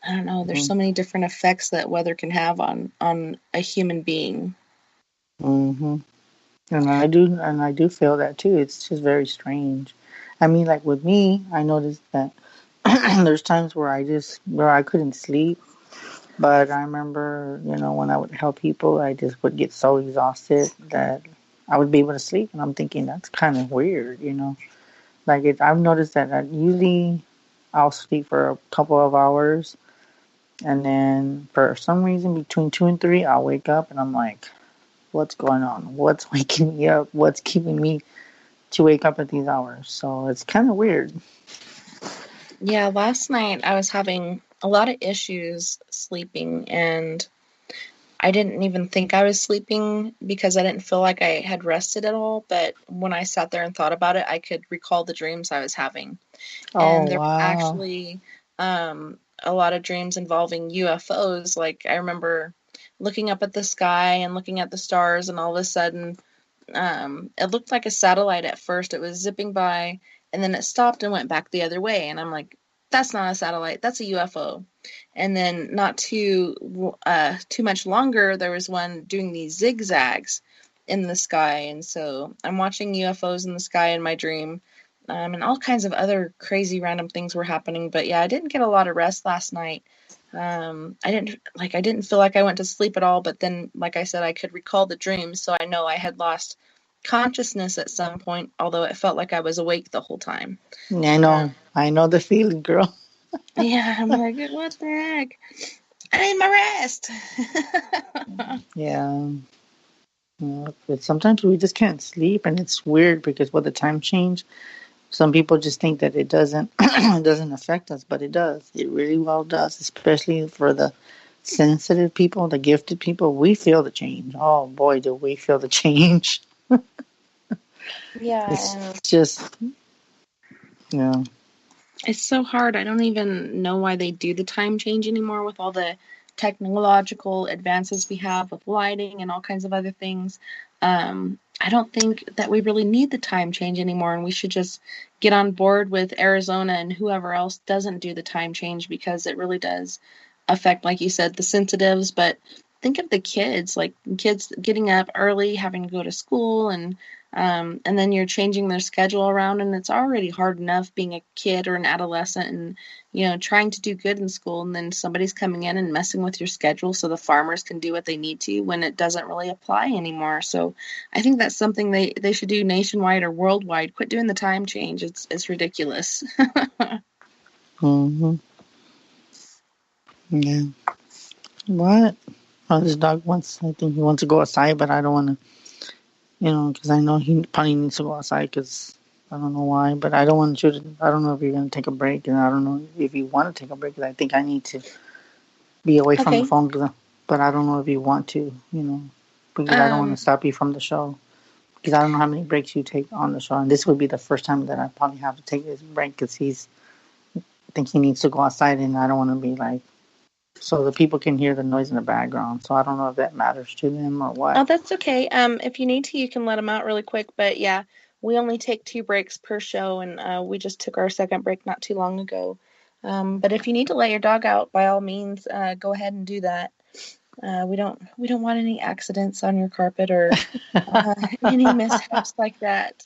I don't know. There's so many different effects that weather can have on a human being. Mm-hmm. And I do feel that too. It's just very strange. I mean, like with me, I noticed that there's times where I couldn't sleep. But I remember, when I would help people, I just would get so exhausted that I would be able to sleep. And I'm thinking, that's kind of weird, Like, I've noticed that usually I'll sleep for a couple of hours. And then for some reason, between 2 and 3, I'll wake up and I'm like, what's going on? What's waking me up? What's keeping me to wake up at these hours? So it's kind of weird. Yeah, last night I was having a lot of issues sleeping, and I didn't even think I was sleeping because I didn't feel like I had rested at all. But when I sat there and thought about it, I could recall the dreams I was having. And there were actually a lot of dreams involving UFOs. Like, I remember looking up at the sky and looking at the stars, and all of a sudden it looked like a satellite at first. It was zipping by, and then it stopped and went back the other way. And I'm like, that's not a satellite, that's a UFO. And then not too much longer, there was one doing these zigzags in the sky. And so I'm watching UFOs in the sky in my dream. And all kinds of other crazy random things were happening. But yeah, I didn't get a lot of rest last night. I didn't feel like I went to sleep at all, but then, like I said, I could recall the dreams, so I know I had lost consciousness at some point, although it felt like I was awake the whole time. I know the feeling, girl. Yeah, I'm like, what the heck? I need my rest. Yeah. But sometimes we just can't sleep, and it's weird because with the time change, some people just think that it doesn't it doesn't affect us, but it does. It really well does, especially for the sensitive people, the gifted people. We feel the change. Oh boy, do we feel the change. Yeah. It's just, It's so hard. I don't even know why they do the time change anymore with all the technological advances we have with lighting and all kinds of other things. I don't think that we really need the time change anymore, and we should just get on board with Arizona and whoever else doesn't do the time change, because it really does affect, like you said, the sensitives. But think of the kids, like kids getting up early, having to go to school, and then you're changing their schedule around, and it's already hard enough being a kid or an adolescent and, trying to do good in school, and then somebody's coming in and messing with your schedule so the farmers can do what they need to when it doesn't really apply anymore. So I think that's something they should do nationwide or worldwide. Quit doing the time change. It's ridiculous. Mm-hmm. Yeah. What? Oh, this dog I think he wants to go outside, but I don't want to, because I know he probably needs to go outside because I don't know why, but I don't want you to, I don't know if you're going to take a break, and I don't know if you want to take a break, because I think I need to be away from the phone, but I don't know if you want to, because I don't want to stop you from the show, because I don't know how many breaks you take on the show, and this would be the first time that I probably have to take this break, because I think he needs to go outside, and I don't want to be like, so the people can hear the noise in the background. So I don't know if that matters to them or what. Oh, that's okay. If you need to, you can let them out really quick. But yeah, we only take 2 breaks per show, and we just took our second break not too long ago. But if you need to let your dog out, by all means, go ahead and do that. We don't want any accidents on your carpet or any mishaps like that.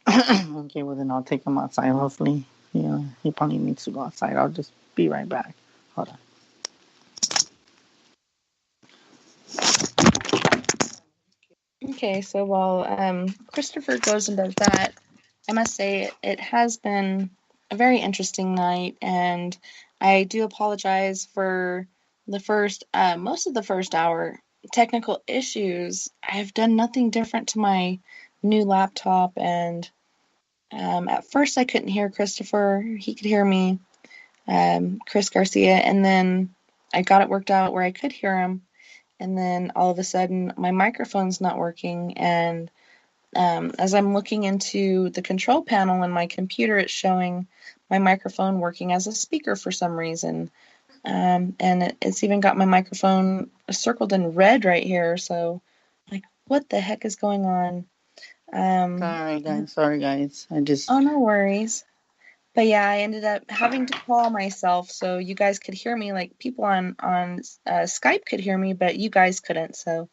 Okay, well then I'll take him outside. Hopefully, he probably needs to go outside. I'll just be right back. Hold on. Okay, so while Christopher goes and does that, I must say it has been a very interesting night, and I do apologize for most of the first hour, technical issues. I've done nothing different to my new laptop, and at first I couldn't hear Christopher. He could hear me, Chris Garcia, and then I got it worked out where I could hear him, and then all of a sudden my microphone's not working, and as I'm looking into the control panel in my computer, it's showing my microphone working as a speaker for some reason. And it's even got my microphone circled in red right here. So, like, what the heck is going on? Sorry, guys. Oh, no worries. But yeah, I ended up having to call myself so you guys could hear me. Like, people on Skype could hear me, but you guys couldn't. So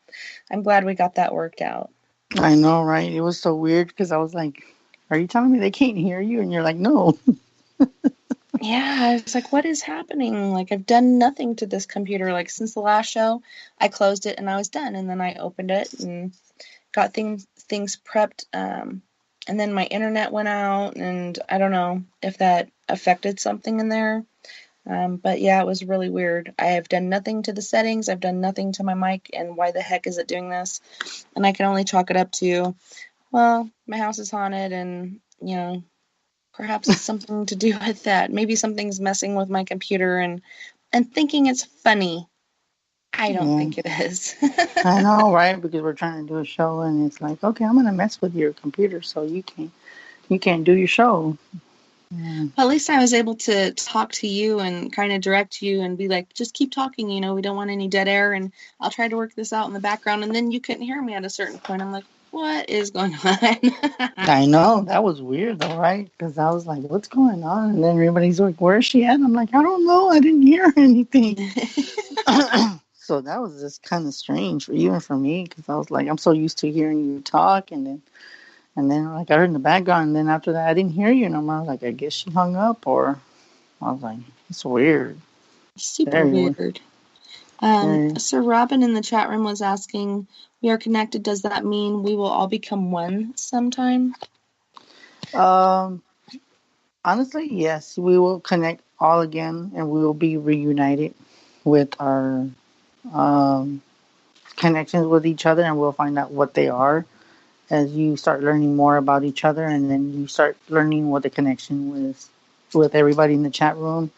I'm glad we got that worked out. I know, right? It was so weird because I was like, are you telling me they can't hear you? And you're like, no. Yeah, I was like, what is happening? Like, I've done nothing to this computer. Like, since the last show, I closed it and I was done. And then I opened it and got things prepped. And then my internet went out, and I don't know if that affected something in there. But yeah, it was really weird. I have done nothing to the settings. I've done nothing to my mic. And why the heck is it doing this? And I can only chalk it up to, well, my house is haunted, and, perhaps it's something to do with that. Maybe something's messing with my computer and thinking it's funny. I don't think it is. I know, right? Because we're trying to do a show, and it's like, okay, I'm gonna mess with your computer so you can't do your show. Well, at least I was able to talk to you and kind of direct you and be like, just keep talking. We don't want any dead air, and I'll try to work this out in the background. And then you couldn't hear me at a certain point. I'm like, what is going on? I know, that was weird though, right? Because I was like, what's going on? And then everybody's like, where is she at? I'm like, I don't know, I didn't hear anything. So that was just kind of strange, even for me, because I was like, I'm so used to hearing you talk, and then like I heard in the background, and then after that I didn't hear you no more. I was like, I guess she hung up, or I was like, it's weird. Super weird. Sir Robin in the chat room was asking, we are connected. Does that mean we will all become one sometime? Honestly, yes. We will connect all again, and we will be reunited with our connections with each other, and we'll find out what they are as you start learning more about each other, and then you start learning what the connection with everybody in the chat room,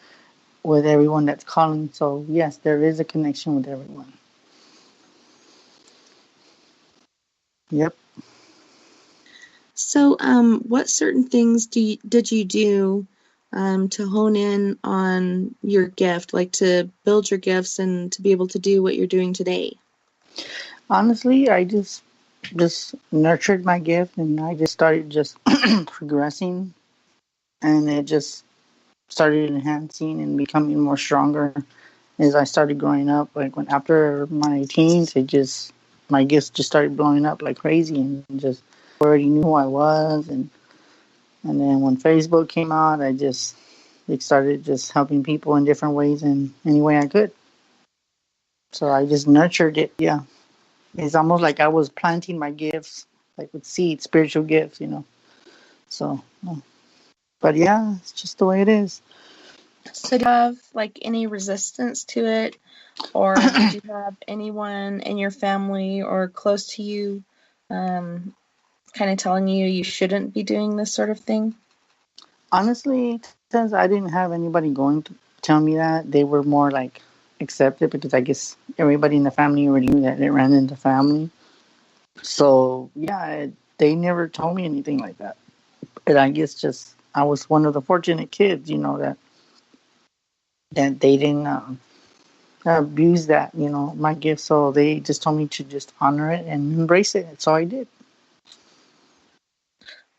with everyone that's calling. So yes, there is a connection with everyone. Yep. So, what certain things did you do to hone in on your gift, like to build your gifts and to be able to do what you're doing today? Honestly, I just nurtured my gift, and I just started just progressing, and it just started enhancing and becoming more stronger as I started growing up. Like after my teens, my gifts just started blowing up like crazy, and just already knew who I was, and then when Facebook came out, it started just helping people in different ways in any way I could. So I just nurtured it. Yeah, it's almost like I was planting my gifts, like with seeds, spiritual gifts, So, but yeah, it's just the way it is. So do you have like any resistance to it, or did you have anyone in your family or close to you kind of telling you shouldn't be doing this sort of thing? Honestly, since I didn't have anybody going to tell me that, they were more like accepted, because I guess everybody in the family already knew that it ran into family. So yeah, they never told me anything like that. But I guess just I was one of the fortunate kids, that they didn't abuse that, my gift. So they just told me to just honor it and embrace it. So I did.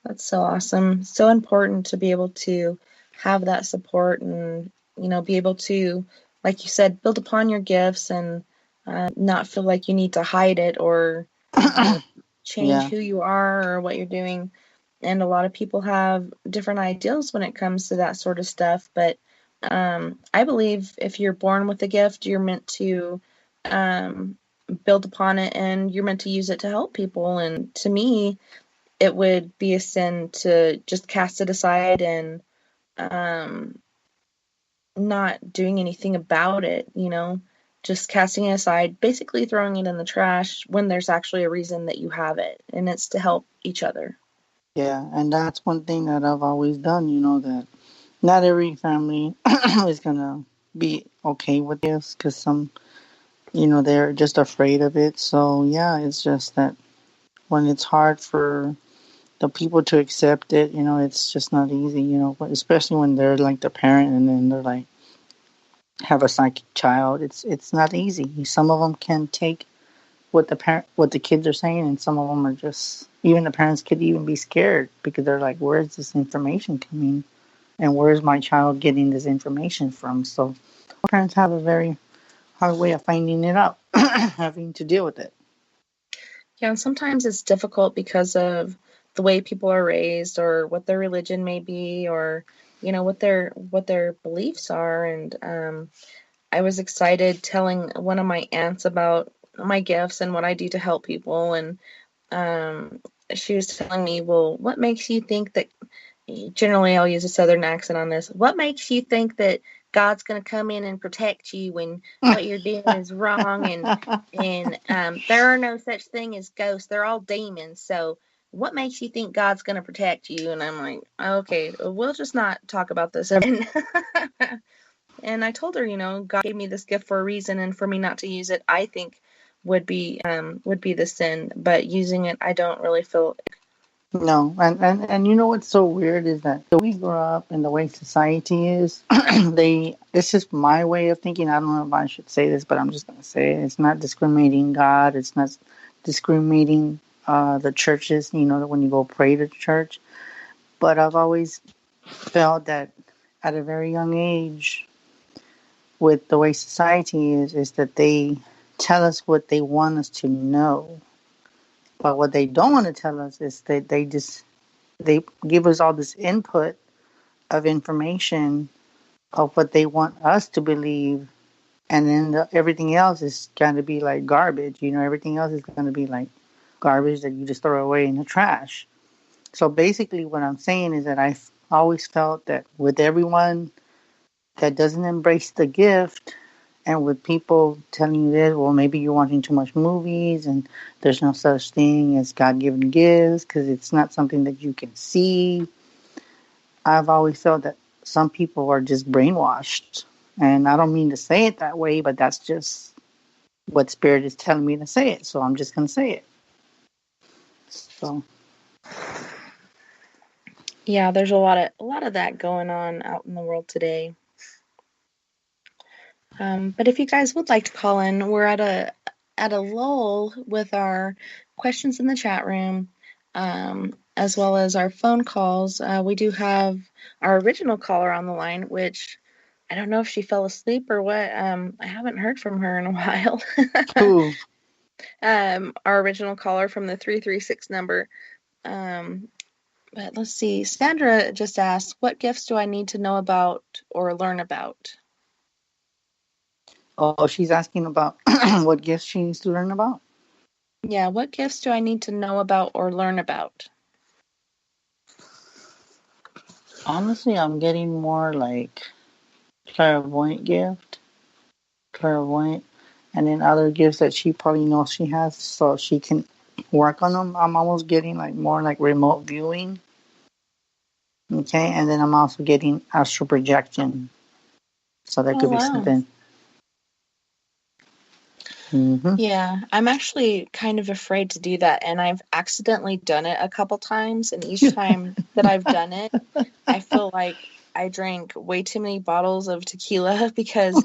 That's so awesome. So important to be able to have that support and, be able to, like you said, build upon your gifts and not feel like you need to hide it or change who you are or what you're doing. And a lot of people have different ideals when it comes to that sort of stuff. But I believe if you're born with a gift, you're meant to build upon it, and you're meant to use it to help people. And to me, it would be a sin to just cast it aside and not doing anything about it, just casting it aside, basically throwing it in the trash when there's actually a reason that you have it, and it's to help each other. Yeah, and that's one thing that I've always done, that not every family is going to be okay with this because some, they're just afraid of it. So, yeah, it's just that when it's hard for the people to accept it, it's just not easy, especially when they're like the parent and then they're like, have a psychic child. It's not easy. Some of them can take what the kids are saying, and some of them are just, even the parents could even be scared because they're like, where is this information coming, and where is my child getting this information from? So parents have a very hard way of finding it out, having to deal with it. Yeah, and sometimes it's difficult because of the way people are raised, or what their religion may be, or what their beliefs are. And I was excited telling one of my aunts about my gifts and what I do to help people, and she was telling me, well, what makes you think that, generally I'll use a southern accent on this, what makes you think that God's going to come in and protect you when what you're doing is wrong, and there are no such thing as ghosts, they're all demons, so what makes you think God's going to protect you? And I'm like, okay, we'll just not talk about this. And I told her, God gave me this gift for a reason, and for me not to use it, I think would be the sin, but using it, I don't really feel. No, and what's so weird is that we grew up in the way society is. This is my way of thinking. I don't know if I should say this, but I'm just going to say it. It's not discriminating God. It's not discriminating the churches, when you go pray to church. But I've always felt that at a very young age, with the way society is that they tell us what they want us to know. But what they don't want to tell us is that they give us all this input of information of what they want us to believe. And then everything else is going to be like garbage. Everything else is going to be like garbage that you just throw away in the trash. So basically what I'm saying is that I've always felt that with everyone that doesn't embrace the gift, and with people telling you this, well, maybe you're watching too much movies and there's no such thing as God-given gifts because it's not something that you can see. I've always felt that some people are just brainwashed. And I don't mean to say it that way, but that's just what Spirit is telling me to say it. So I'm just going to say it. So. Yeah, there's a lot of that going on out in the world today. But if you guys would like to call in, we're at a lull with our questions in the chat room, as well as our phone calls. We do have our original caller on the line, which I don't know if she fell asleep or what. I haven't heard from her in a while. Who? Our original caller from the 336 number. But let's see. Sandra just asked, what gifts do I need to know about or learn about? Oh, she's asking about what gifts she needs to learn about? Yeah, what gifts do I need to know about or learn about? Honestly, I'm getting more like clairvoyant, and then other gifts that she probably knows she has, so she can work on them. I'm almost getting like more like remote viewing. Okay, and then I'm also getting astral projection. So that could be something. Mm-hmm. Yeah, I'm actually kind of afraid to do that, and I've accidentally done it a couple times, and each time that I've done it, I feel like I drank way too many bottles of tequila because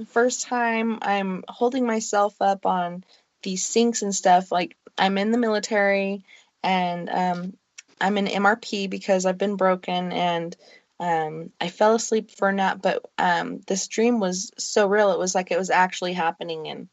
first time I'm holding myself up on these sinks and stuff, like I'm in the military, and I'm in MRP because I've been broken, and I fell asleep for a nap, but this dream was so real. It was like it was actually happening,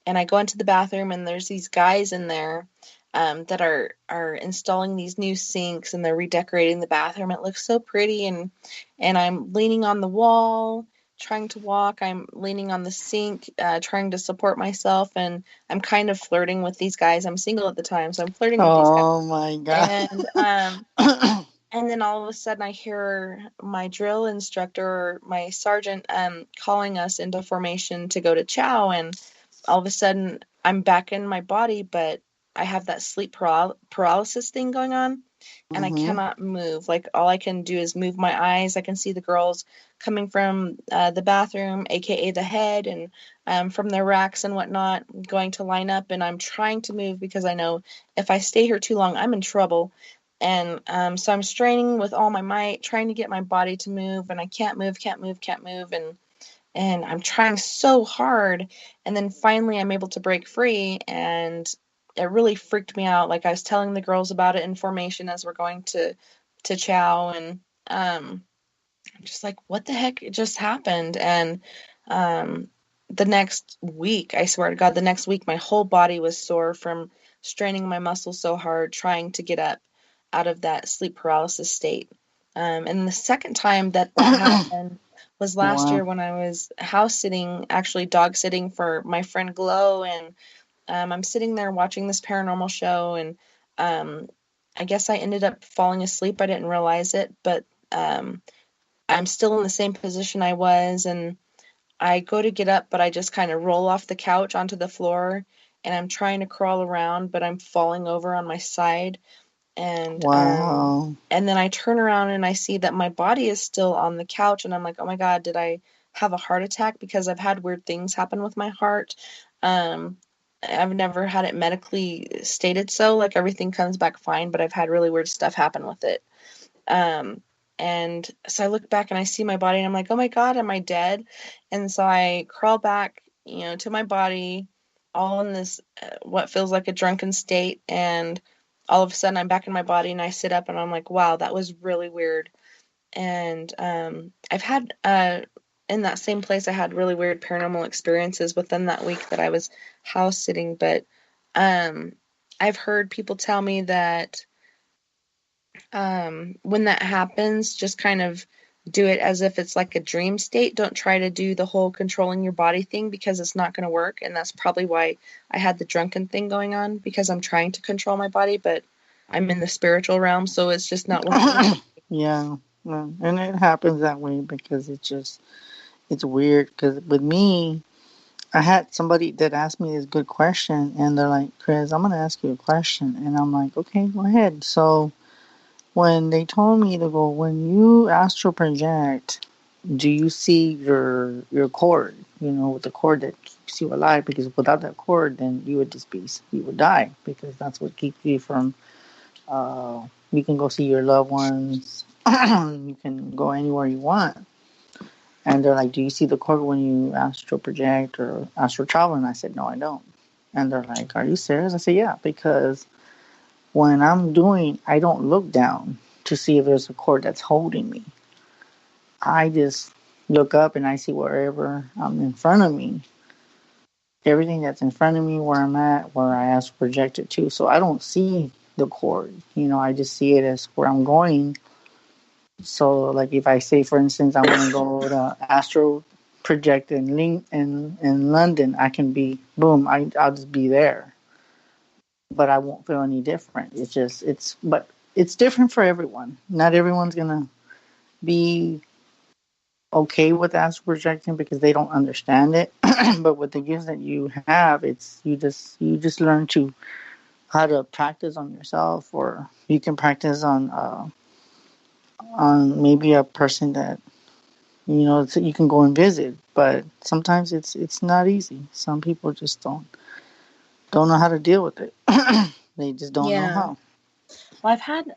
and I go into the bathroom, and there's these guys in there that are installing these new sinks, and they're redecorating the bathroom. It looks so pretty, and I'm leaning on the wall trying to walk. I'm leaning on the sink trying to support myself, and I'm kind of flirting with these guys. I'm single at the time, so I'm flirting with these guys. Oh my God. And And then all of a sudden I hear my drill instructor or my sergeant calling us into formation to go to chow. And all of a sudden I'm back in my body, but I have that sleep paralysis thing going on. And I cannot move. Like, all I can do is move my eyes. I can see the girls coming from the bathroom, aka the head, and from their racks and whatnot, going to line up. And I'm trying to move because I know if I stay here too long, I'm in trouble. And so I'm straining with all my might, trying to get my body to move, and I can't move. And I'm trying so hard. And then finally I'm able to break free, and it really freaked me out. Like, I was telling the girls about it in formation as we're going to chow, and I'm just like, what the heck just happened? And the next week, I swear to God, the next week my whole body was sore from straining my muscles so hard trying to get up out of that sleep paralysis state. And the second time that happened was last year when I was house sitting, actually dog sitting for my friend Glow, and I'm sitting there watching this paranormal show, and I guess I ended up falling asleep. I didn't realize it, but I'm still in the same position I was, and I go to get up, but I just kind of roll off the couch onto the floor, and I'm trying to crawl around, but I'm falling over on my side. And and then I turn around and I see that my body is still on the couch, and I'm like, oh my God, did I have a heart attack? Because I've had weird things happen with my heart. I've never had it medically stated so, like everything comes back fine, but I've had really weird stuff happen with it. And so I look back and I see my body, and I'm like, oh my God, am I dead? And so I crawl back, to my body, all in this, what feels like a drunken state. And all of a sudden I'm back in my body, and I sit up, and I'm like, wow, that was really weird. And I've had, in that same place, I had really weird paranormal experiences within that week that I was house sitting. But I've heard people tell me that when that happens, just kind of do it as if it's like a dream state. Don't try to do the whole controlling your body thing, because it's not going to work. And that's probably why I had the drunken thing going on, because I'm trying to control my body, but I'm in the spiritual realm, so it's just not working. Yeah, well, and it happens that way because it's weird. Because with me, I had somebody that asked me this good question, and they're like, Chris, I'm going to ask you a question. And I'm like, okay, go ahead. So when they told me to go, when you astral project, do you see your cord, with the cord that keeps you alive? Because without that cord, then you would die, because that's what keeps you from, you can go see your loved ones, you can go anywhere you want. And they're like, do you see the cord when you astral project or astral travel? And I said, no, I don't. And they're like, are you serious? I said, yeah, because when I'm doing, I don't look down to see if there's a cord that's holding me. I just look up and I see wherever I'm in front of me. Everything that's in front of me, where I'm at, where I astral projected to. So I don't see the cord. I just see it as where I'm going. So, like, if I say, for instance, I want to go to astral project in London, I can be, boom, I'll just be there. But I won't feel any different. But it's different for everyone. Not everyone's gonna be okay with astral projecting because they don't understand it. But with the gifts that you have, you just learn how to practice on yourself, or you can practice on maybe a person that so you can go and visit. But sometimes it's not easy. Some people just don't know how to deal with it. They just don't know how. Well, I've had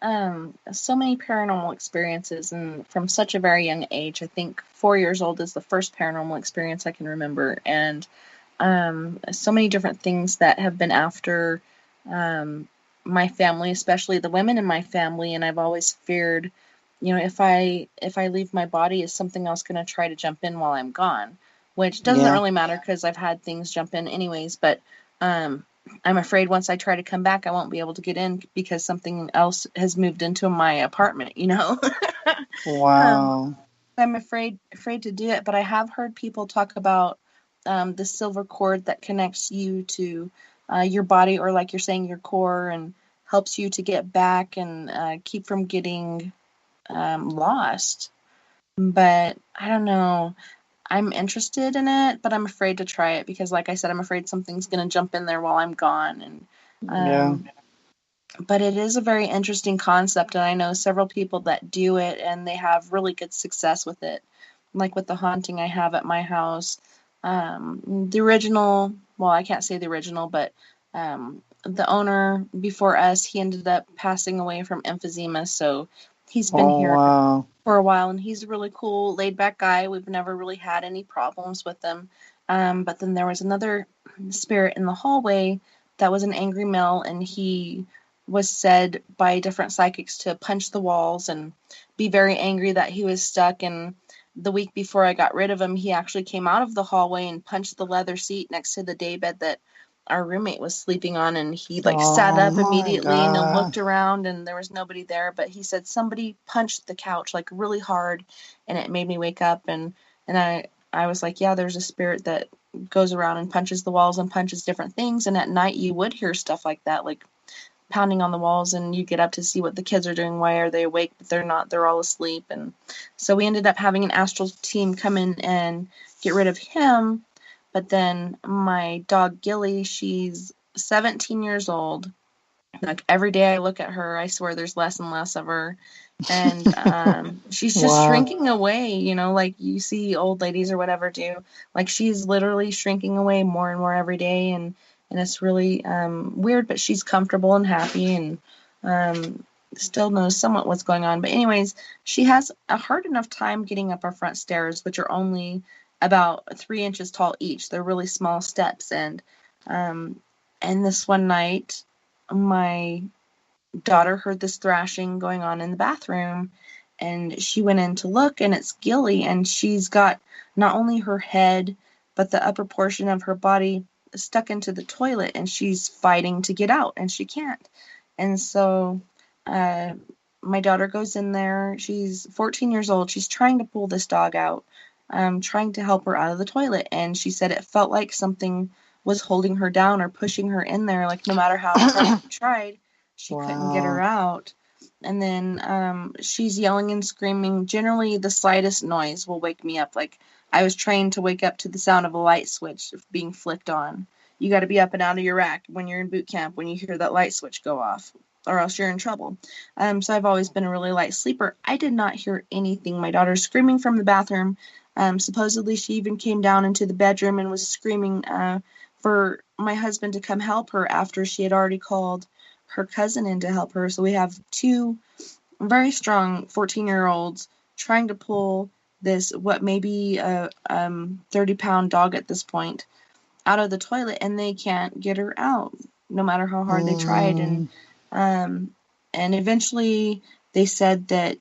so many paranormal experiences, and from such a very young age. I think 4 years old is the first paranormal experience I can remember, and so many different things that have been after my family, especially the women in my family. And I've always feared, if I leave my body, is something else going to try to jump in while I'm gone? Which doesn't really matter, because I've had things jump in anyways. But I'm afraid once I try to come back, I won't be able to get in because something else has moved into my apartment, Wow. I'm afraid to do it. But I have heard people talk about the silver cord that connects you to your body, or like you're saying, your core, and helps you to get back and keep from getting lost. But I don't know. I'm interested in it, but I'm afraid to try it because, like I said, I'm afraid something's going to jump in there while I'm gone. And Yeah. But it is a very interesting concept, and I know several people that do it, and they have really good success with it. Like with the haunting I have at my house. The original, well, I can't say the original, but the owner before us, he ended up passing away from emphysema, so he's been here Wow. for a while, and he's a really cool, laid-back guy. We've never really had any problems with him. But then there was another spirit in the hallway that was an angry male, and he was said by different psychics to punch the walls and be very angry that he was stuck. And the week before I got rid of him, he actually came out of the hallway and punched the leather seat next to the daybed that our roommate was sleeping on, and he sat up immediately and then looked around, and there was nobody there. But he said somebody punched the couch really hard, and it made me wake up. And I was like, yeah, there's a spirit that goes around and punches the walls and punches different things. And at night you would hear stuff like that, like pounding on the walls, and you get up to see what the kids are doing. Why are they awake? But they're not. They're all asleep. And so we ended up having an astral team come in and get rid of him. But then my dog Gilly, she's 17 years old. Like every day I look at her, I swear there's less and less of her. And she's just shrinking away, like you see old ladies or whatever do. Like she's literally shrinking away more and more every day. And it's really weird, but she's comfortable and happy and still knows somewhat what's going on. But anyways, she has a hard enough time getting up our front stairs, which are only about 3 inches tall each. They're really small steps. And this one night, my daughter heard this thrashing going on in the bathroom, and she went in to look, and it's Gilly, and she's got not only her head, but the upper portion of her body stuck into the toilet, and she's fighting to get out, and she can't. And so my daughter goes in there. She's 14 years old. She's trying to pull this dog out, trying to help her out of the toilet. And she said it felt like something was holding her down or pushing her in there. Like no matter how hard she tried, she couldn't get her out. And then she's yelling and screaming. Generally, the slightest noise will wake me up. Like I was trained to wake up to the sound of a light switch being flicked on. You got to be up and out of your rack when you're in boot camp when you hear that light switch go off, or else you're in trouble. So I've always been a really light sleeper. I did not hear anything. My daughter's screaming from the bathroom. Supposedly she even came down into the bedroom and was screaming for my husband to come help her after she had already called her cousin in to help her. So we have two very strong 14-year-olds trying to pull this, what may be a 30-pound dog at this point, out of the toilet, and they can't get her out, no matter how hard they tried. And eventually they said that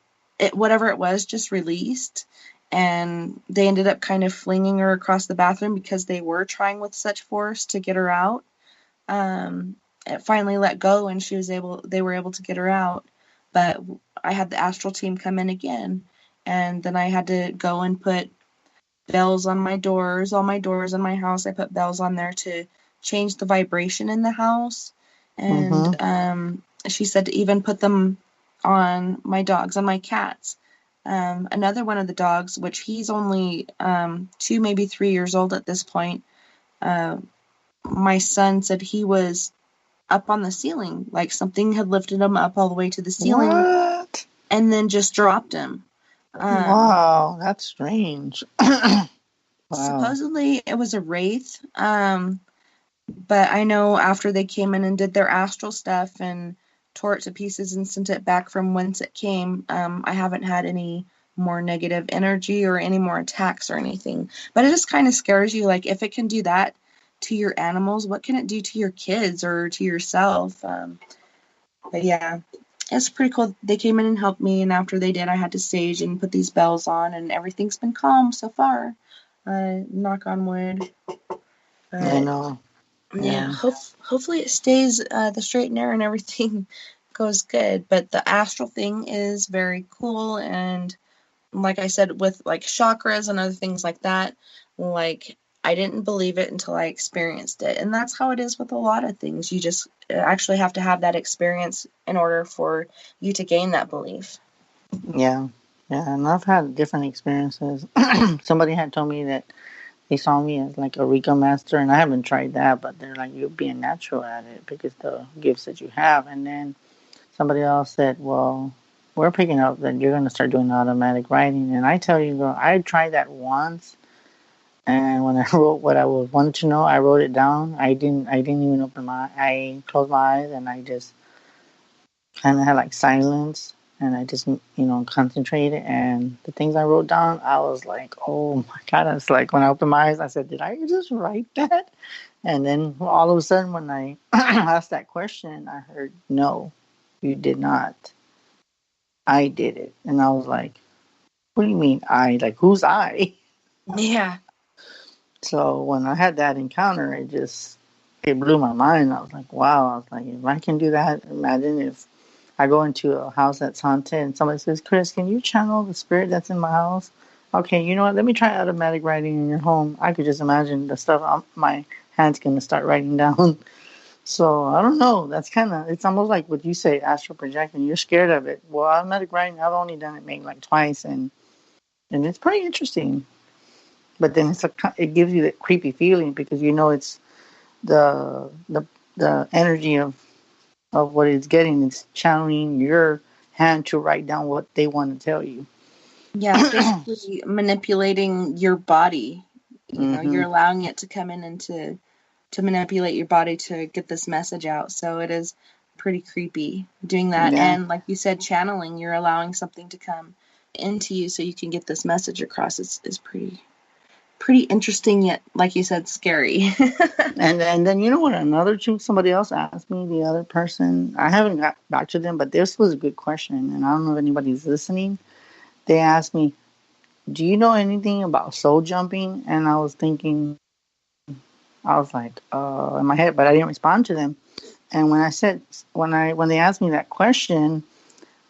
whatever it was just released, and they ended up kind of flinging her across the bathroom because they were trying with such force to get her out. It finally let go, and they were able to get her out. But I had the astral team come in again, and then I had to go and put bells on my doors, all my doors in my house. I put bells on there to change the vibration in the house. And she said to even put them on my dogs, on my cats. Another one of the dogs, which he's only 2, maybe 3 years old at this point, my son said he was up on the ceiling, like something had lifted him up all the way to the ceiling. What? And then just dropped him. Wow, that's strange. Wow. Supposedly it was a wraith, but I know after they came in and did their astral stuff and tore it to pieces and sent it back from whence it came, I haven't had any more negative energy or any more attacks or anything. But it just kind of scares you, like if it can do that to your animals, what can it do to your kids or to yourself? But yeah, it's pretty cool. They came in and helped me, and after they did, I had to sage and put these bells on, and everything's been calm so far. Knock on wood. I know. Yeah. Hopefully it stays the straight and narrow and everything goes good. But the astral thing is very cool, and like I said, with like chakras and other things like that, like I didn't believe it until I experienced it. And that's how it is with a lot of things. You just actually have to have that experience in order for you to gain that belief. Yeah, yeah, and I've had different experiences. Somebody had told me that they saw me as like a Reiki master, and I haven't tried that, but they're like, you're being natural at it because the gifts that you have. And then somebody else said, well, we're picking up that you're going to start doing automatic writing. And I tell you, girl, I tried that once, and when I wrote what I wanted to know, I wrote it down. I didn't even open I closed my eyes, and I just kind of had like silence, and I just, concentrated. And the things I wrote down, I was like, oh my God. It's like when I opened my eyes, I said, did I just write that? And then all of a sudden, when I asked that question, I heard, no, you did not. I did it. And I was like, what do you mean I? Like, who's I? Yeah. So when I had that encounter, it blew my mind. I was like, wow. I was like, if I can do that, imagine if I go into a house that's haunted and somebody says, Chris, can you channel the spirit that's in my house? Okay, you know what? Let me try automatic writing in your home. I could just imagine the stuff my hand's going to start writing down. So I don't know. It's almost like what you say, astral projecting. You're scared of it. Well, automatic writing, I've only done it maybe like twice, and it's pretty interesting. But then it gives you that creepy feeling because it's the the energy of what it's getting. It's channeling your hand to write down what they want to tell you. Yeah, it's basically manipulating your body. You're allowing it to come in and to manipulate your body to get this message out. So it is pretty creepy doing that. Yeah. And like you said, channeling, you're allowing something to come into you so you can get this message across. Is pretty interesting, yet, like you said, scary. and then what? Somebody else asked me, the other person. I haven't got back to them, but this was a good question, and I don't know if anybody's listening. They asked me, do you know anything about soul jumping? And I was thinking, I was like, in my head, but I didn't respond to them. And when they asked me that question,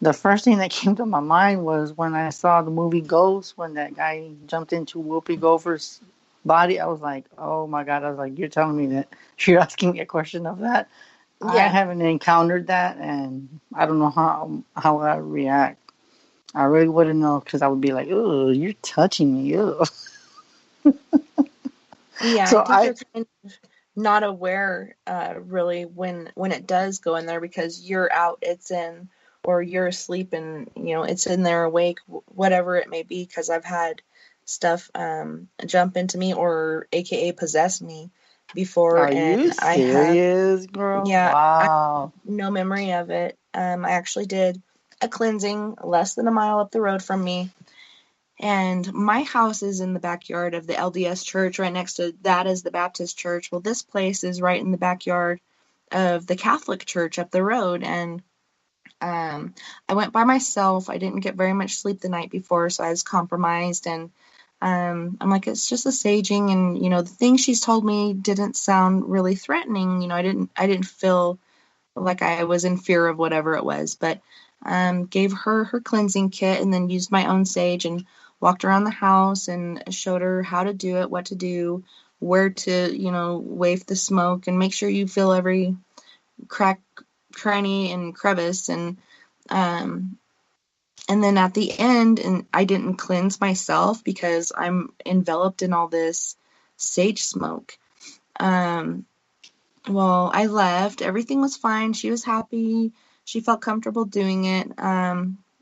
the first thing that came to my mind was when I saw the movie Ghost, when that guy jumped into Whoopi Goldberg's body. I was like, oh my God. I was like, you're telling me that you're asking me a question of that? Yeah. I haven't encountered that, and I don't know how I react. I really wouldn't know, because I would be like, oh, you're touching me. Ugh. Yeah, So I think you're kind of not aware, really, when it does go in there, because you're out, it's in, or you're asleep and it's in there awake, whatever it may be. Because I've had stuff jump into me, or AKA possess me before. Are you serious, girl? Yeah, wow. I have no memory of it. I actually did a cleansing less than a mile up the road from me. And my house is in the backyard of the LDS church. Right next to that is the Baptist church. Well, this place is right in the backyard of the Catholic church up the road. And I went by myself. I didn't get very much sleep the night before, so I was compromised. And I'm like, it's just a saging. And, the things she's told me didn't sound really threatening. I didn't feel like I was in fear of whatever it was. But gave her cleansing kit, and then used my own sage and walked around the house and showed her how to do it, what to do, where to, wave the smoke, and make sure you fill every crack, cranny, and crevice. And then at the end, and I didn't cleanse myself because I'm enveloped in all this sage smoke. Well, I left. Everything was fine. She was happy. She felt comfortable doing it.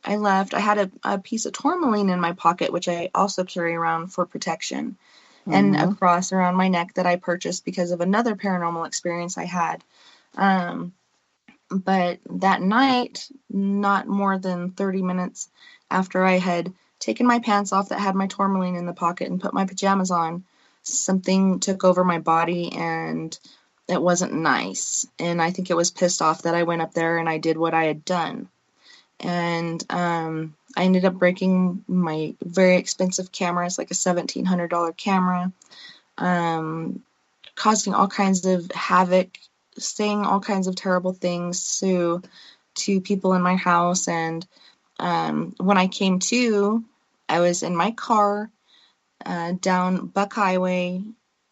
I left. I had a piece of tourmaline in my pocket, which I also carry around for protection, and a cross around my neck that I purchased because of another paranormal experience I had. But that night, not more than 30 minutes after I had taken my pants off that had my tourmaline in the pocket and put my pajamas on, something took over my body, and it wasn't nice. And I think it was pissed off that I went up there and I did what I had done. And I ended up breaking my very expensive camera. It's like a $1,700 camera, causing all kinds of havoc, saying all kinds of terrible things to people in my house. And when I came to, I was in my car down Buck Highway,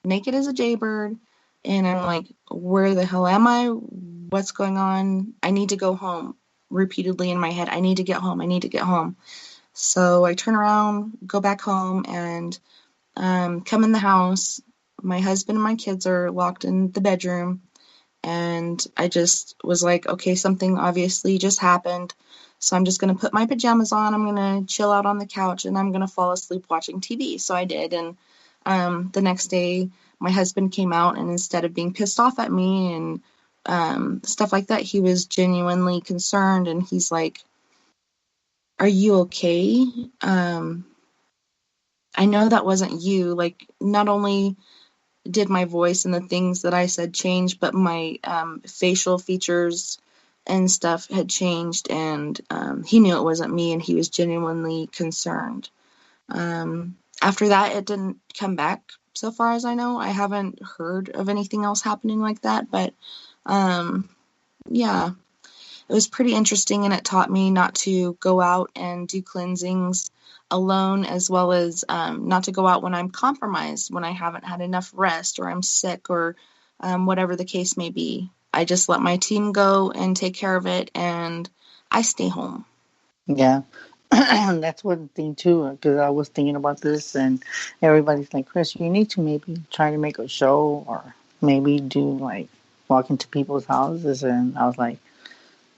naked as a jaybird. And I'm like, where the hell am I? What's going on? I need to go home. repeatedly in my head, I need to get home. I need to get home. So I turn around, go back home, and come in the house. My husband and my kids are locked in the bedroom. And I just was like, okay, something obviously just happened. So I'm just going to put my pajamas on. I'm going to chill out on the couch and I'm going to fall asleep watching TV. So I did. And the next day, my husband came out, and instead of being pissed off at me and stuff like that, he was genuinely concerned. And he's like, are you okay? I know that wasn't you. Like, not only did my voice and the things that I said change, but my facial features and stuff had changed, and he knew it wasn't me, and he was genuinely concerned. After that, it didn't come back so far as I know. I haven't heard of anything else happening like that, but yeah, it was pretty interesting, and it taught me not to go out and do cleansings alone, as well as not to go out when I'm compromised, when I haven't had enough rest, or I'm sick, or whatever the case may be. I just let my team go and take care of it, and I stay home. Yeah. That's one thing too, because I was thinking about this, and everybody's like, Chris, you need to maybe try to make a show, or maybe do like walk into people's houses. And I was like,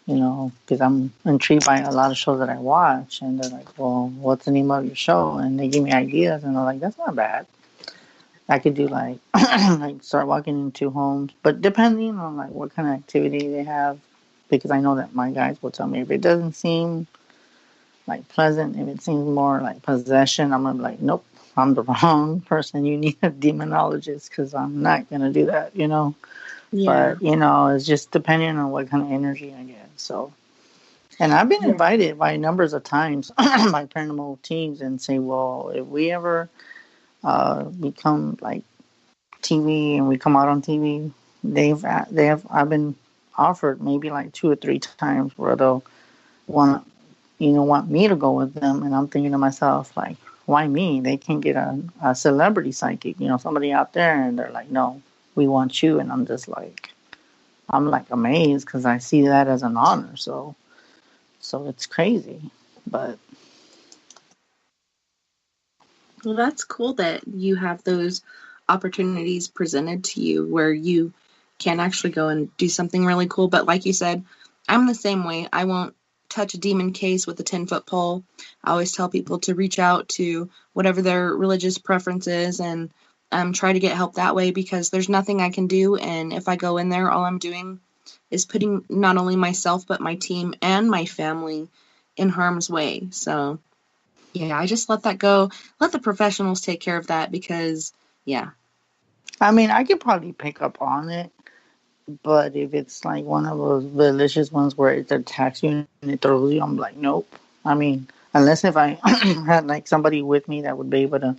you know, because I'm intrigued by a lot of shows that I watch, and they're like, well, what's the name of your show? And they give me ideas, and I'm like, that's not bad. I could do like like start walking into homes, but depending on like what kind of activity they have, because I know that my guys will tell me if it doesn't seem like pleasant, if it seems more like possession, I'm gonna be like, nope, I'm the wrong person. You need a demonologist, because I'm not gonna do that, you know. Yeah. But you know, it's just depending on what kind of energy I get. So, and I've been invited by numbers of times by paranormal teams and say, well, if we ever become like TV and we come out on TV, I've been offered maybe like 2 or 3 times where they'll want me to go with them, and I'm thinking to myself, like, why me? They can get a celebrity psychic, you know, somebody out there, and they're like, no, we want you. And I'm just like, I'm like amazed, because I see that as an honor. So it's crazy, but. Well, that's cool that you have those opportunities presented to you where you can actually go and do something really cool. But like you said, I'm the same way. I won't touch a demon case with a 10-foot pole. I always tell people to reach out to whatever their religious preference is and try to get help that way, because there's nothing I can do. And if I go in there, all I'm doing is putting not only myself, but my team and my family in harm's way. So yeah, I just let that go. Let the professionals take care of that, because yeah. I mean, I could probably pick up on it, but if it's like one of those malicious ones where it attacks you and it throws you, I'm like, nope. I mean, unless if I had like somebody with me that would be able to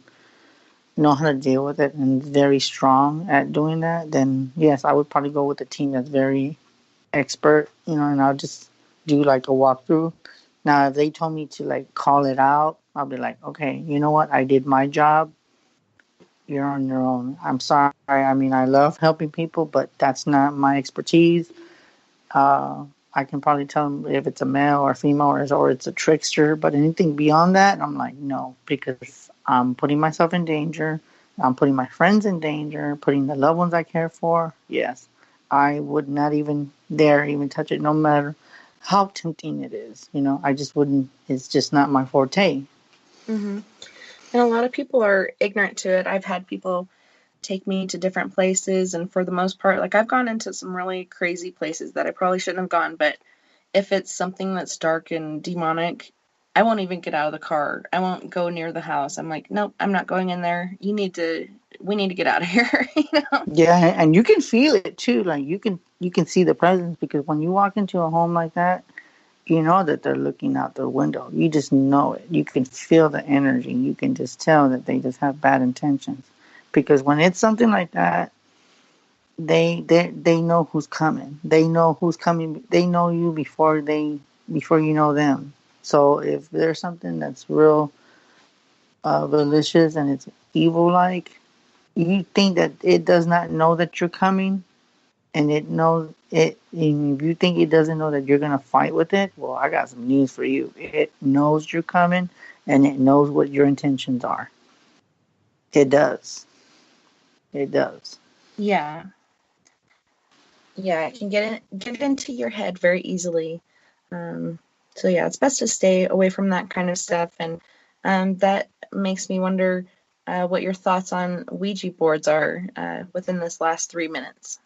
know how to deal with it and very strong at doing that, then yes, I would probably go with a team that's very expert, you know, and I'll just do like a walkthrough. Now, if they told me to like call it out, I'll be like, okay, you know what? I did my job. You're on your own. I'm sorry. I mean, I love helping people, but that's not my expertise. I can probably tell them if it's a male or female, or it's a trickster, but anything beyond that, I'm like, no, because I'm putting myself in danger. I'm putting my friends in danger, putting the loved ones I care for. Yes, I would not even dare even touch it, no matter how tempting it is. You know, I just wouldn't. It's just not my forte. Mm-hmm. And a lot of people are ignorant to it. I've had people take me to different places, and for the most part, like, I've gone into some really crazy places that I probably shouldn't have gone, but if it's something that's dark and demonic, I won't even get out of the car. I won't go near the house. I'm like, nope, I'm not going in there. We need to get out of here. You know? Yeah, and you can feel it too. Like you can see the presence, because when you walk into a home like that, you know that they're looking out the window. You just know it. You can feel the energy. You can just tell that they just have bad intentions. Because when it's something like that, they know who's coming. They know who's coming. They know you before you know them. So if there's something that's real malicious and it's evil, like, you think that it does not know that you're coming, and it knows it. And if you think it doesn't know that you're gonna fight with it, well, I got some news for you. It knows you're coming, and it knows what your intentions are. It does. It does. Yeah. Yeah, it can get into your head very easily. So yeah, it's best to stay away from that kind of stuff. And that makes me wonder what your thoughts on Ouija boards are within this last 3 minutes.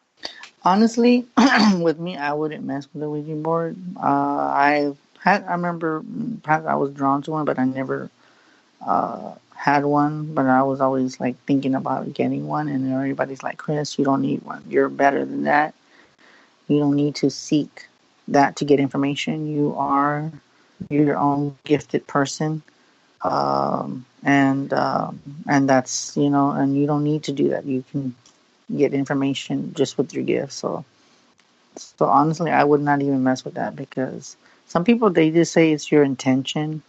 Honestly, with me, I wouldn't mess with a Ouija board. I remember perhaps I was drawn to one, but I never had one. But I was always like thinking about getting one, and everybody's like, "Chris, you don't need one. You're better than that. You don't need to seek that to get information. You're your own gifted person, and that's and you don't need to do that. You can get information just with your gifts." So honestly, I would not even mess with that, because some people, they just say it's your intention,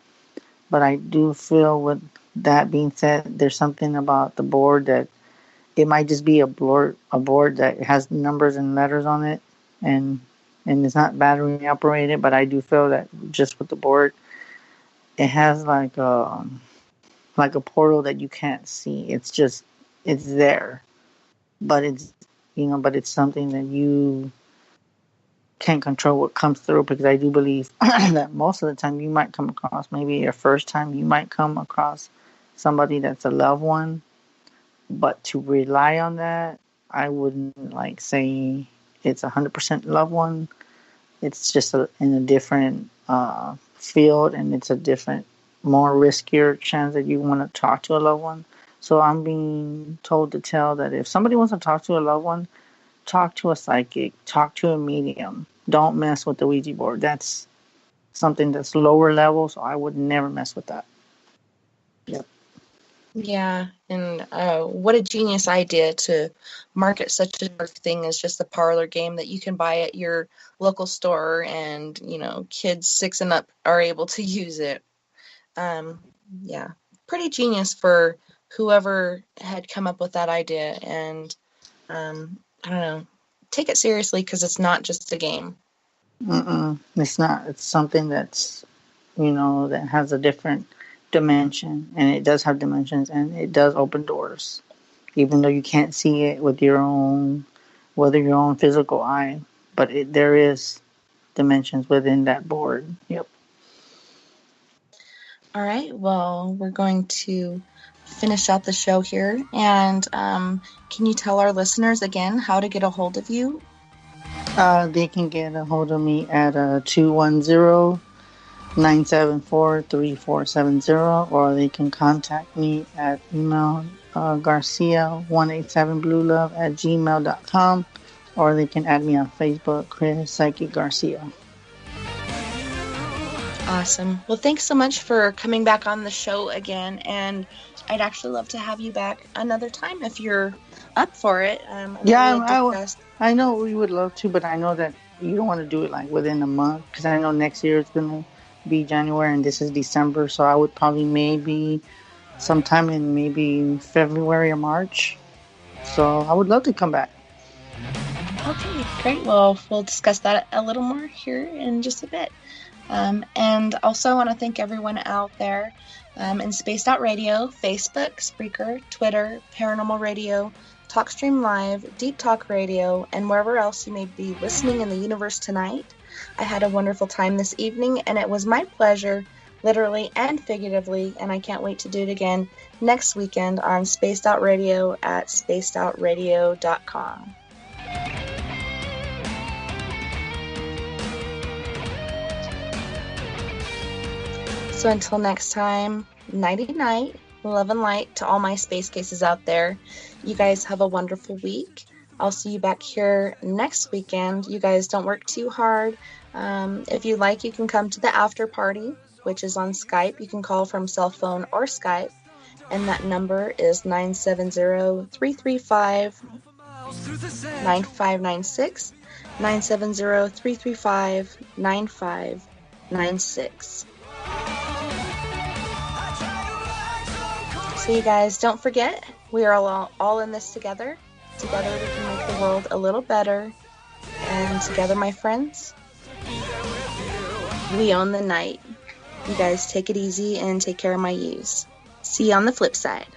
but I do feel, with that being said, there's something about the board that it might just be a board that has numbers and letters on it, and it's not battery operated. But I do feel that just with the board, it has like a portal that you can't see. It's there, but it's something that you can't control what comes through, because I do believe that most of the time you might come across, maybe your first time you might come across somebody that's a loved one, but to rely on that, I wouldn't like say it's 100% loved one. It's just in a different field, and it's a different, more riskier chance that you want to talk to a loved one. So I'm being told to tell that if somebody wants to talk to a loved one, talk to a psychic, talk to a medium. Don't mess with the Ouija board. That's something that's lower level, so I would never mess with that. Yep. Yeah, and what a genius idea to market such a thing as just a parlor game that you can buy at your local store, and kids 6 and up are able to use it. Yeah, pretty genius for whoever had come up with that idea, and I don't know, take it seriously, because it's not just a game. It's not. It's something that's, that has a different dimension, and it does have dimensions, and it does open doors, even though you can't see it with your own physical eye. But there is dimensions within that board. Yep. All right. Well, we're going to finish out the show here, and can you tell our listeners again how to get a hold of you? They can get a hold of me at 210-974-3470, or they can contact me at email garcia187bluelove@gmail.com, or they can add me on Facebook, Chris Psychic Garcia. Awesome. Well, thanks so much for coming back on the show again, and I'd actually love to have you back another time if you're up for it. I know we would love to, but I know that you don't want to do it like within a month, because I know next year it's going to be January and this is December, so I would probably maybe sometime in maybe February or March. So I would love to come back. Okay, great. Well, we'll discuss that a little more here in just a bit. And also I want to thank everyone out there in Spaced Out Radio, Facebook, Spreaker, Twitter, Paranormal Radio, TalkStream Live, Deep Talk Radio, and wherever else you may be listening in the universe tonight. I had a wonderful time this evening, and it was my pleasure, literally and figuratively, and I can't wait to do it again next weekend on Spaced Out Radio at spacedoutradio.com. So until next time, nighty-night, love and light to all my space cases out there. You guys have a wonderful week. I'll see you back here next weekend. You guys don't work too hard. If you like, you can come to the after party, which is on Skype. You can call from cell phone or Skype, and that number is 970-335-9596, 970-335-9596. So you guys, don't forget, we are all in this together. Together we can make the world a little better, And together, my friends, we own the night. You guys take it easy and take care of my yous. See you on the flip side.